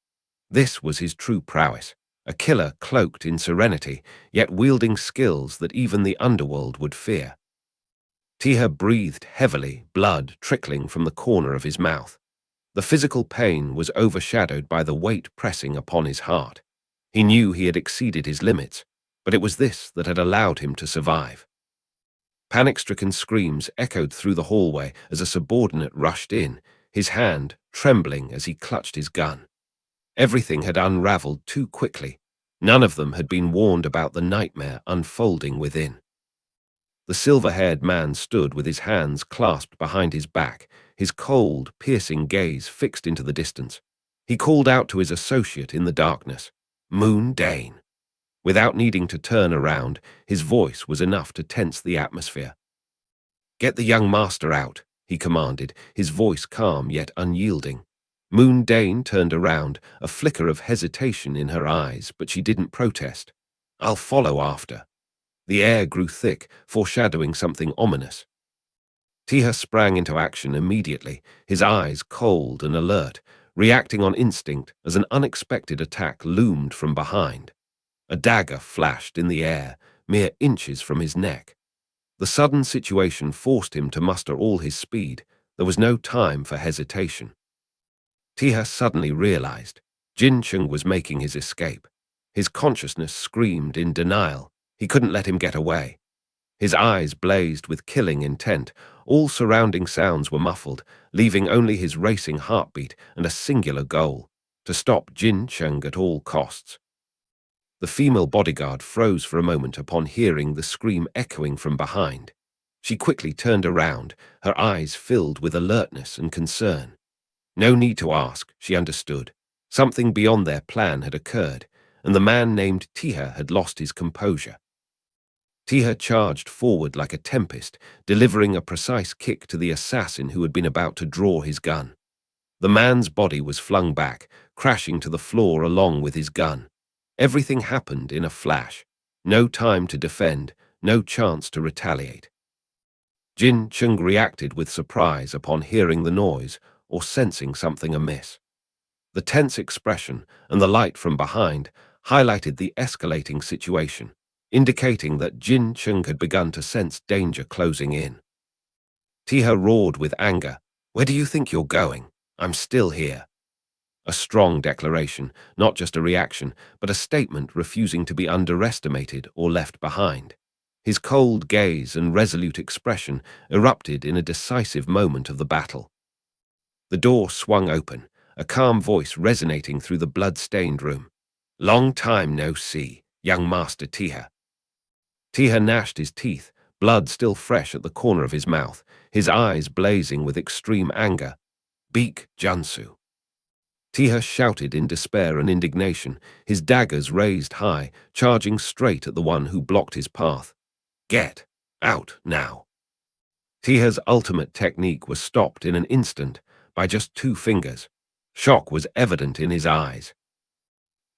This was his true prowess, a killer cloaked in serenity, yet wielding skills that even the underworld would fear. Taeha breathed heavily, blood trickling from the corner of his mouth. The physical pain was overshadowed by the weight pressing upon his heart. He knew he had exceeded his limits, but it was this that had allowed him to survive. Panic-stricken screams echoed through the hallway as a subordinate rushed in, his hand trembling as he clutched his gun. Everything had unraveled too quickly. None of them had been warned about the nightmare unfolding within. The silver-haired man stood with his hands clasped behind his back, his cold, piercing gaze fixed into the distance. He called out to his associate in the darkness, "Moon Dane." Without needing to turn around, his voice was enough to tense the atmosphere. "Get the young master out," he commanded, his voice calm yet unyielding. Moon Dane turned around, a flicker of hesitation in her eyes, but she didn't protest. "I'll follow after." The air grew thick, foreshadowing something ominous. Taeha sprang into action immediately, his eyes cold and alert, reacting on instinct as an unexpected attack loomed from behind. A dagger flashed in the air, mere inches from his neck. The sudden situation forced him to muster all his speed. There was no time for hesitation. Taeha suddenly realized Jin Chung was making his escape. His consciousness screamed in denial. He couldn't let him get away. His eyes blazed with killing intent. All surrounding sounds were muffled, leaving only his racing heartbeat and a singular goal: to stop Jin Chung at all costs. The female bodyguard froze for a moment upon hearing the scream echoing from behind. She quickly turned around, her eyes filled with alertness and concern. No need to ask, she understood. Something beyond their plan had occurred, and the man named Taeha had lost his composure. Taeha charged forward like a tempest, delivering a precise kick to the assassin who had been about to draw his gun. The man's body was flung back, crashing to the floor along with his gun. Everything happened in a flash. No time to defend, no chance to retaliate. Jin Chung reacted with surprise upon hearing the noise or sensing something amiss. The tense expression and the light from behind highlighted the escalating situation, indicating that Jin Chung had begun to sense danger closing in. Taeha roared with anger, "Where do you think you're going? I'm still here." A strong declaration, not just a reaction, but a statement refusing to be underestimated or left behind. His cold gaze and resolute expression erupted in a decisive moment of the battle. The door swung open, a calm voice resonating through the blood-stained room. "Long time no see, young Master Taeha." Taeha gnashed his teeth, blood still fresh at the corner of his mouth, his eyes blazing with extreme anger. "Beak Junsu." Taeha shouted in despair and indignation, his daggers raised high, charging straight at the one who blocked his path. "Get out now." Taeha's ultimate technique was stopped in an instant by just 2 fingers. Shock was evident in his eyes.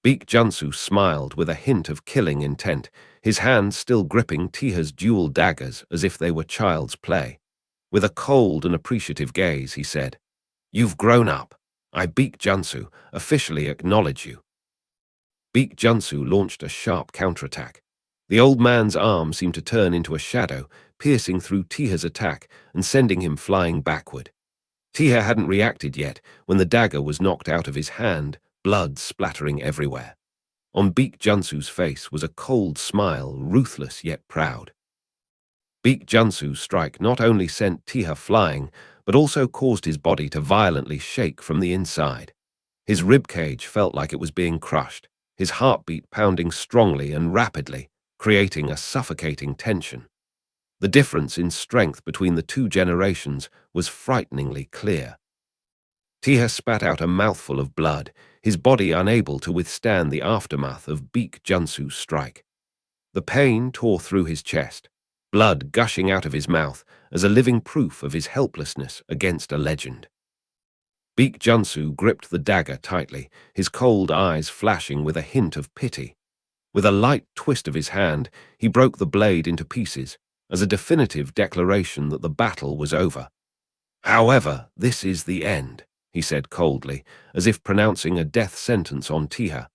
Beak Junsu smiled with a hint of killing intent, his hand still gripping Taeha's dual daggers as if they were child's play. With a cold and appreciative gaze, he said, "You've grown up. I, Beak Junsu, officially acknowledge you." Beak Junsu launched a sharp counterattack. The old man's arm seemed to turn into a shadow, piercing through Taeha's attack and sending him flying backward. Taeha hadn't reacted yet when the dagger was knocked out of his hand, blood splattering everywhere. On Beak Junsu's face was a cold smile, ruthless yet proud. Beak Junsu's strike not only sent Taeha flying, but also caused his body to violently shake from the inside. His ribcage felt like it was being crushed, his heartbeat pounding strongly and rapidly, creating a suffocating tension. The difference in strength between the two generations was frighteningly clear. Taeha spat out a mouthful of blood, his body unable to withstand the aftermath of Beak Junsu's strike. The pain tore through his chest, blood gushing out of his mouth as a living proof of his helplessness against a legend. Beak Junsu gripped the dagger tightly, his cold eyes flashing with a hint of pity. With a light twist of his hand, he broke the blade into pieces, as a definitive declaration that the battle was over. "However, this is the end," he said coldly, as if pronouncing a death sentence on Taeha.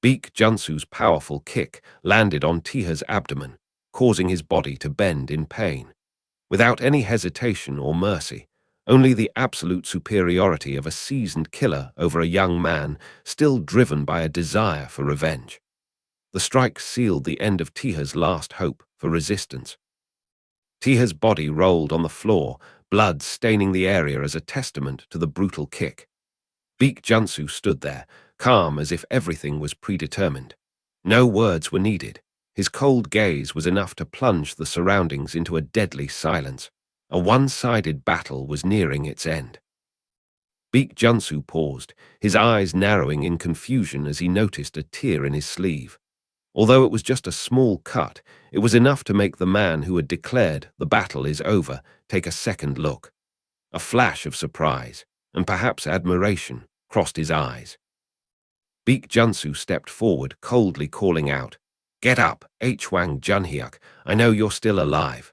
Beak Junsu's powerful kick landed on Taeha's abdomen, causing his body to bend in pain. Without any hesitation or mercy, only the absolute superiority of a seasoned killer over a young man still driven by a desire for revenge. The strike sealed the end of Taeha's last hope for resistance. Taeha's body rolled on the floor, blood staining the area as a testament to the brutal kick. Beak Junsu stood there, calm as if everything was predetermined. No words were needed. His cold gaze was enough to plunge the surroundings into a deadly silence. A one-sided battle was nearing its end. Beak Junsu paused, his eyes narrowing in confusion as he noticed a tear in his sleeve. Although it was just a small cut, it was enough to make the man who had declared the battle is over take a second look. A flash of surprise, and perhaps admiration, crossed his eyes. Beak Junsu stepped forward, coldly calling out, "Get up, Haejeong Junhyuk, I know you're still alive."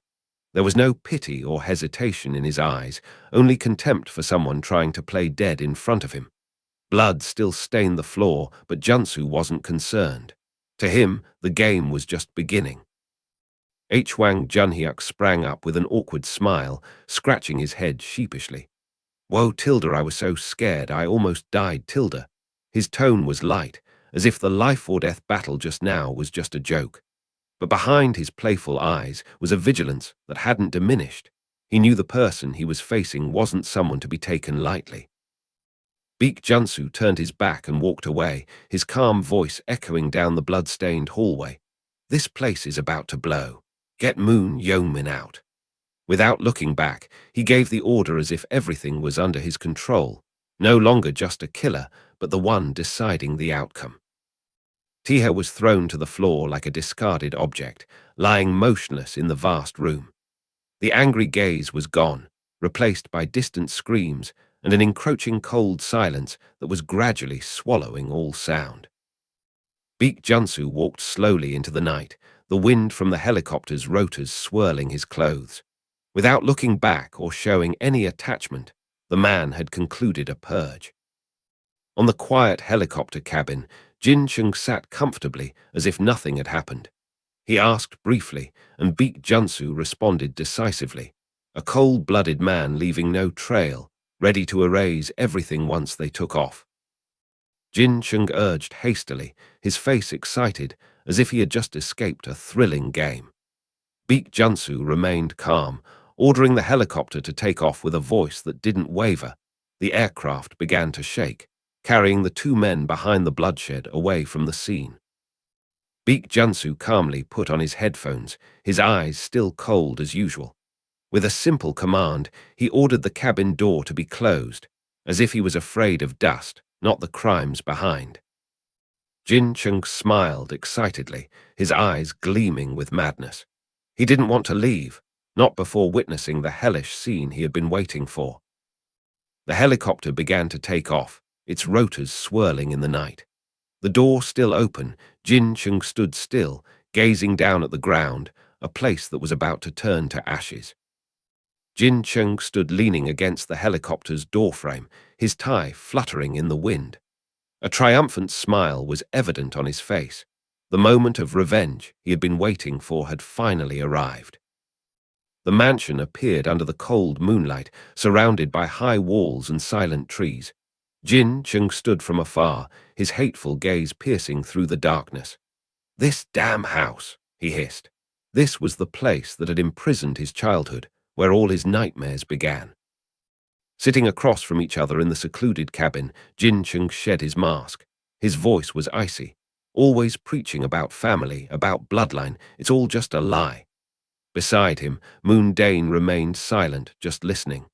There was no pity or hesitation in his eyes, only contempt for someone trying to play dead in front of him. Blood still stained the floor, but Junsu wasn't concerned. To him, the game was just beginning. Haejeong Junhyuk sprang up with an awkward smile, scratching his head sheepishly. "Whoa, Tilda, I was so scared I almost died, Tilda." His tone was light, as if the life-or-death battle just now was just a joke. But behind his playful eyes was a vigilance that hadn't diminished. He knew the person he was facing wasn't someone to be taken lightly. Beak Junsu turned his back and walked away, his calm voice echoing down the blood-stained hallway. "This place is about to blow. Get Moon Yeongmin out." Without looking back, he gave the order as if everything was under his control, no longer just a killer, but the one deciding the outcome. Taeha was thrown to the floor like a discarded object, lying motionless in the vast room. The angry gaze was gone, replaced by distant screams and an encroaching cold silence that was gradually swallowing all sound. Beak Junsu walked slowly into the night, the wind from the helicopter's rotors swirling his clothes. Without looking back or showing any attachment, the man had concluded a purge. On the quiet helicopter cabin, Jin Chung sat comfortably as if nothing had happened. He asked briefly, and Beak Junsu responded decisively, a cold-blooded man leaving no trail, ready to erase everything once they took off. Jin Chung urged hastily, his face excited, as if he had just escaped a thrilling game. Beak Junsu remained calm, ordering the helicopter to take off with a voice that didn't waver. The aircraft began to shake, carrying the two men behind the bloodshed away from the scene. Beak Junsu calmly put on his headphones, his eyes still cold as usual. With a simple command, he ordered the cabin door to be closed, as if he was afraid of dust, not the crimes behind. Jin Chung smiled excitedly, his eyes gleaming with madness. He didn't want to leave, not before witnessing the hellish scene he had been waiting for. The helicopter began to take off, its rotors swirling in the night. The door still open, Jin Chung stood still, gazing down at the ground, a place that was about to turn to ashes. Jin Chung stood leaning against the helicopter's doorframe, his tie fluttering in the wind. A triumphant smile was evident on his face. The moment of revenge he had been waiting for had finally arrived. The mansion appeared under the cold moonlight, surrounded by high walls and silent trees. Jin Chung stood from afar, his hateful gaze piercing through the darkness. "This damn house," he hissed. This was the place that had imprisoned his childhood, where all his nightmares began. Sitting across from each other in the secluded cabin, Jin Chung shed his mask. His voice was icy, always preaching about family, about bloodline. It's all just a lie. Beside him, Moon Dane remained silent, just listening.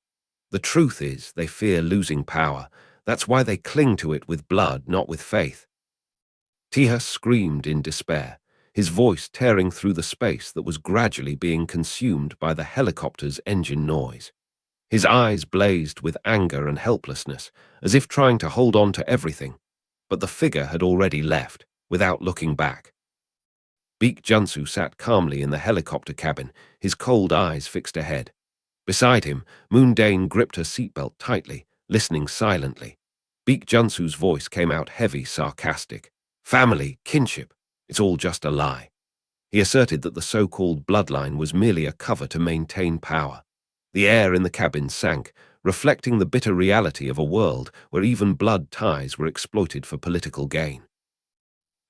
The truth is, they fear losing power. That's why they cling to it with blood, not with faith. Taeha screamed in despair, his voice tearing through the space that was gradually being consumed by the helicopter's engine noise. His eyes blazed with anger and helplessness, as if trying to hold on to everything. But the figure had already left, without looking back. Baek Junsu sat calmly in the helicopter cabin, his cold eyes fixed ahead. Beside him, Moon Dane gripped her seatbelt tightly, listening silently. Baek Junsu's voice came out heavy, sarcastic. "Family, kinship, it's all just a lie." He asserted that the so-called bloodline was merely a cover to maintain power. The air in the cabin sank, reflecting the bitter reality of a world where even blood ties were exploited for political gain.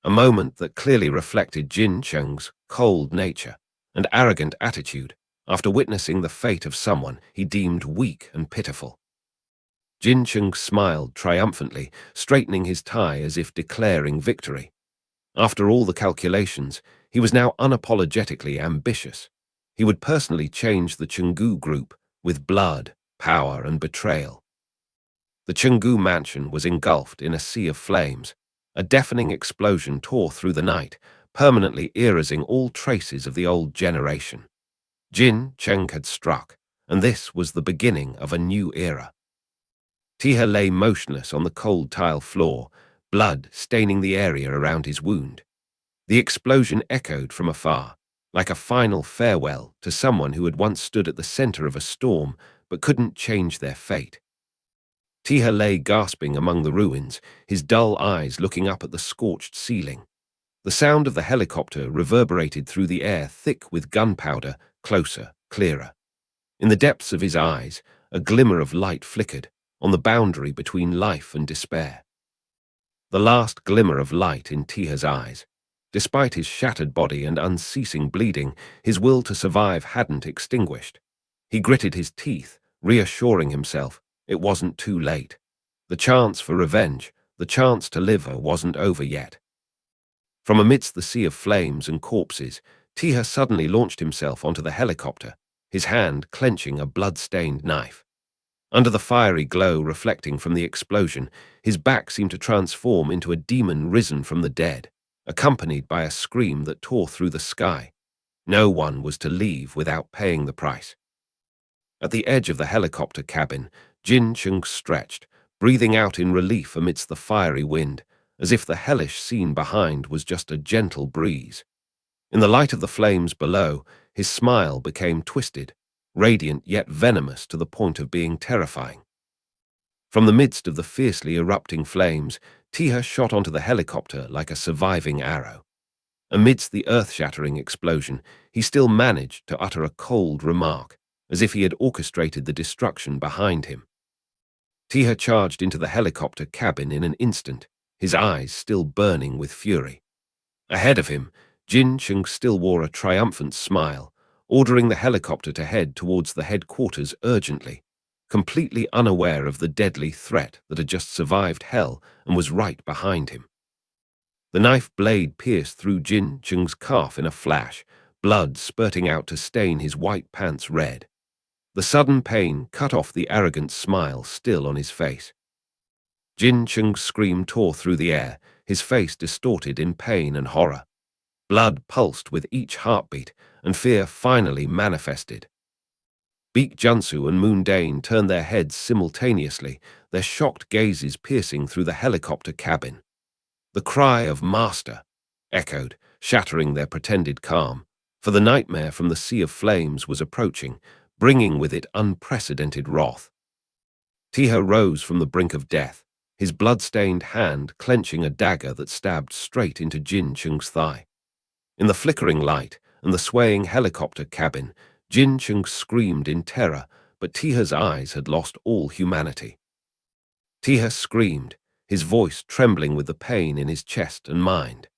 A moment that clearly reflected Jin Chung's cold nature and arrogant attitude after witnessing the fate of someone he deemed weak and pitiful. Jin Chung smiled triumphantly, straightening his tie as if declaring victory. After all the calculations, he was now unapologetically ambitious. He would personally change the Chunggu group with blood, power, and betrayal. The Chunggu mansion was engulfed in a sea of flames. A deafening explosion tore through the night, permanently erasing all traces of the old generation. Jin Chung had struck, and this was the beginning of a new era. Taeha lay motionless on the cold tile floor, blood staining the area around his wound. The explosion echoed from afar, like a final farewell to someone who had once stood at the center of a storm but couldn't change their fate. Taeha lay gasping among the ruins, his dull eyes looking up at the scorched ceiling. The sound of the helicopter reverberated through the air thick with gunpowder, closer, clearer. In the depths of his eyes, a glimmer of light flickered, on the boundary between life and despair. The last glimmer of light in Taeha's eyes. Despite his shattered body and unceasing bleeding, his will to survive hadn't extinguished. He gritted his teeth, reassuring himself it wasn't too late. The chance for revenge, the chance to live wasn't over yet. From amidst the sea of flames and corpses, Taeha suddenly launched himself onto the helicopter, his hand clenching a blood-stained knife. Under the fiery glow reflecting from the explosion, his back seemed to transform into a demon risen from the dead, accompanied by a scream that tore through the sky. No one was to leave without paying the price. At the edge of the helicopter cabin, Jin Chung stretched, breathing out in relief amidst the fiery wind, as if the hellish scene behind was just a gentle breeze. In the light of the flames below, his smile became twisted, radiant yet venomous to the point of being terrifying. From the midst of the fiercely erupting flames, Taeha shot onto the helicopter like a surviving arrow. Amidst the earth-shattering explosion, he still managed to utter a cold remark, as if he had orchestrated the destruction behind him. Taeha charged into the helicopter cabin in an instant, his eyes still burning with fury. Ahead of him, Jin Chung still wore a triumphant smile, ordering the helicopter to head towards the headquarters urgently, completely unaware of the deadly threat that had just survived hell and was right behind him. The knife blade pierced through Jin Chung's calf in a flash, blood spurting out to stain his white pants red. The sudden pain cut off the arrogant smile still on his face. Jin Chung's scream tore through the air, his face distorted in pain and horror. Blood pulsed with each heartbeat, and fear finally manifested. Baek Junsu and Moon Dane turned their heads simultaneously, their shocked gazes piercing through the helicopter cabin. The cry of "Master" echoed, shattering their pretended calm, for the nightmare from the sea of flames was approaching, bringing with it unprecedented wrath. Taeha rose from the brink of death, his blood-stained hand clenching a dagger that stabbed straight into Jin Chung's thigh. In the flickering light and the swaying helicopter cabin, Jin Chung screamed in terror, but Taeha's eyes had lost all humanity. Taeha screamed, his voice trembling with the pain in his chest and mind.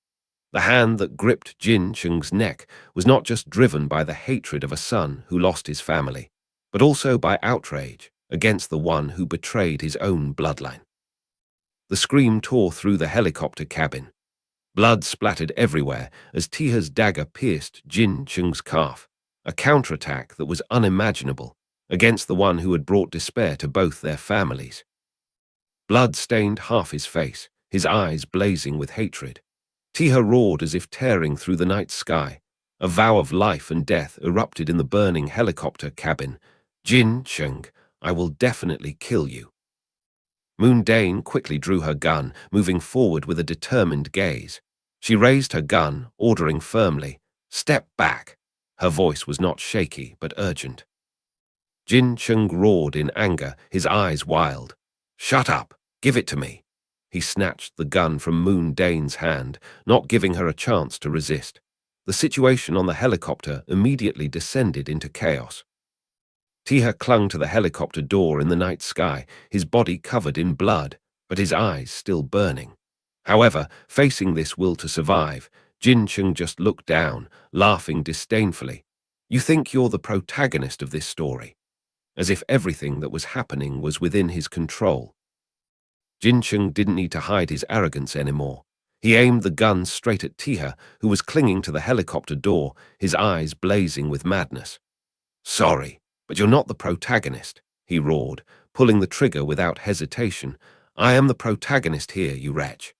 The hand that gripped Jin Chung's neck was not just driven by the hatred of a son who lost his family, but also by outrage against the one who betrayed his own bloodline. The scream tore through the helicopter cabin. Blood splattered everywhere as Taeha's dagger pierced Jin Chung's calf, a counterattack that was unimaginable against the one who had brought despair to both their families. Blood stained half his face, his eyes blazing with hatred. Taeha roared as if tearing through the night sky. A vow of life and death erupted in the burning helicopter cabin. "Jin Chung, I will definitely kill you." Moon Dane quickly drew her gun, moving forward with a determined gaze. She raised her gun, ordering firmly, "Step back." Her voice was not shaky, but urgent. Jin Chung roared in anger, his eyes wild. "Shut up! Give it to me!" He snatched the gun from Moon Dane's hand, not giving her a chance to resist. The situation on the helicopter immediately descended into chaos. Taeha clung to the helicopter door in the night sky, his body covered in blood, but his eyes still burning. However, facing this will to survive, Jin Chung just looked down, laughing disdainfully. "You think you're the protagonist of this story?" As if everything that was happening was within his control. Jin Chung didn't need to hide his arrogance anymore. He aimed the gun straight at Taeha, who was clinging to the helicopter door, his eyes blazing with madness. "Sorry, but you're not the protagonist," he roared, pulling the trigger without hesitation. "I am the protagonist here, you wretch."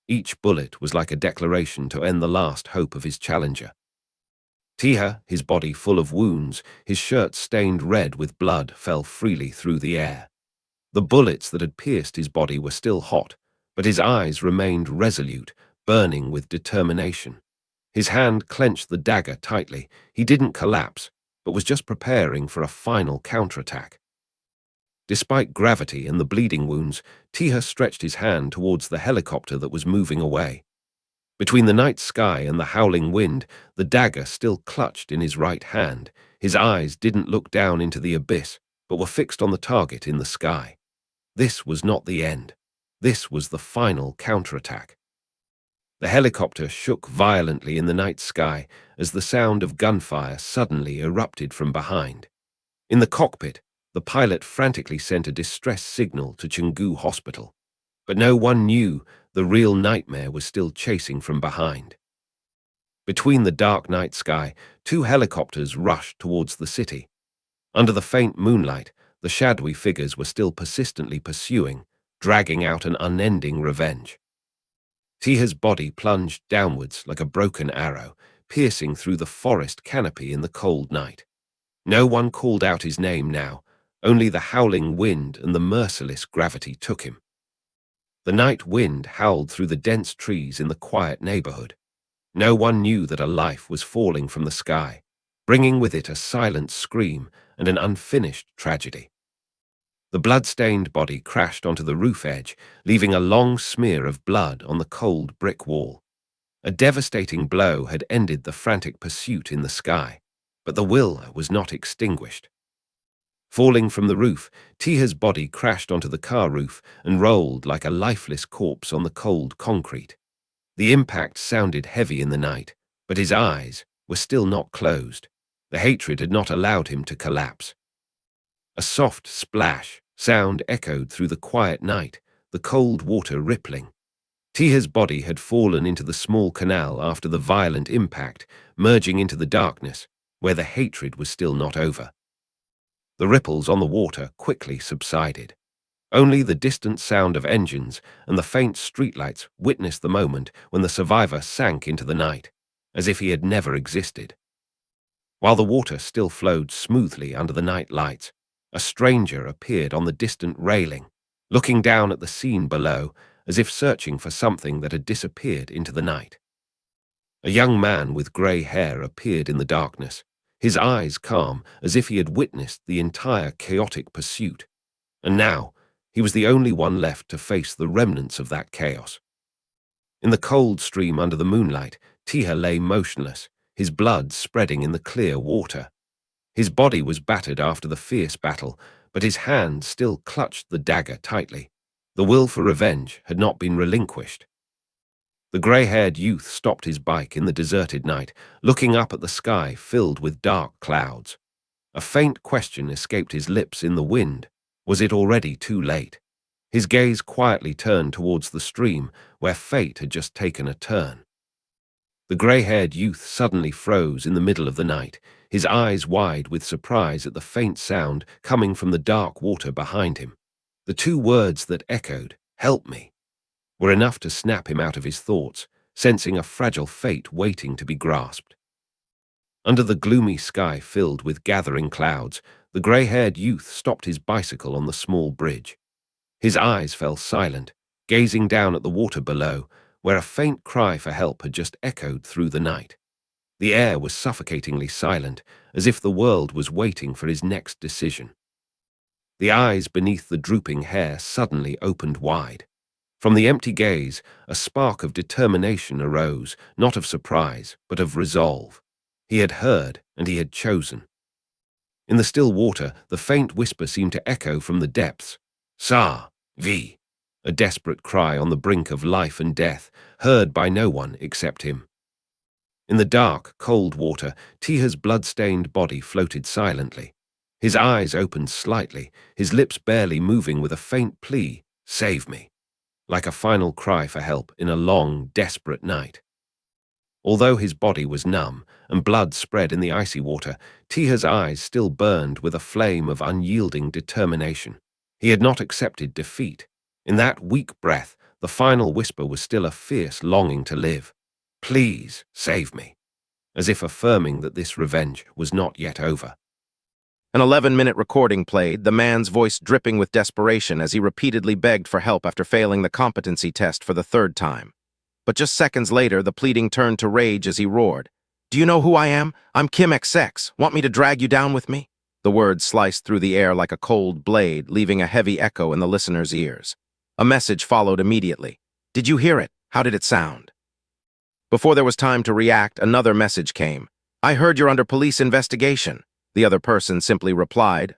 Each bullet was like a declaration to end the last hope of his challenger. Taeha, his body full of wounds, his shirt stained red with blood, fell freely through the air. The bullets that had pierced his body were still hot, but his eyes remained resolute, burning with determination. His hand clenched the dagger tightly. He didn't collapse, but was just preparing for a final counterattack. Despite gravity and the bleeding wounds, Taeha stretched his hand towards the helicopter that was moving away. Between the night sky and the howling wind, the dagger still clutched in his right hand. His eyes didn't look down into the abyss, but were fixed on the target in the sky. This was not the end. This was the final counterattack. The helicopter shook violently in the night sky as the sound of gunfire suddenly erupted from behind. In the cockpit, the pilot frantically sent a distress signal to Chunggu Hospital. But no one knew the real nightmare was still chasing from behind. Between the dark night sky, two helicopters rushed towards the city. Under the faint moonlight, the shadowy figures were still persistently pursuing, dragging out an unending revenge. Taeha's body plunged downwards like a broken arrow, piercing through the forest canopy in the cold night. No one called out his name now, only the howling wind and the merciless gravity took him. The night wind howled through the dense trees in the quiet neighborhood. No one knew that a life was falling from the sky, bringing with it a silent scream and an unfinished tragedy. The blood-stained body crashed onto the roof edge, leaving a long smear of blood on the cold brick wall. A devastating blow had ended the frantic pursuit in the sky, but the will was not extinguished. Falling from the roof, Taeha's body crashed onto the car roof and rolled like a lifeless corpse on the cold concrete. The impact sounded heavy in the night, but his eyes were still not closed. The hatred had not allowed him to collapse. A soft splash sound echoed through the quiet night, the cold water rippling. Taeha's body had fallen into the small canal after the violent impact, merging into the darkness, where the hatred was still not over. The ripples on the water quickly subsided. Only the distant sound of engines and the faint streetlights witnessed the moment when the survivor sank into the night, as if he had never existed. While the water still flowed smoothly under the night lights, a stranger appeared on the distant railing. Looking down at the scene below, as if searching for something that had disappeared into the night. A young man with grey hair appeared in the darkness, his eyes calm as if he had witnessed the entire chaotic pursuit. And now, he was the only one left to face the remnants of that chaos. In the cold stream under the moonlight, Taeha lay motionless, his blood spreading in the clear water. His body was battered after the fierce battle, but his hand still clutched the dagger tightly. The will for revenge had not been relinquished. The grey-haired youth stopped his bike in the deserted night, looking up at the sky filled with dark clouds. A faint question escaped his lips in the wind. Was it already too late? His gaze quietly turned towards the stream, where fate had just taken a turn. The grey-haired youth suddenly froze in the middle of the night, his eyes wide with surprise at the faint sound coming from the dark water behind him. The two words that echoed, "Help me," were enough to snap him out of his thoughts, sensing a fragile fate waiting to be grasped. Under the gloomy sky filled with gathering clouds, the grey-haired youth stopped his bicycle on the small bridge. His eyes fell silent, gazing down at the water below, where a faint cry for help had just echoed through the night. The air was suffocatingly silent, as if the world was waiting for his next decision. The eyes beneath the drooping hair suddenly opened wide. From the empty gaze, a spark of determination arose, not of surprise, but of resolve. He had heard, and he had chosen. In the still water, the faint whisper seemed to echo from the depths. "Sa, Vi," a desperate cry on the brink of life and death, heard by no one except him. In the dark, cold water, Taeha's blood-stained body floated silently. His eyes opened slightly, his lips barely moving with a faint plea, "Save me," like a final cry for help in a long, desperate night. Although his body was numb and blood spread in the icy water, Taeha's eyes still burned with a flame of unyielding determination. He had not accepted defeat. In that weak breath, the final whisper was still a fierce longing to live. "Please, save me," as if affirming that this revenge was not yet over.
An 11-minute recording played, the man's voice dripping with desperation as he repeatedly begged for help after failing the competency test for the third time. But just seconds later, the pleading turned to rage as he roared. "Do you know who I am? I'm Kim XX. Want me to drag you down with me?" The words sliced through the air like a cold blade, leaving a heavy echo in the listener's ears. A message followed immediately. "Did you hear it? How did it sound?" Before there was time to react, another message came. "I heard you're under police investigation." The other person simply replied,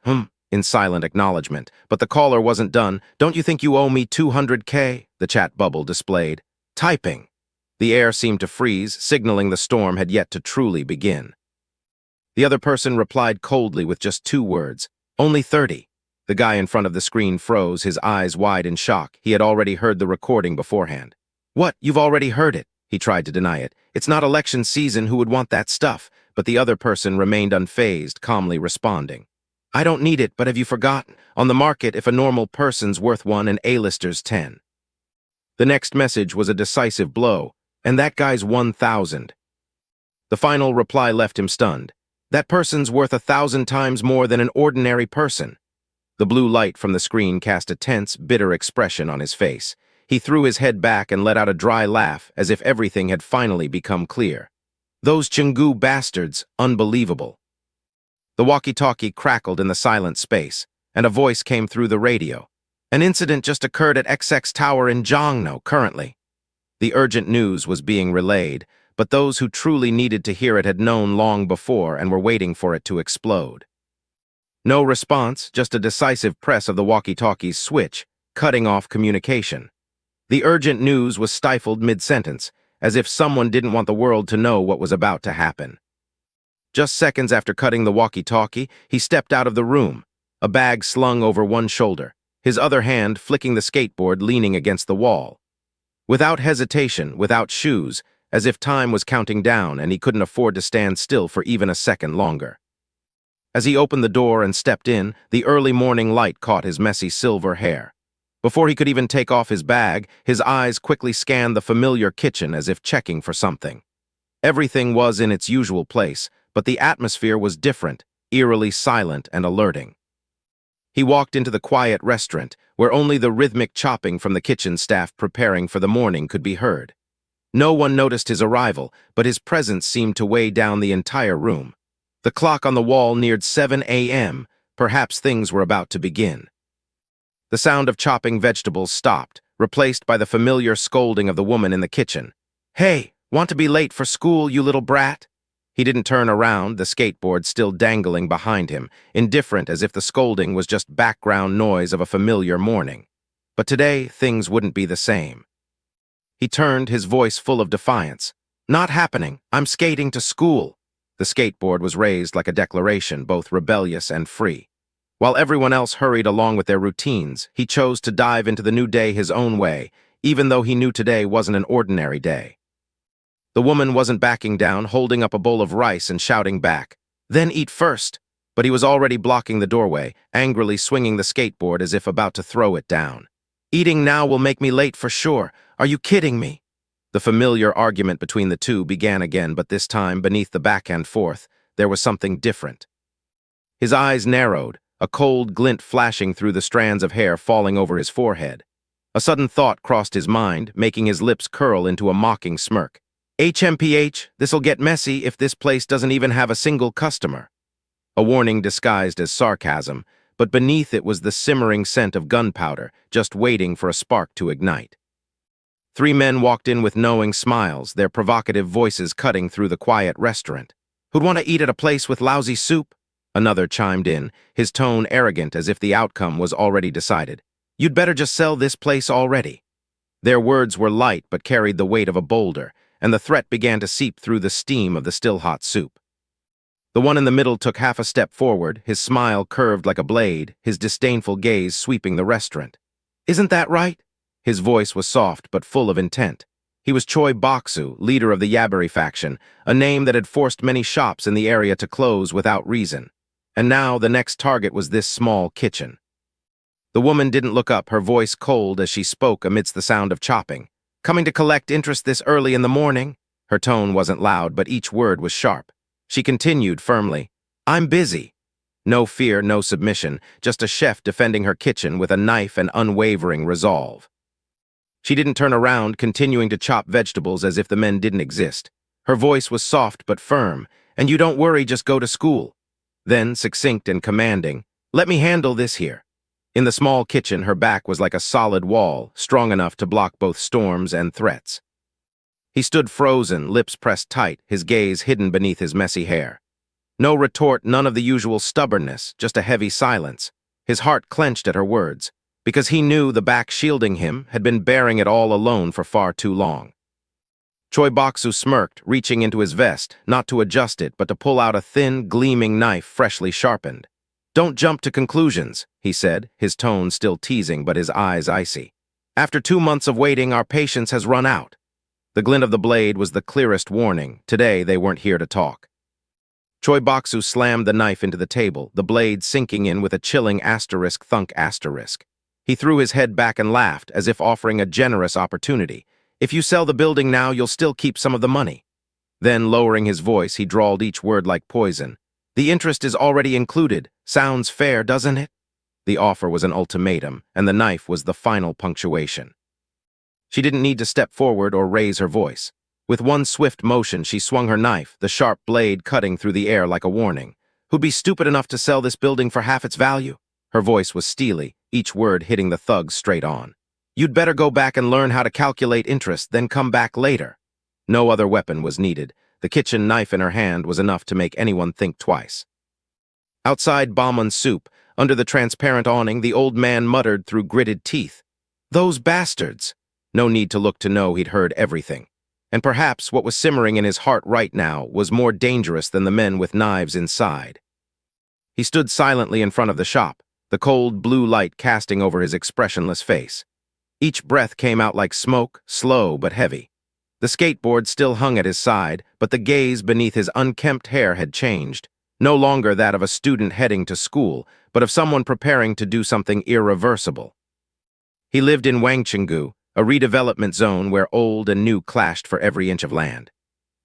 in silent acknowledgement. But the caller wasn't done. "Don't you think you owe me 200K? The chat bubble displayed. "Typing." The air seemed to freeze, signaling the storm had yet to truly begin. The other person replied coldly with just 2 words, "Only 30. The guy in front of the screen froze, his eyes wide in shock. He had already heard the recording beforehand. "What? You've already heard it?" He tried to deny it. "It's not election season, who would want that stuff?" But the other person remained unfazed, calmly responding. "I don't need it, but have you forgotten? On the market, if a normal person's worth 1 and A-lister's 10. The next message was a decisive blow, "And that guy's 1,000. The final reply left him stunned. "That person's worth 1,000 times more than an ordinary person." The blue light from the screen cast a tense, bitter expression on his face. He threw his head back and let out a dry laugh, as if everything had finally become clear. "Those Chenggu bastards, unbelievable." The walkie-talkie crackled in the silent space, and a voice came through the radio. "An incident just occurred at XX Tower in Jongno currently." The urgent news was being relayed, but those who truly needed to hear it had known long before and were waiting for it to explode. No response, just a decisive press of the walkie-talkie's switch, cutting off communication. The urgent news was stifled mid-sentence, as if someone didn't want the world to know what was about to happen. Just seconds after cutting the walkie-talkie, he stepped out of the room, a bag slung over one shoulder, his other hand flicking the skateboard leaning against the wall. Without hesitation, without shoes, as if time was counting down and he couldn't afford to stand still for even a second longer. As he opened the door and stepped in, the early morning light caught his messy silver hair. Before he could even take off his bag, his eyes quickly scanned the familiar kitchen as if checking for something. Everything was in its usual place, but the atmosphere was different, eerily silent and alerting. He walked into the quiet restaurant, where only the rhythmic chopping from the kitchen staff preparing for the morning could be heard. No one noticed his arrival, but his presence seemed to weigh down the entire room. The clock on the wall neared 7 a.m. Perhaps things were about to begin. The sound of chopping vegetables stopped, replaced by the familiar scolding of the woman in the kitchen. "Hey, want to be late for school, you little brat?" He didn't turn around, the skateboard still dangling behind him, indifferent as if the scolding was just background noise of a familiar morning. But today, things wouldn't be the same. He turned, his voice full of defiance. "Not happening. I'm skating to school." The skateboard was raised like a declaration, both rebellious and free. While everyone else hurried along with their routines, he chose to dive into the new day his own way, even though he knew today wasn't an ordinary day. The woman wasn't backing down, holding up a bowl of rice and shouting back, "Then eat first." But he was already blocking the doorway, angrily swinging the skateboard as if about to throw it down. "Eating now will make me late for sure. Are you kidding me?" The familiar argument between the two began again, but this time, beneath the back and forth, there was something different. His eyes narrowed, a cold glint flashing through the strands of hair falling over his forehead. A sudden thought crossed his mind, making his lips curl into a mocking smirk. "HMPH, this'll get messy if this place doesn't even have a single customer." A warning disguised as sarcasm, but beneath it was the simmering scent of gunpowder, just waiting for a spark to ignite. Three men walked in with knowing smiles, their provocative voices cutting through the quiet restaurant. "Who'd want to eat at a place with lousy soup?" Another chimed in, his tone arrogant as if the outcome was already decided. "You'd better just sell this place already." Their words were light but carried the weight of a boulder, and the threat began to seep through the steam of the still-hot soup. The one in the middle took half a step forward, his smile curved like a blade, his disdainful gaze sweeping the restaurant. "Isn't that right?" His voice was soft but full of intent. He was Choi Boksu, leader of the Yabari faction, a name that had forced many shops in the area to close without reason. And now the next target was this small kitchen. The woman didn't look up, her voice cold as she spoke amidst the sound of chopping. "Coming to collect interest this early in the morning?" Her tone wasn't loud, but each word was sharp. She continued firmly, "I'm busy." No fear, no submission, just a chef defending her kitchen with a knife and unwavering resolve. She didn't turn around, continuing to chop vegetables as if the men didn't exist. Her voice was soft but firm, "And you don't worry, just go to school." Then, succinct and commanding, "Let me handle this here." In the small kitchen, her back was like a solid wall, strong enough to block both storms and threats. He stood frozen, lips pressed tight, his gaze hidden beneath his messy hair. No retort, none of the usual stubbornness, just a heavy silence. His heart clenched at her words, because he knew the back shielding him had been bearing it all alone for far too long. Choi Boksu smirked, reaching into his vest, not to adjust it, but to pull out a thin, gleaming knife freshly sharpened. "Don't jump to conclusions," he said, his tone still teasing but his eyes icy. "After 2 months of waiting, our patience has run out." The glint of the blade was the clearest warning. Today they weren't here to talk. Choi Boksu slammed the knife into the table, the blade sinking in with a chilling asterisk thunk asterisk. He threw his head back and laughed, as if offering a generous opportunity. "If you sell the building now, you'll still keep some of the money." Then, lowering his voice, he drawled each word like poison. "The interest is already included. Sounds fair, doesn't it?" The offer was an ultimatum, and the knife was the final punctuation. She didn't need to step forward or raise her voice. With one swift motion, she swung her knife, the sharp blade cutting through the air like a warning. "Who'd be stupid enough to sell this building for half its value?" Her voice was steely, each word hitting the thugs straight on. "You'd better go back and learn how to calculate interest, then come back later." No other weapon was needed. The kitchen knife in her hand was enough to make anyone think twice. Outside Bauman's soup, under the transparent awning, the old man muttered through gritted teeth, "Those bastards!" No need to look to know he'd heard everything. And perhaps what was simmering in his heart right now was more dangerous than the men with knives inside. He stood silently in front of the shop, the cold blue light casting over his expressionless face. Each breath came out like smoke, slow but heavy. The skateboard still hung at his side, but the gaze beneath his unkempt hair had changed. No longer that of a student heading to school, but of someone preparing to do something irreversible. He lived in Wangchenggu, a redevelopment zone where old and new clashed for every inch of land.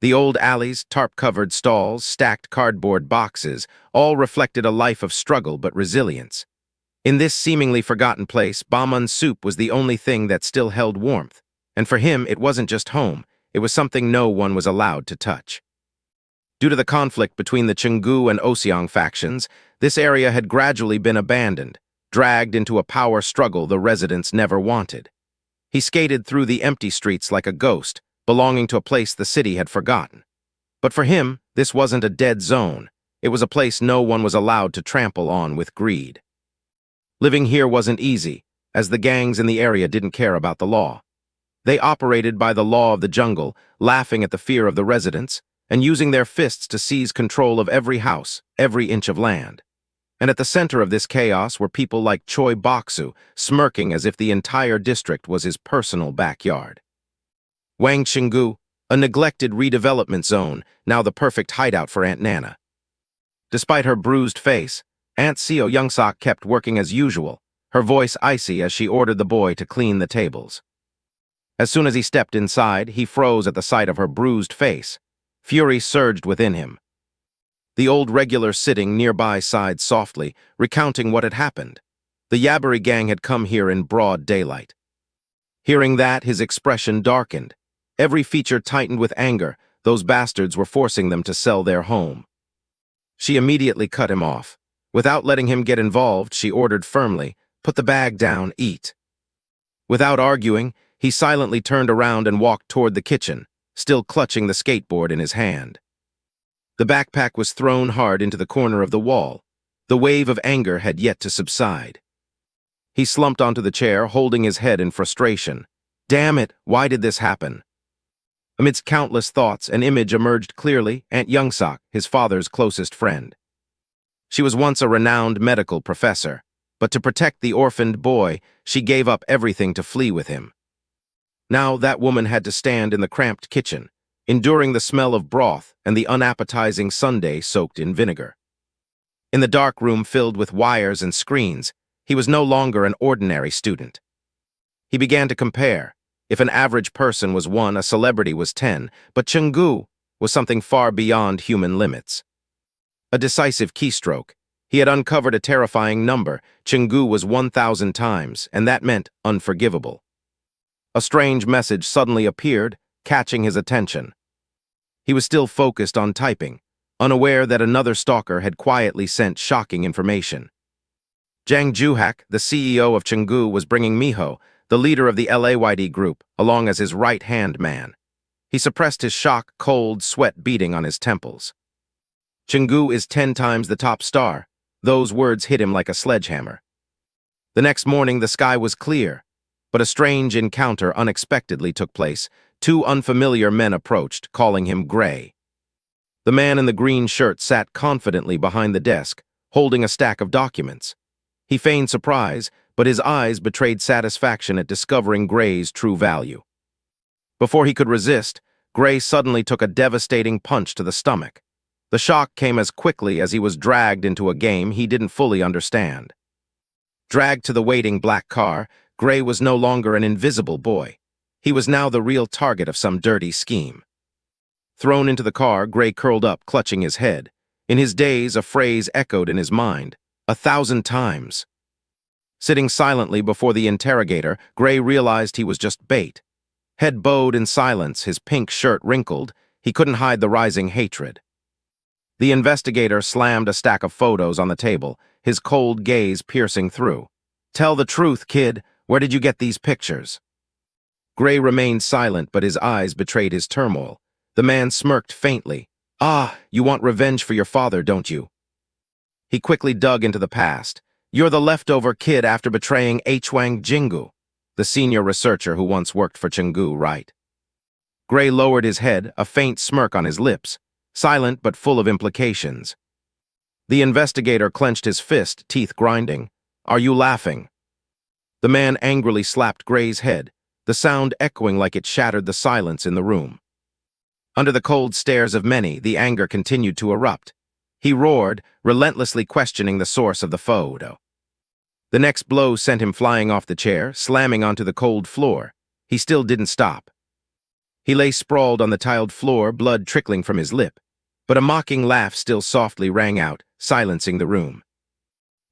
The old alleys, tarp-covered stalls, stacked cardboard boxes, all reflected a life of struggle but resilience. In this seemingly forgotten place, Bamun's soup was the only thing that still held warmth, and for him it wasn't just home, it was something no one was allowed to touch. Due to the conflict between the Chunggu and Oseong factions, this area had gradually been abandoned, dragged into a power struggle the residents never wanted. He skated through the empty streets like a ghost, belonging to a place the city had forgotten. But for him, this wasn't a dead zone. It was a place no one was allowed to trample on with greed. Living here wasn't easy, as the gangs in the area didn't care about the law. They operated by the law of the jungle, laughing at the fear of the residents, and using their fists to seize control of every house, every inch of land. And at the center of this chaos were people like Choi Boksu, smirking as if the entire district was his personal backyard. Wangchinggu, a neglected redevelopment zone, now the perfect hideout for Aunt Nana. Despite her bruised face, Aunt Seo Youngsok kept working as usual, her voice icy as she ordered the boy to clean the tables. As soon as he stepped inside, he froze at the sight of her bruised face. Fury surged within him. The old regular sitting nearby sighed softly, recounting what had happened. The Yaburi gang had come here in broad daylight. Hearing that, his expression darkened. Every feature tightened with anger. Those bastards were forcing them to sell their home. She immediately cut him off. Without letting him get involved, she ordered firmly, "Put the bag down, eat." Without arguing, he silently turned around and walked toward the kitchen, still clutching the skateboard in his hand. The backpack was thrown hard into the corner of the wall. The wave of anger had yet to subside. He slumped onto the chair, holding his head in frustration. Damn it, why did this happen? Amidst countless thoughts, an image emerged clearly: Aunt Youngsok, his father's closest friend. She was once a renowned medical professor, but to protect the orphaned boy, she gave up everything to flee with him. Now that woman had to stand in the cramped kitchen, enduring the smell of broth and the unappetizing sundae soaked in vinegar. In the dark room filled with wires and screens, he was no longer an ordinary student. He began to compare. If an average person was 1, a celebrity was 10, but Chunggu was something far beyond human limits. A decisive keystroke. He had uncovered a terrifying number. Chunggu was 1,000 times, and that meant unforgivable. A strange message suddenly appeared, catching his attention. He was still focused on typing, unaware that another stalker had quietly sent shocking information. Jang Juhak, the CEO of Chunggu, was bringing Miho, the leader of the LAYD group, along as his right-hand man. He suppressed his shock, cold sweat beating on his temples. Chunggu is 10 times the top star. Those words hit him like a sledgehammer. The next morning, the sky was clear, but a strange encounter unexpectedly took place. 2 unfamiliar men approached, calling him Gray. The man in the green shirt sat confidently behind the desk, holding a stack of documents. He feigned surprise, but his eyes betrayed satisfaction at discovering Gray's true value. Before he could resist, Gray suddenly took a devastating punch to the stomach. The shock came as quickly as he was dragged into a game he didn't fully understand. Dragged to the waiting black car, Gray was no longer an invisible boy. He was now the real target of some dirty scheme. Thrown into the car, Gray curled up, clutching his head. In his daze, a phrase echoed in his mind, 1,000 times. Sitting silently before the interrogator, Gray realized he was just bait. Head bowed in silence, his pink shirt wrinkled, he couldn't hide the rising hatred. The investigator slammed a stack of photos on the table, his cold gaze piercing through. "Tell the truth, kid. Where did you get these pictures?" Gray remained silent, but his eyes betrayed his turmoil. The man smirked faintly. "Ah, you want revenge for your father, don't you?" He quickly dug into the past. "You're the leftover kid after betraying Haejeong Jingu, the senior researcher who once worked for Chunggu, right?" Gray lowered his head, a faint smirk on his lips, silent but full of implications. The investigator clenched his fist, teeth grinding. "Are you laughing?" The man angrily slapped Gray's head, the sound echoing like it shattered the silence in the room. Under the cold stares of many, the anger continued to erupt. He roared, relentlessly questioning the source of the photo. The next blow sent him flying off the chair, slamming onto the cold floor. He still didn't stop. He lay sprawled on the tiled floor, blood trickling from his lip, but a mocking laugh still softly rang out, silencing the room.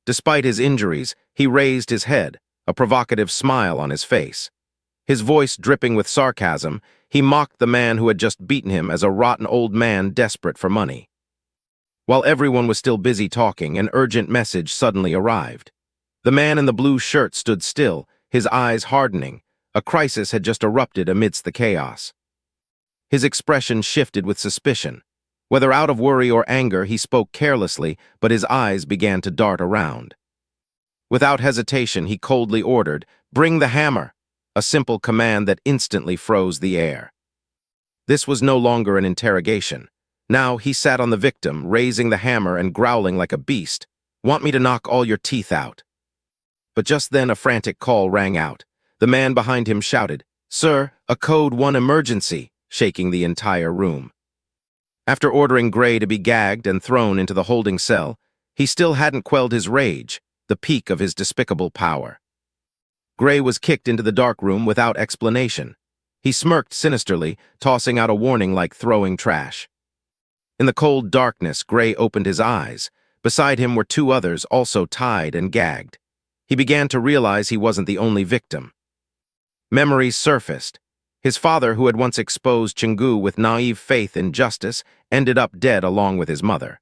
Despite his injuries, He raised his head, a provocative smile on his face. His voice dripping with sarcasm, he mocked the man who had just beaten him as a rotten old man desperate for money. While everyone was still busy talking, an urgent message suddenly arrived. The man in the blue shirt stood still, his eyes hardening. A crisis had just erupted amidst the chaos. His expression shifted with suspicion. Whether out of worry or anger, he spoke carelessly, but his eyes began to dart around. Without hesitation, he coldly ordered, "Bring the hammer," a simple command that instantly froze the air. This was no longer an interrogation. Now he sat on the victim, raising the hammer and growling like a beast. "Want me to knock all your teeth out?" But just then a frantic call rang out. The man behind him shouted, "Sir, a Code 1 emergency," shaking the entire room. After ordering Gray to be gagged and thrown into the holding cell, he still hadn't quelled his rage, the peak of his despicable power. Gray was kicked into the dark room without explanation. He smirked sinisterly, tossing out a warning like throwing trash. In the cold darkness, Gray opened his eyes. Beside him were two others, also tied and gagged. He began to realize he wasn't the only victim. Memories surfaced. His father, who had once exposed Chungu with naive faith in justice, ended up dead along with his mother.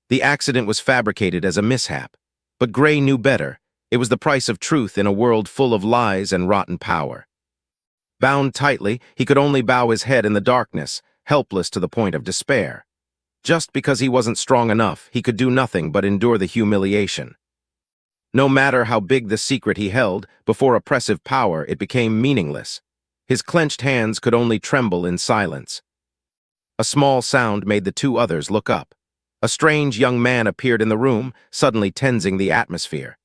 The accident was fabricated as a mishap, but Gray knew better. It was the price of truth in a world full of lies and rotten power. Bound tightly, he could only bow his head in the darkness, helpless to the point of despair. Just because he wasn't strong enough, he could do nothing but endure the humiliation. No matter how big the secret he held, before oppressive power it became meaningless. His clenched hands could only tremble in silence. A small sound made the two others look up. A strange young man appeared in the room, suddenly tensing the atmosphere.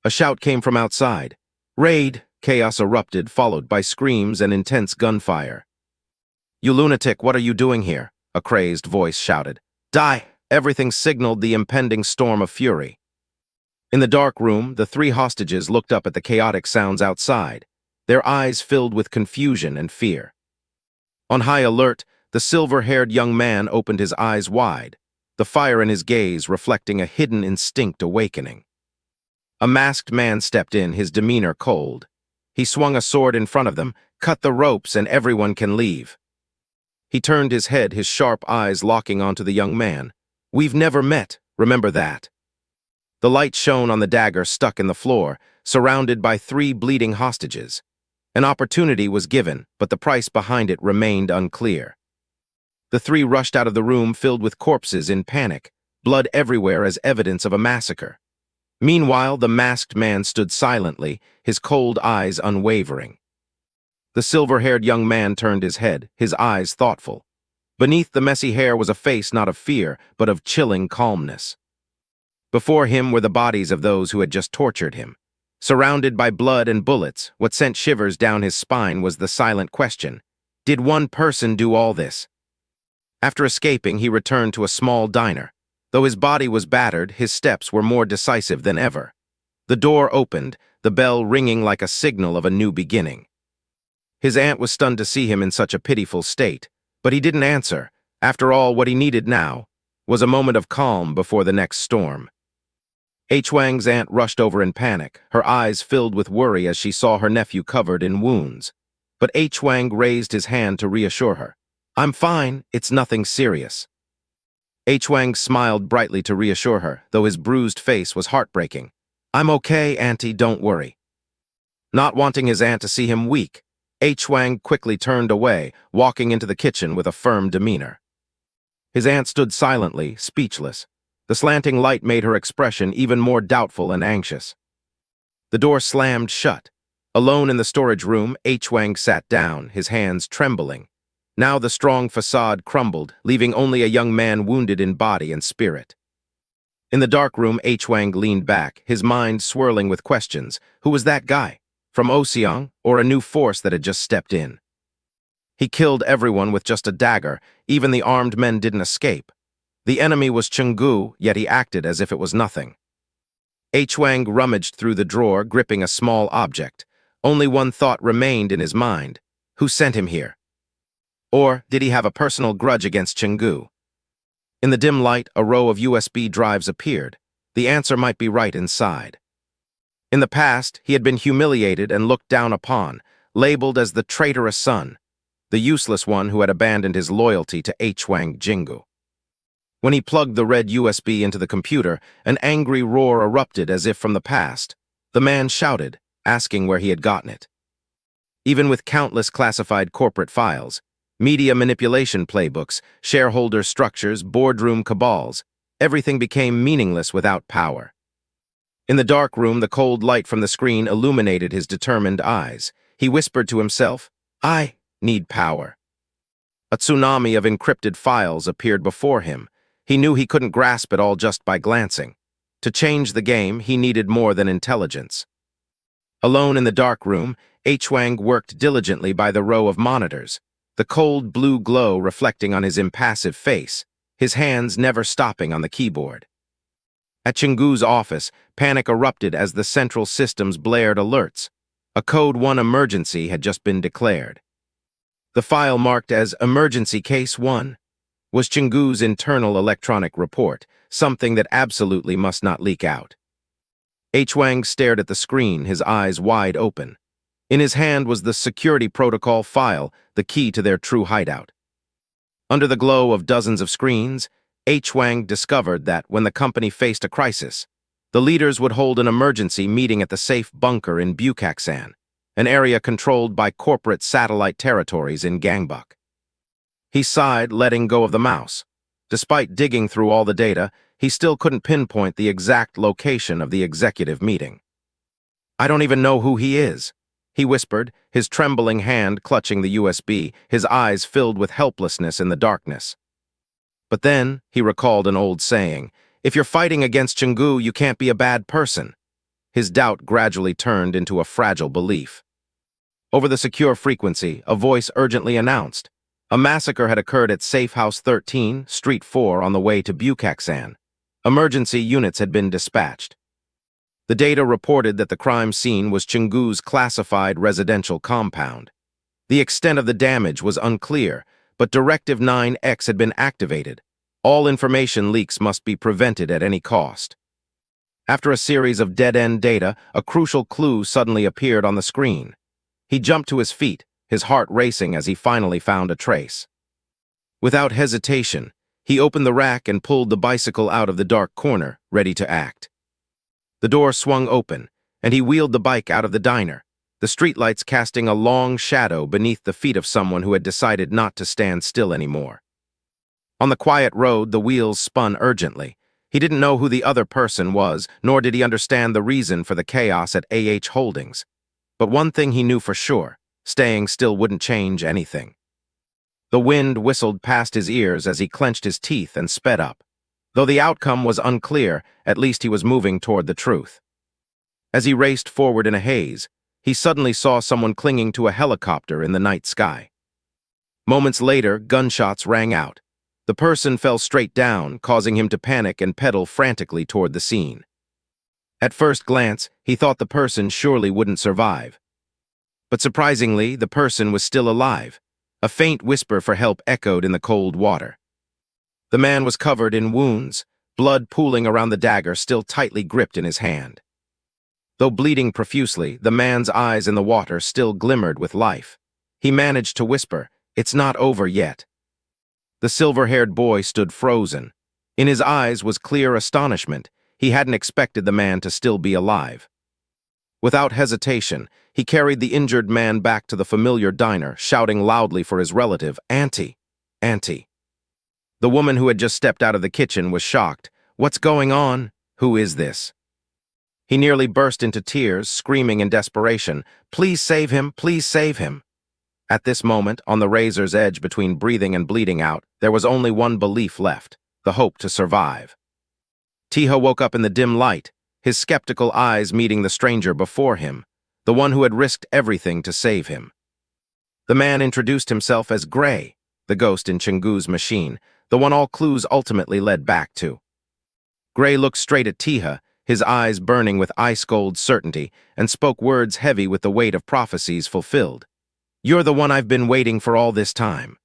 A shout came from outside. "Raid!" Chaos erupted, followed by screams and intense gunfire. "You lunatic, what are you doing here?" a crazed voice shouted. "Die!" Everything signaled the impending storm of fury. In the dark room, the three hostages looked up at the chaotic sounds outside, their eyes filled with confusion and fear. On high alert, the silver-haired young man opened his eyes wide, the fire in his gaze reflecting a hidden instinct awakening. A masked man stepped in, his demeanor cold. He swung a sword in front of them. "Cut the ropes and everyone can leave." He turned his head, his sharp eyes locking onto the young man. "We've never met, remember that." The light shone on the dagger stuck in the floor, surrounded by three bleeding hostages. An opportunity was given, but the price behind it remained unclear. The three rushed out of the room filled with corpses in panic, blood everywhere as evidence of a massacre. Meanwhile, the masked man stood silently, his cold eyes unwavering. The silver-haired young man turned his head, his eyes thoughtful. Beneath the messy hair was a face not of fear, but of chilling calmness. Before him were the bodies of those who had just tortured him. Surrounded by blood and bullets, what sent shivers down his spine was the silent question: did one person do all this? After escaping, he returned to a small diner. Though his body was battered, his steps were more decisive than ever. The door opened, the bell ringing like a signal of a new beginning. His aunt was stunned to see him in such a pitiful state, but he didn't answer. After all, what he needed now was a moment of calm before the next storm. Haejeong's aunt rushed over in panic, her eyes filled with worry as she saw her nephew covered in wounds. But Haejeong raised his hand to reassure her. "I'm fine, it's nothing serious." Haejeong smiled brightly to reassure her, though his bruised face was heartbreaking. "I'm okay, Auntie, don't worry." Not wanting his aunt to see him weak, Haejeong quickly turned away, walking into the kitchen with a firm demeanor. His aunt stood silently, speechless. The slanting light made her expression even more doubtful and anxious. The door slammed shut. Alone in the storage room, Haejeong sat down, his hands trembling. Now the strong facade crumbled, leaving only a young man wounded in body and spirit. In the dark room, Haejeong leaned back, his mind swirling with questions. Who was that guy? From Oseong, or a new force that had just stepped in? He killed everyone with just a dagger. Even the armed men didn't escape. The enemy was Chungu, yet he acted as if it was nothing. Haejeong rummaged through the drawer, gripping a small object. Only one thought remained in his mind. Who sent him here? Or did he have a personal grudge against Chungu? In the dim light, a row of USB drives appeared. The answer might be right inside. In the past, he had been humiliated and looked down upon, labeled as the traitorous son, the useless one who had abandoned his loyalty to Haejeong Jingu. When he plugged the red USB into the computer, an angry roar erupted as if from the past. The man shouted, asking where he had gotten it. Even with countless classified corporate files, media manipulation playbooks, shareholder structures, boardroom cabals, everything became meaningless without power. In the dark room, the cold light from the screen illuminated his determined eyes. He whispered to himself, "I need power." A tsunami of encrypted files appeared before him. He knew he couldn't grasp it all just by glancing. To change the game, he needed more than intelligence. Alone in the dark room, Haejeong worked diligently by the row of monitors, the cold blue glow reflecting on his impassive face, his hands never stopping on the keyboard. At Jingu's office, panic erupted as the central systems blared alerts. A Code 1 emergency had just been declared. The file marked as Emergency Case 1 was Jingu's internal electronic report, something that absolutely must not leak out. Haejeong stared at the screen, his eyes wide open. In his hand was the security protocol file, the key to their true hideout. Under the glow of dozens of screens, Haejeong discovered that when the company faced a crisis, the leaders would hold an emergency meeting at the safe bunker in Bukaksan, an area controlled by corporate satellite territories in Gangbuk. He sighed, letting go of the mouse. Despite digging through all the data, he still couldn't pinpoint the exact location of the executive meeting. "I don't even know who he is," he whispered, his trembling hand clutching the USB, his eyes filled with helplessness in the darkness. But then, he recalled an old saying, "If you're fighting against Jingu, you can't be a bad person." His doubt gradually turned into a fragile belief. Over the secure frequency, a voice urgently announced, a massacre had occurred at Safe House 13, Street 4 on the way to Bukaksan. Emergency units had been dispatched. The data reported that the crime scene was Jingu's classified residential compound. The extent of the damage was unclear, but Directive 9X had been activated. All information leaks must be prevented at any cost. After a series of dead-end data, a crucial clue suddenly appeared on the screen. He jumped to his feet, his heart racing as he finally found a trace. Without hesitation, he opened the rack and pulled the bicycle out of the dark corner, ready to act. The door swung open, and he wheeled the bike out of the diner, the streetlights casting a long shadow beneath the feet of someone who had decided not to stand still anymore. On the quiet road, the wheels spun urgently. He didn't know who the other person was, nor did he understand the reason for the chaos at AH Holdings. But one thing he knew for sure, staying still wouldn't change anything. The wind whistled past his ears as he clenched his teeth and sped up. Though the outcome was unclear, at least he was moving toward the truth. As he raced forward in a haze, he suddenly saw someone clinging to a helicopter in the night sky. Moments later, gunshots rang out. The person fell straight down, causing him to panic and pedal frantically toward the scene. At first glance, he thought the person surely wouldn't survive. But surprisingly, the person was still alive. A faint whisper for help echoed in the cold water. The man was covered in wounds, blood pooling around the dagger still tightly gripped in his hand. Though bleeding profusely, the man's eyes in the water still glimmered with life. He managed to whisper, "It's not over yet." The silver-haired boy stood frozen. In his eyes was clear astonishment. He hadn't expected the man to still be alive. Without hesitation, he carried the injured man back to the familiar diner, shouting loudly for his relative, "Auntie, Auntie." The woman who had just stepped out of the kitchen was shocked. "What's going on? Who is this?" He nearly burst into tears, screaming in desperation, "Please save him, please save him." At this moment, on the razor's edge between breathing and bleeding out, there was only one belief left, the hope to survive. Taeha woke up in the dim light, his skeptical eyes meeting the stranger before him, the one who had risked everything to save him. The man introduced himself as Gray, the ghost in Jingu's machine, the one all clues ultimately led back to. Gray looked straight at Taeha, his eyes burning with ice-cold certainty, and spoke words heavy with the weight of prophecies fulfilled. "You're the one I've been waiting for all this time."